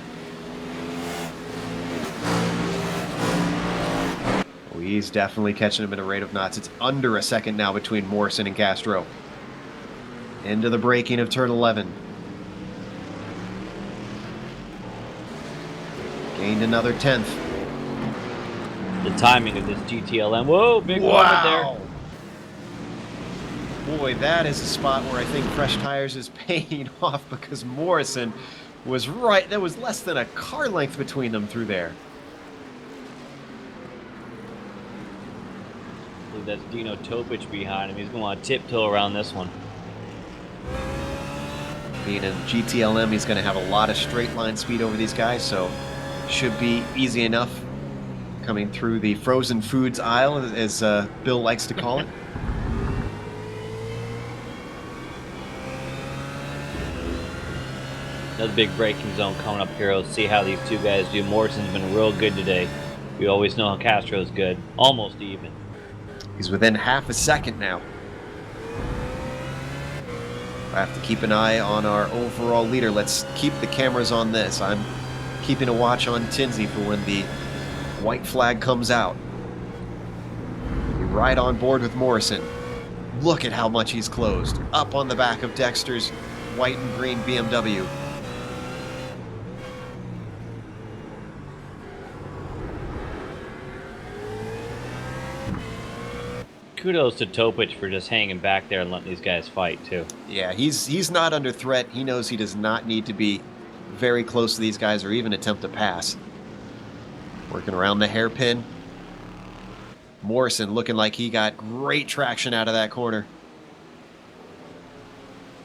[SPEAKER 2] Oh, he's definitely catching him at a rate of knots. It's under a second now between Morrison and Castro. Into the braking of turn 11. Gained another 10th.
[SPEAKER 4] The timing of this GTLM. Whoa, big moment there.
[SPEAKER 2] Boy, that is a spot where I think Fresh Tires is paying off because Morrison was right. There was less than a car length between them through there.
[SPEAKER 4] I believe that's Dino Topic behind him. He's going to want to tiptoe around this one.
[SPEAKER 2] Being in GTLM, he's going to have a lot of straight line speed over these guys, so should be easy enough coming through the frozen foods aisle, as Bill likes to call it.
[SPEAKER 4] Another big braking zone coming up here. Let's see how these two guys do. Morrison's been real good today. We always know how Castro's good. Almost even.
[SPEAKER 2] He's within half a second now. I have to keep an eye on our overall leader. Let's keep the cameras on this. I'm keeping a watch on Tinsey for when the white flag comes out. You're right on board with Morrison. Look at how much he's closed. Up on the back of Dexter's white and green BMW.
[SPEAKER 4] Kudos to Topic for just hanging back there and letting these guys fight, too.
[SPEAKER 2] Yeah, he's not under threat. He knows he does not need to be very close to these guys or even attempt to pass. Working around the hairpin. Morrison looking like he got great traction out of that corner.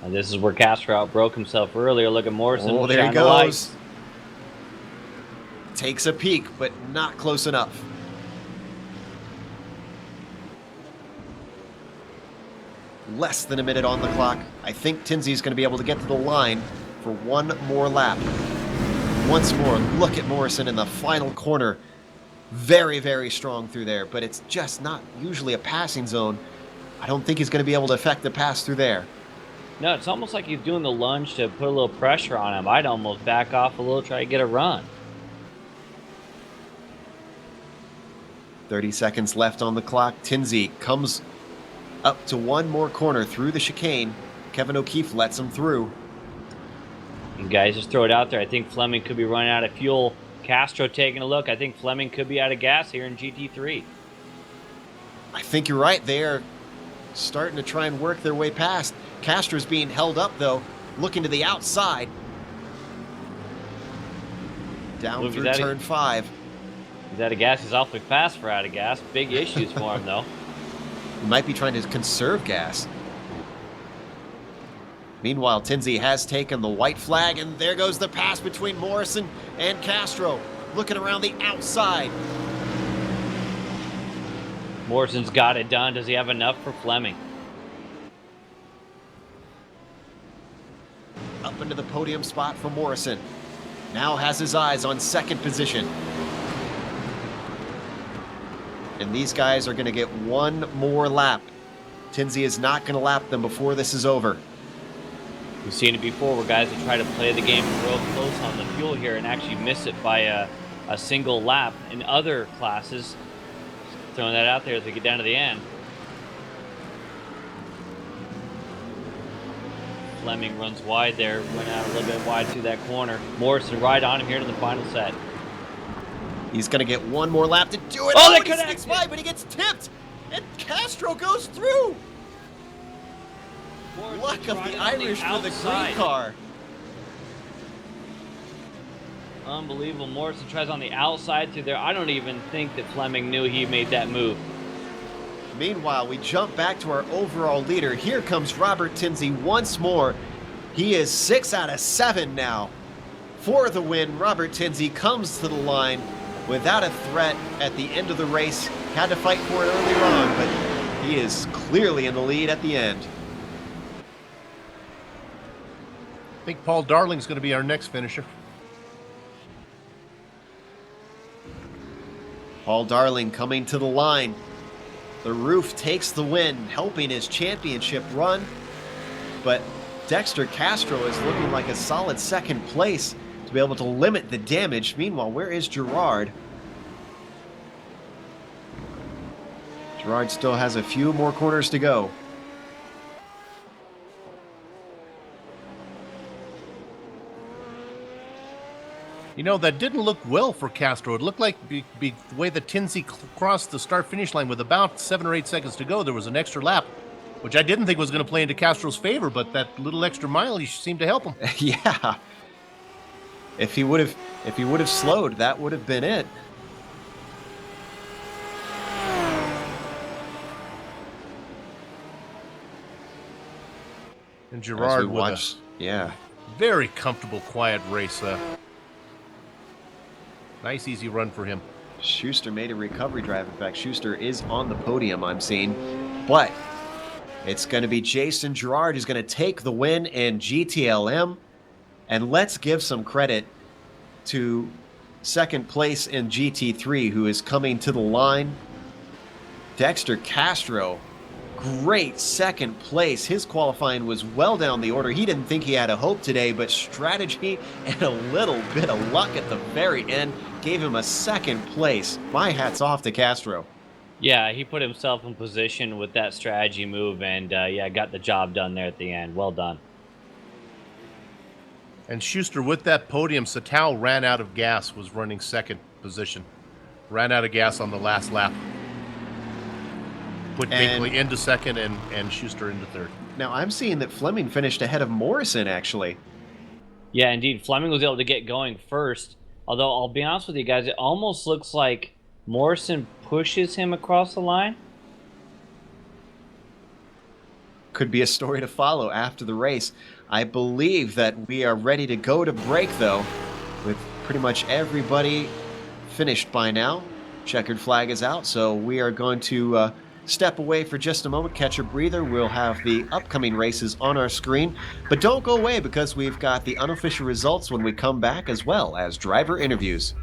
[SPEAKER 4] And this is where Castro outbroke himself earlier. Look at Morrison.
[SPEAKER 2] Oh, there he
[SPEAKER 4] shine the light.
[SPEAKER 2] goes. Takes a peek, but not close enough. Less than a minute on the clock. I think Tinsey's going to be able to get to the line for one more lap. Once more, look at Morrison in the final corner. Very, very strong through there, but it's just not usually a passing zone. I don't think he's going to be able to affect the pass through there.
[SPEAKER 4] No, it's almost like he's doing the lunge to put a little pressure on him. I'd almost back off a little, try to get a run.
[SPEAKER 2] 30 seconds left on the clock. Tinsey comes up to one more corner through the chicane. Kevin O'Keefe lets him through.
[SPEAKER 4] And guys, just throw it out there. I think Fleming could be running out of fuel. Castro taking a look. I think Fleming could be out of gas here in GT3.
[SPEAKER 2] I think you're right. They are starting to try and work their way past. Castro's being held up, though, looking to the outside. Down through turn 5.
[SPEAKER 4] He's out of gas. He's awfully fast for out of gas. Big issues for him, though.
[SPEAKER 2] He might be trying to conserve gas. Meanwhile, Tinsey has taken the white flag, and there goes the pass between Morrison and Castro. Looking around the outside.
[SPEAKER 4] Morrison's got it done. Does he have enough for Fleming?
[SPEAKER 2] Up into the podium spot for Morrison. Now has his eyes on second position. And these guys are going to get one more lap. Tinsey is not going to lap them before this is over.
[SPEAKER 4] We've seen it before where guys will try to play the game real close on the fuel here and actually miss it by a single lap in other classes. Throwing that out there as we get down to the end. Fleming runs wide there, went out a little bit wide through that corner. Morrison right on him here to the final set.
[SPEAKER 2] He's going to get one more lap to do it.
[SPEAKER 4] Oh, they
[SPEAKER 2] and he sneaks by, but he gets tipped. And Castro goes through.
[SPEAKER 4] Morrison
[SPEAKER 2] Luck of
[SPEAKER 4] tried
[SPEAKER 2] the
[SPEAKER 4] it on
[SPEAKER 2] Irish for the
[SPEAKER 4] outside.
[SPEAKER 2] green car.
[SPEAKER 4] Unbelievable. Morrison tries on the outside through there. I don't even think that Fleming knew he made that move.
[SPEAKER 2] Meanwhile, we jump back to our overall leader. Here comes Robert Tinsey once more. He is 6 out of 7 now. For the win, Robert Tinsey comes to the line without a threat at the end of the race. Had to fight for it earlier on, but he is clearly in the lead at the end.
[SPEAKER 5] I think Paul Darling's going to be our next finisher.
[SPEAKER 2] Paul Darling coming to the line. The roof takes the win, helping his championship run. But Dexter Castro is looking like a solid second place to be able to limit the damage. Meanwhile, where is Gerard? Gerard still has a few more corners to go.
[SPEAKER 5] You know, that didn't look well for Castro. It looked like the way that Tinsey crossed the start-finish line with about 7 or 8 seconds to go, there was an extra lap, which I didn't think was going to play into Castro's favor, but that little extra mileage seemed to help him.
[SPEAKER 2] Yeah. If he would have slowed, that would have been it.
[SPEAKER 5] And Gerard with
[SPEAKER 2] watch, yeah.
[SPEAKER 5] a very comfortable, quiet race. Nice, easy run for him.
[SPEAKER 2] Schuster made a recovery drive. In fact, Schuster is on the podium, I'm seeing. But it's going to be Jason Gerard who's going to take the win in GTLM. And let's give some credit to second place in GT3, who is coming to the line. Dexter Castro, great second place. His qualifying was well down the order. He didn't think he had a hope today, but strategy and a little bit of luck at the very end gave him a second place. My hat's off to Castro.
[SPEAKER 4] Yeah, he put himself in position with that strategy move and, yeah, got the job done there at the end. Well done.
[SPEAKER 5] And Schuster with that podium. Satal ran out of gas, was running second position. Ran out of gas on the last lap. Put Binkley into second and Schuster into third.
[SPEAKER 2] Now, I'm seeing that Fleming finished ahead of Morrison, actually.
[SPEAKER 4] Yeah, indeed. Fleming was able to get going first. Although, I'll be honest with you guys, it almost looks like Morrison pushes him across the line.
[SPEAKER 2] Could be a story to follow after the race. I believe that we are ready to go to break, though, with pretty much everybody finished by now. Checkered flag is out, so we are going to step away for just a moment, catch a breather. We'll have the upcoming races on our screen. But don't go away, because we've got the unofficial results when we come back, as well as driver interviews.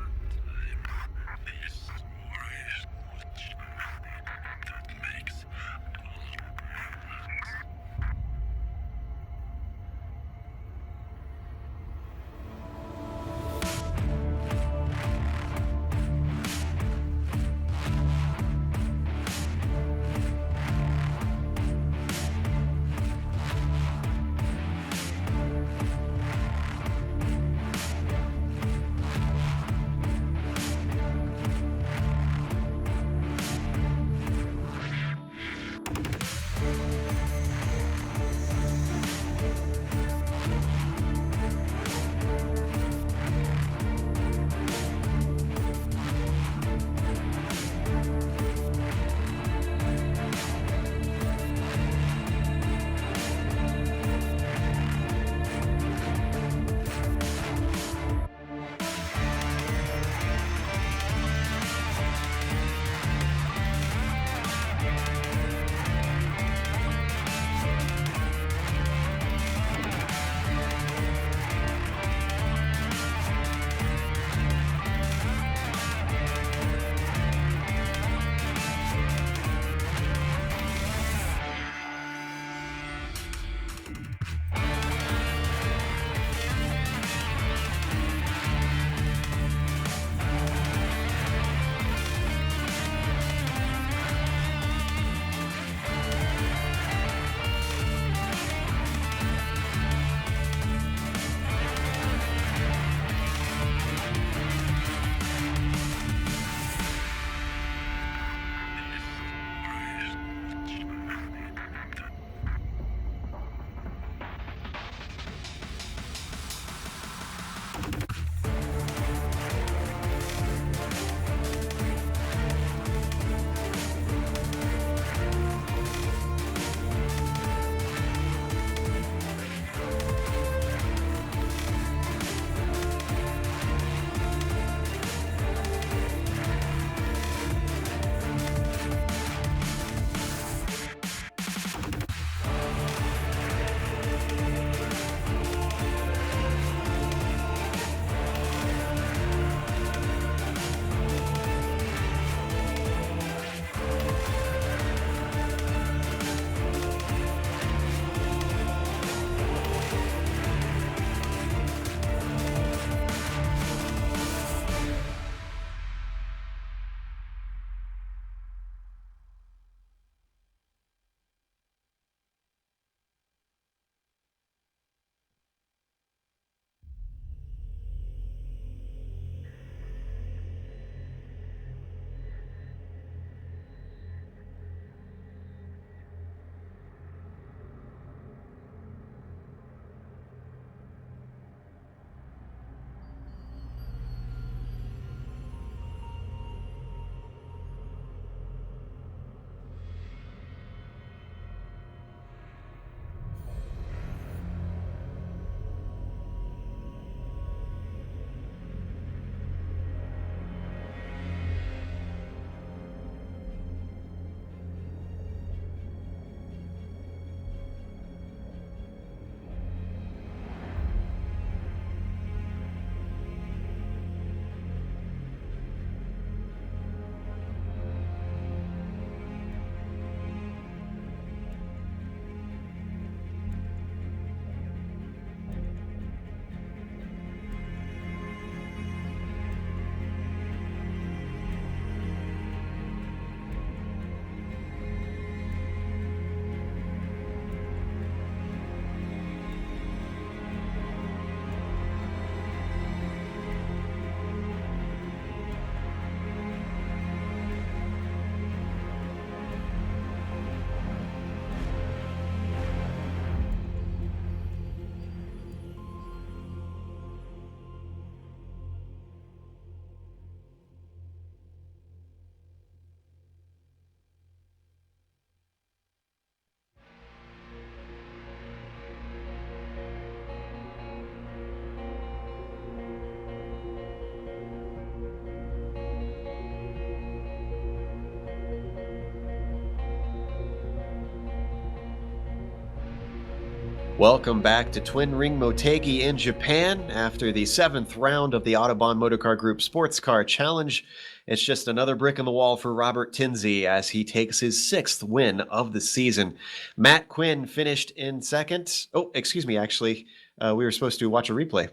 [SPEAKER 2] Welcome back to Twin Ring Motegi in Japan after the 7th round of the Autobahn Motorcar Group Sportscar Challenge. It's just another brick in the wall for Robert Tinsley as he takes his 6th win of the season. Matt Quinn finished in second. Oh, excuse me, actually, we were supposed to watch a replay.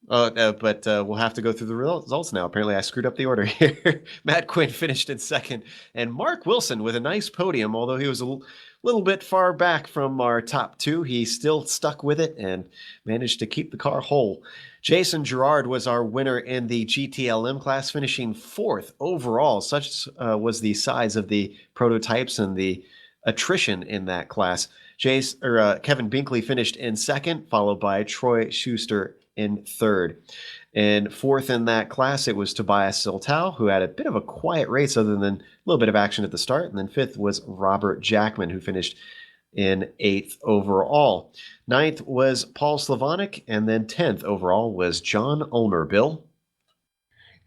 [SPEAKER 2] But we'll have to go through the results now. Apparently, I screwed up the order here. Matt Quinn finished in second, and Mark Wilson with a nice podium, although he was a little bit far back from our top two. He still stuck with it and managed to keep the car whole. Jason Gerard was our winner in the GTLM class, finishing 4th overall. Such was the size of the prototypes and the attrition in that class. Kevin Binkley finished in 2nd, followed by Troy Schuster in 3rd. And 4th in that class, it was Tobias Siltau, who had a bit of a quiet race other than a little bit of action at the start. And then 5th was Robert Jackman, who finished in 8th overall. 9th was Paul Slavonic, and then 10th overall was John Ulmer. Bill?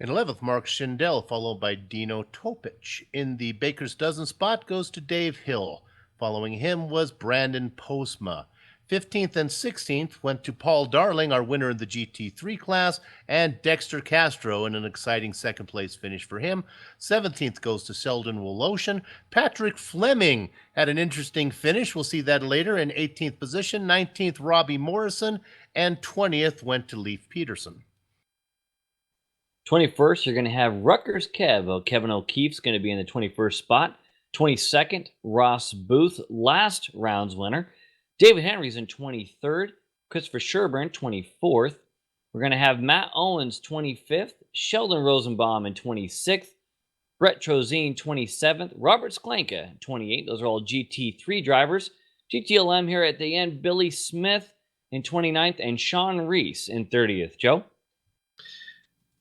[SPEAKER 5] In 11th, Mark Schindel, followed by Dino Topic. In the Baker's Dozen spot goes to Dave Hill. Following him was Brandon Postma. 15th and 16th went to Paul Darling, our winner in the GT3 class, and Dexter Castro in an exciting second-place finish for him. 17th goes to Sheldon Woloshin. Patrick Fleming had an interesting finish. We'll see that later in 18th position. 19th, Robbie Morrison, and 20th went to Leif Peterson.
[SPEAKER 4] 21st, you're going to have Rutgers Kev. Kevin O'Keefe's going to be in the 21st spot. 22nd, Ross Booth, last round's winner. David Henry's in 23rd. Christopher Sherburne, 24th. We're going to have Matt Owens, 25th. Sheldon Rosenbaum in 26th. Brett Trozine, 27th. Robert Sklenka, 28th. Those are all GT3 drivers. GTLM here at the end, Billy Smith in 29th and Sean Reese in 30th. Joe?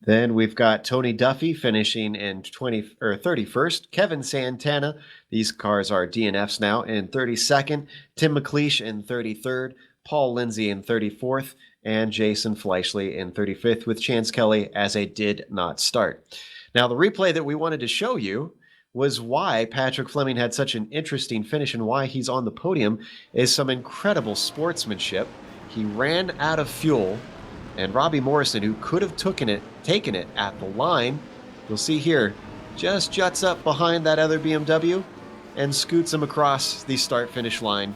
[SPEAKER 2] Then we've got Tony Duffy finishing in 31st. Kevin Santana, these cars are DNFs now, in 32nd. Tim McLeish in 33rd. Paul Lindsay in 34th. And Jason Fleischle in 35th, with Chance Kelly as a did not start. Now, the replay that we wanted to show you was why Patrick Fleming had such an interesting finish and why he's on the podium is some incredible sportsmanship. He ran out of fuel, and Robbie Morrison, who could have taken it at the line, you'll see here, just juts up behind that other BMW and scoots him across the start-finish line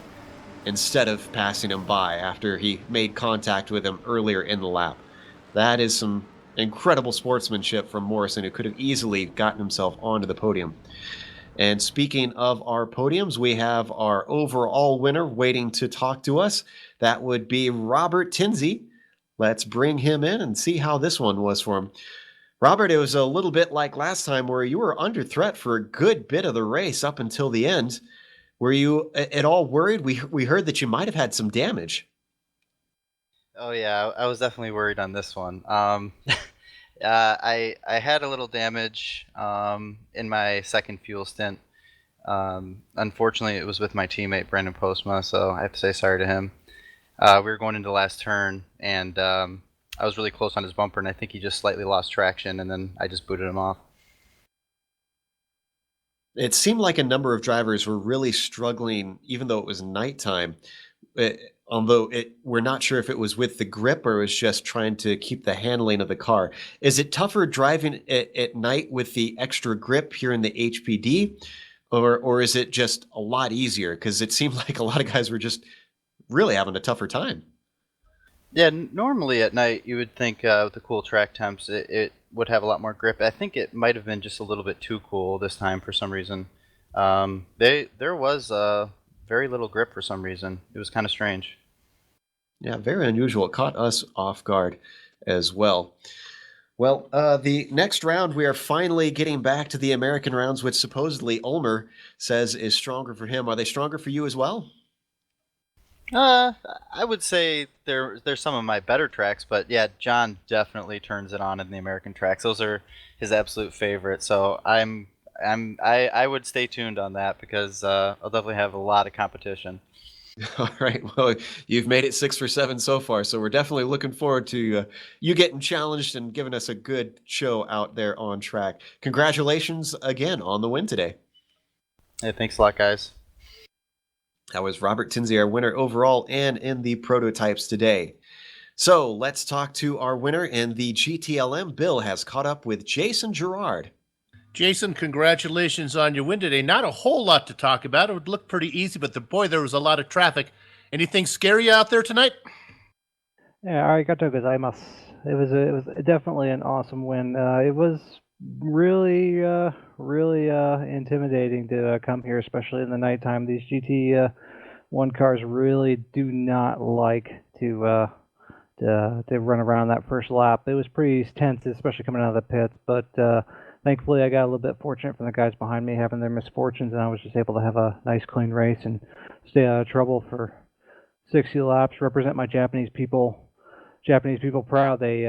[SPEAKER 2] instead of passing him by after he made contact with him earlier in the lap. That is some incredible sportsmanship from Morrison, who could have easily gotten himself onto the podium. And speaking of our podiums, we have our overall winner waiting to talk to us. That would be Robert Tinsley. Let's bring him in and see how this one was for him. Robert, it was a little bit like last time where you were under threat for a good bit of the race up until the end. Were you at all worried? We heard that you might have had some damage.
[SPEAKER 6] Oh yeah, I was definitely worried on this one. I had a little damage in my second fuel stint. Unfortunately, it was with my teammate Brandon Postma, so I have to say sorry to him. We were going into the last turn, and I was really close on his bumper, and I think he just slightly lost traction, and then I just booted him off.
[SPEAKER 2] It seemed like a number of drivers were really struggling, even though it was nighttime. We're not sure if it was with the grip or it was just trying to keep the handling of the car. Is it tougher driving at night with the extra grip here in the HPD, or is it just a lot easier? Because it seemed like a lot of guys were just really having a tougher time.
[SPEAKER 6] Yeah, normally at night you would think with the cool track temps it would have a lot more grip. I think it might have been just a little bit too cool this time for some reason. There was very little grip for some reason. It was kind of strange.
[SPEAKER 2] Yeah, very unusual. It caught us off guard as well. Well, the next round, we are finally getting back to the American rounds, which supposedly Ulmer says is stronger for him. Are they stronger for you as well?
[SPEAKER 6] I would say there's some of my better tracks, but yeah, John definitely turns it on in the American tracks. Those are his absolute favorite. So I would stay tuned on that because I'll definitely have a lot of competition.
[SPEAKER 2] All right. Well, you've made it 6 for 7 so far, so we're definitely looking forward to you getting challenged and giving us a good show out there on track. Congratulations again on the win today.
[SPEAKER 6] Hey, thanks a lot, guys.
[SPEAKER 2] That was Robert Tinsley, our winner overall and in the prototypes today. So let's talk to our winner in the GTLM. Bill has caught up with Jason Gerard.
[SPEAKER 5] Jason, congratulations on your win today. Not a whole lot to talk about. It would look pretty easy, but there was a lot of traffic. Anything scary out there tonight?
[SPEAKER 7] Yeah, arigato gozaimasu. It was definitely an awesome win. It was really intimidating to come here, especially in the nighttime. These GT1 cars really do not like to run around that first lap. It was pretty tense, especially coming out of the pits, but thankfully I got a little bit fortunate from the guys behind me having their misfortunes, and I was just able to have a nice clean race and stay out of trouble for 60 laps, represent my Japanese people proud. They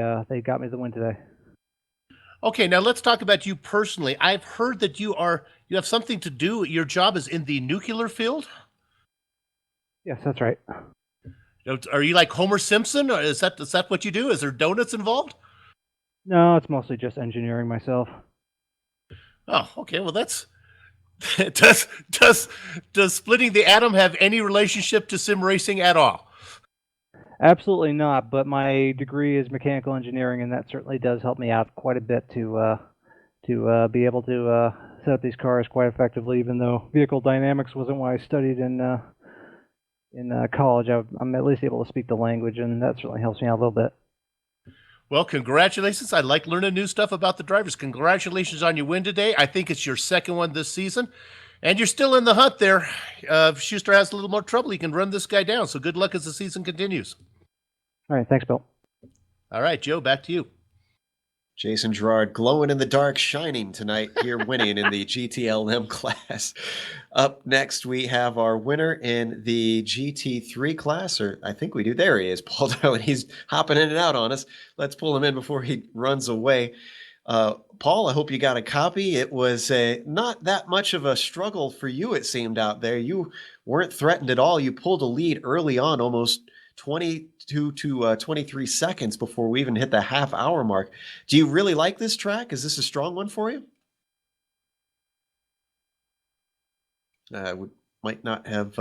[SPEAKER 7] got me the win today.
[SPEAKER 5] Okay, now let's talk about you personally. I've heard that you have something to do. Your job is in the nuclear field?
[SPEAKER 7] Yes, that's right.
[SPEAKER 5] Are you like Homer Simpson, or is that what you do? Is there donuts involved?
[SPEAKER 7] No, it's mostly just engineering myself.
[SPEAKER 5] Oh, okay. Well, that's does splitting the atom have any relationship to sim racing at all?
[SPEAKER 7] Absolutely not. But my degree is mechanical engineering, and that certainly does help me out quite a bit to be able to set up these cars quite effectively. Even though vehicle dynamics wasn't what I studied in college, I'm at least able to speak the language, and that certainly helps me out a little bit.
[SPEAKER 5] Well, congratulations. I like learning new stuff about the drivers. Congratulations on your win today. I think it's your second one this season, and you're still in the hunt there. If Schuster has a little more trouble, he can run this guy down. So good luck as the season continues.
[SPEAKER 7] All right. Thanks, Bill.
[SPEAKER 5] All right, Joe, back to you.
[SPEAKER 2] Jason Gerard glowing in the dark, shining tonight here, winning in the GTLM class. Up next, we have our winner in the GT3 class, or I think we do. There he is, Paul Darwin. He's hopping in and out on us. Let's pull him in before he runs away. Paul, I hope you got a copy. It was not that much of a struggle for you, it seemed, out there. You weren't threatened at all. You pulled a lead early on, almost 22 to 23 seconds before we even hit the half-hour mark. Do you really like this track? Is this a strong one for you? We might not have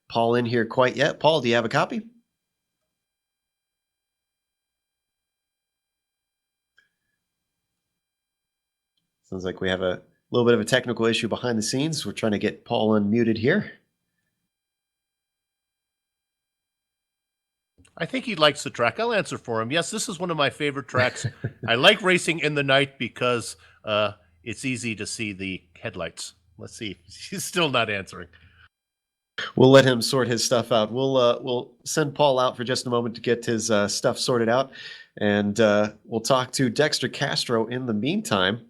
[SPEAKER 2] Paul in here quite yet. Paul, do you have a copy? Sounds like we have a little bit of a technical issue behind the scenes. We're trying to get Paul unmuted here.
[SPEAKER 5] I think he likes the track. I'll answer for him. Yes, this is one of my favorite tracks. I like racing in the night because it's easy to see the headlights. Let's see. He's still not answering.
[SPEAKER 2] We'll let him sort his stuff out. We'll send Paul out for just a moment to get his stuff sorted out, and we'll talk to Dexter Castro in the meantime.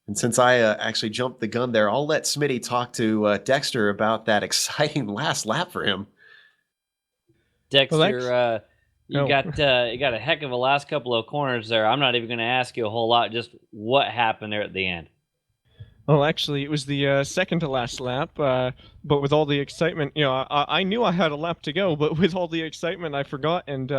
[SPEAKER 2] And since I actually jumped the gun there, I'll let Smitty talk to Dexter about that exciting last lap for him.
[SPEAKER 4] Dexter, you got a heck of a last couple of corners there. I'm not even going to ask you a whole lot. Just what happened there at the end?
[SPEAKER 8] Well, actually, it was the second to last lap, but with all the excitement, I knew I had a lap to go, but with all the excitement, I forgot and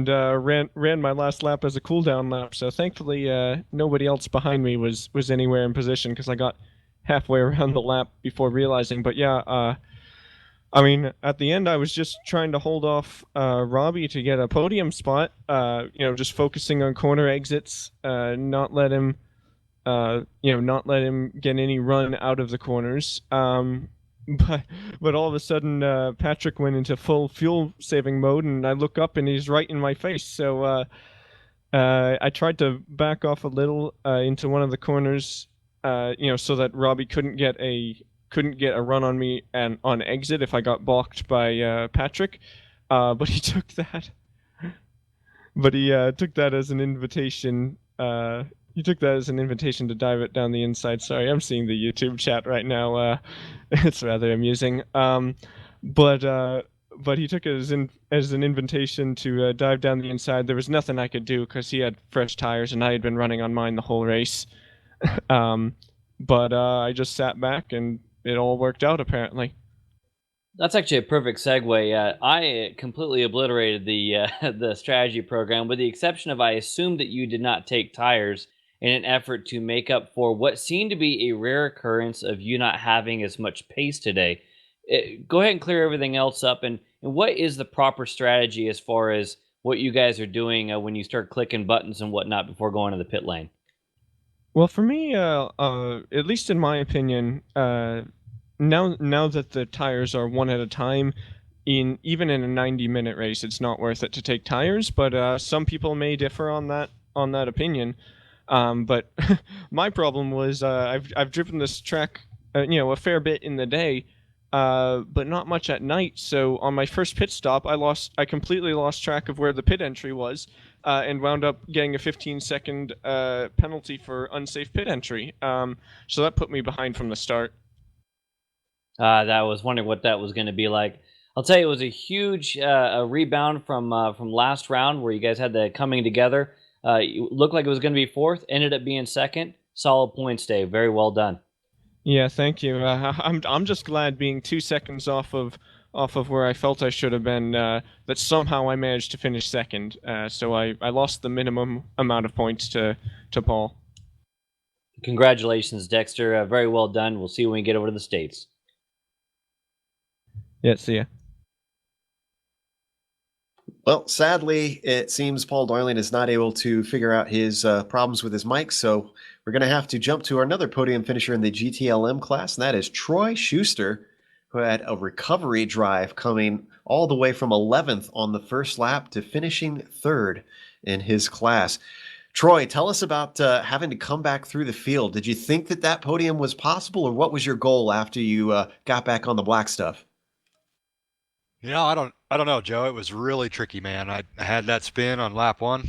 [SPEAKER 8] ran my last lap as a cool down lap. So thankfully, nobody else behind me was anywhere in position because I got halfway around the lap before realizing. But yeah. I mean, at the end, I was just trying to hold off Robbie to get a podium spot. Just focusing on corner exits, not let him get any run out of the corners. But all of a sudden, Patrick went into full fuel saving mode, and I look up and he's right in my face. So I tried to back off a little into one of the corners, so that Robbie couldn't get a run on me and on exit if I got balked by Patrick, but he took that. But he took that as an invitation. He took that as an invitation to dive it down the inside. Sorry, I'm seeing the YouTube chat right now. It's rather amusing. But he took it as an invitation to dive down the inside. There was nothing I could do because he had fresh tires and I had been running on mine the whole race. But I just sat back and it all worked out, apparently.
[SPEAKER 4] That's actually a perfect segue. I completely obliterated the strategy program, with the exception of I assumed that you did not take tires in an effort to make up for what seemed to be a rare occurrence of you not having as much pace today. Go ahead and clear everything else up. And what is the proper strategy as far as what you guys are doing when you start clicking buttons and whatnot before going to the pit lane?
[SPEAKER 8] Well, for me, at least in my opinion, now that the tires are one at a time, even in a 90-minute race, it's not worth it to take tires. But some people may differ on that opinion. But my problem was I've driven this track, a fair bit in the day, but not much at night. So on my first pit stop, I completely lost track of where the pit entry was, and wound up getting a 15-second penalty for unsafe pit entry. So that put me behind from the start.
[SPEAKER 4] I was wondering what that was going to be like. I'll tell you, it was a huge rebound from last round where you guys had the coming together. It looked like it was going to be fourth, ended up being second. Solid points, Dave. Very well done.
[SPEAKER 8] Yeah, thank you. I'm just glad being 2 seconds off of where I felt I should have been, that somehow I managed to finish second. So I lost the minimum amount of points to Paul.
[SPEAKER 4] Congratulations, Dexter. Very well done. We'll see you when we get over to the States.
[SPEAKER 8] Yeah, see ya.
[SPEAKER 2] Well, sadly, it seems Paul Darling is not able to figure out his problems with his mic, so we're going to have to jump to another podium finisher in the GTLM class, and that is Troy Schuster, who had a recovery drive coming all the way from 11th on the first lap to finishing third in his class. Troy, tell us about having to come back through the field. Did you think that podium was possible, or what was your goal after you got back on the black stuff?
[SPEAKER 9] I don't know, Joe. It was really tricky, man. I had that spin on lap 1.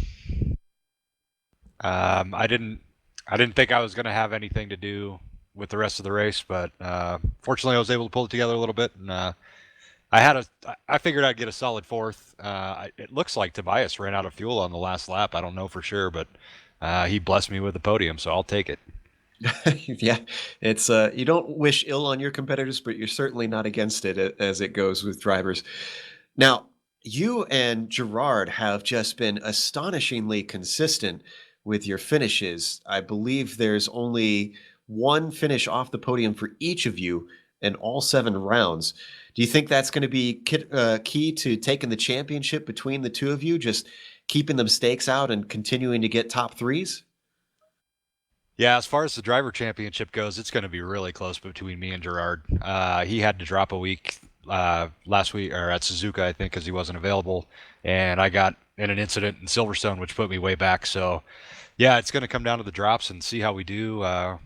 [SPEAKER 9] I didn't think I was going to have anything to do with the rest of the race, but fortunately I was able to pull it together a little bit, and I figured I'd get a solid fourth. It looks like Tobias ran out of fuel on the last lap. I don't know for sure, but he blessed me with the podium, so I'll take it.
[SPEAKER 2] Yeah, it's you don't wish ill on your competitors, but you're certainly not against it as it goes with drivers. Now, you and Gerard have just been astonishingly consistent with your finishes. I believe there's only one finish off the podium for each of you in all 7 rounds. Do you think that's going to be key to taking the championship between the two of you, just keeping them stakes out and continuing to get top 3s?
[SPEAKER 9] Yeah, as far as the driver championship goes, it's going to be really close between me and Gerard. He had to drop a week last week, or at Suzuka, I think, because he wasn't available, and I got in an incident in Silverstone, which put me way back. So, yeah, it's going to come down to the drops and see how we do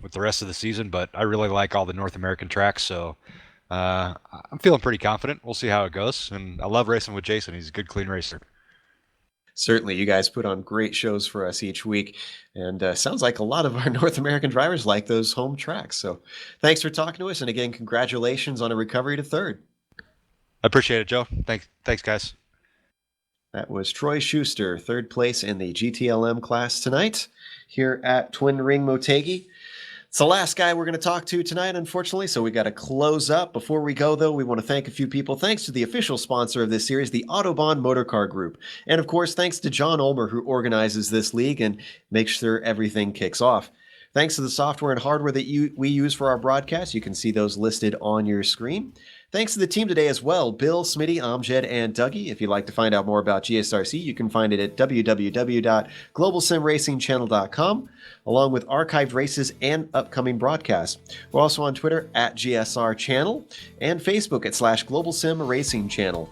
[SPEAKER 9] with the rest of the season. But I really like all the North American tracks, so I'm feeling pretty confident. We'll see how it goes, and I love racing with Jason. He's a good, clean racer.
[SPEAKER 2] Certainly, you guys put on great shows for us each week, and sounds like a lot of our North American drivers like those home tracks. So thanks for talking to us, and again, congratulations on a recovery to third.
[SPEAKER 9] I appreciate it, Joe. Thanks, guys.
[SPEAKER 2] That was Troy Schuster, third place in the GTLM class tonight here at Twin Ring Motegi. It's the last guy we're going to talk to tonight, unfortunately, so we got to close up. Before we go, though, we want to thank a few people. Thanks to the official sponsor of this series, the Autobahn Motorcar Group. And, of course, thanks to John Ulmer, who organizes this league and makes sure everything kicks off. Thanks to the software and hardware that we use for our broadcast. You can see those listed on your screen. Thanks to the team today as well, Bill, Smitty, Amjed, and Dougie. If you'd like to find out more about GSRC, you can find it at www.globalsimracingchannel.com, along with archived races and upcoming broadcasts. We're also on Twitter at GSR Channel and Facebook at /Global Sim Racing Channel.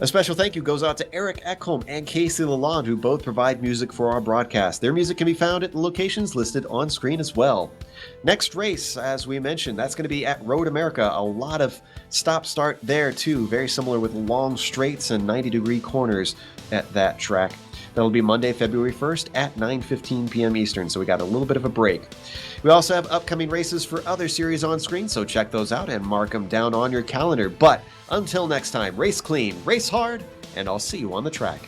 [SPEAKER 2] A special thank you goes out to Eric Ekholm and Casey Lalonde, who both provide music for our broadcast. Their music can be found at the locations listed on screen as well. Next race, as we mentioned, that's going to be at Road America. A lot of stop-start there, too. Very similar with long straights and 90-degree corners at that track. That'll be Monday, February 1st at 9:15 p.m. Eastern, so we got a little bit of a break. We also have upcoming races for other series on screen, so check those out and mark them down on your calendar. But until next time, race clean, race hard, and I'll see you on the track.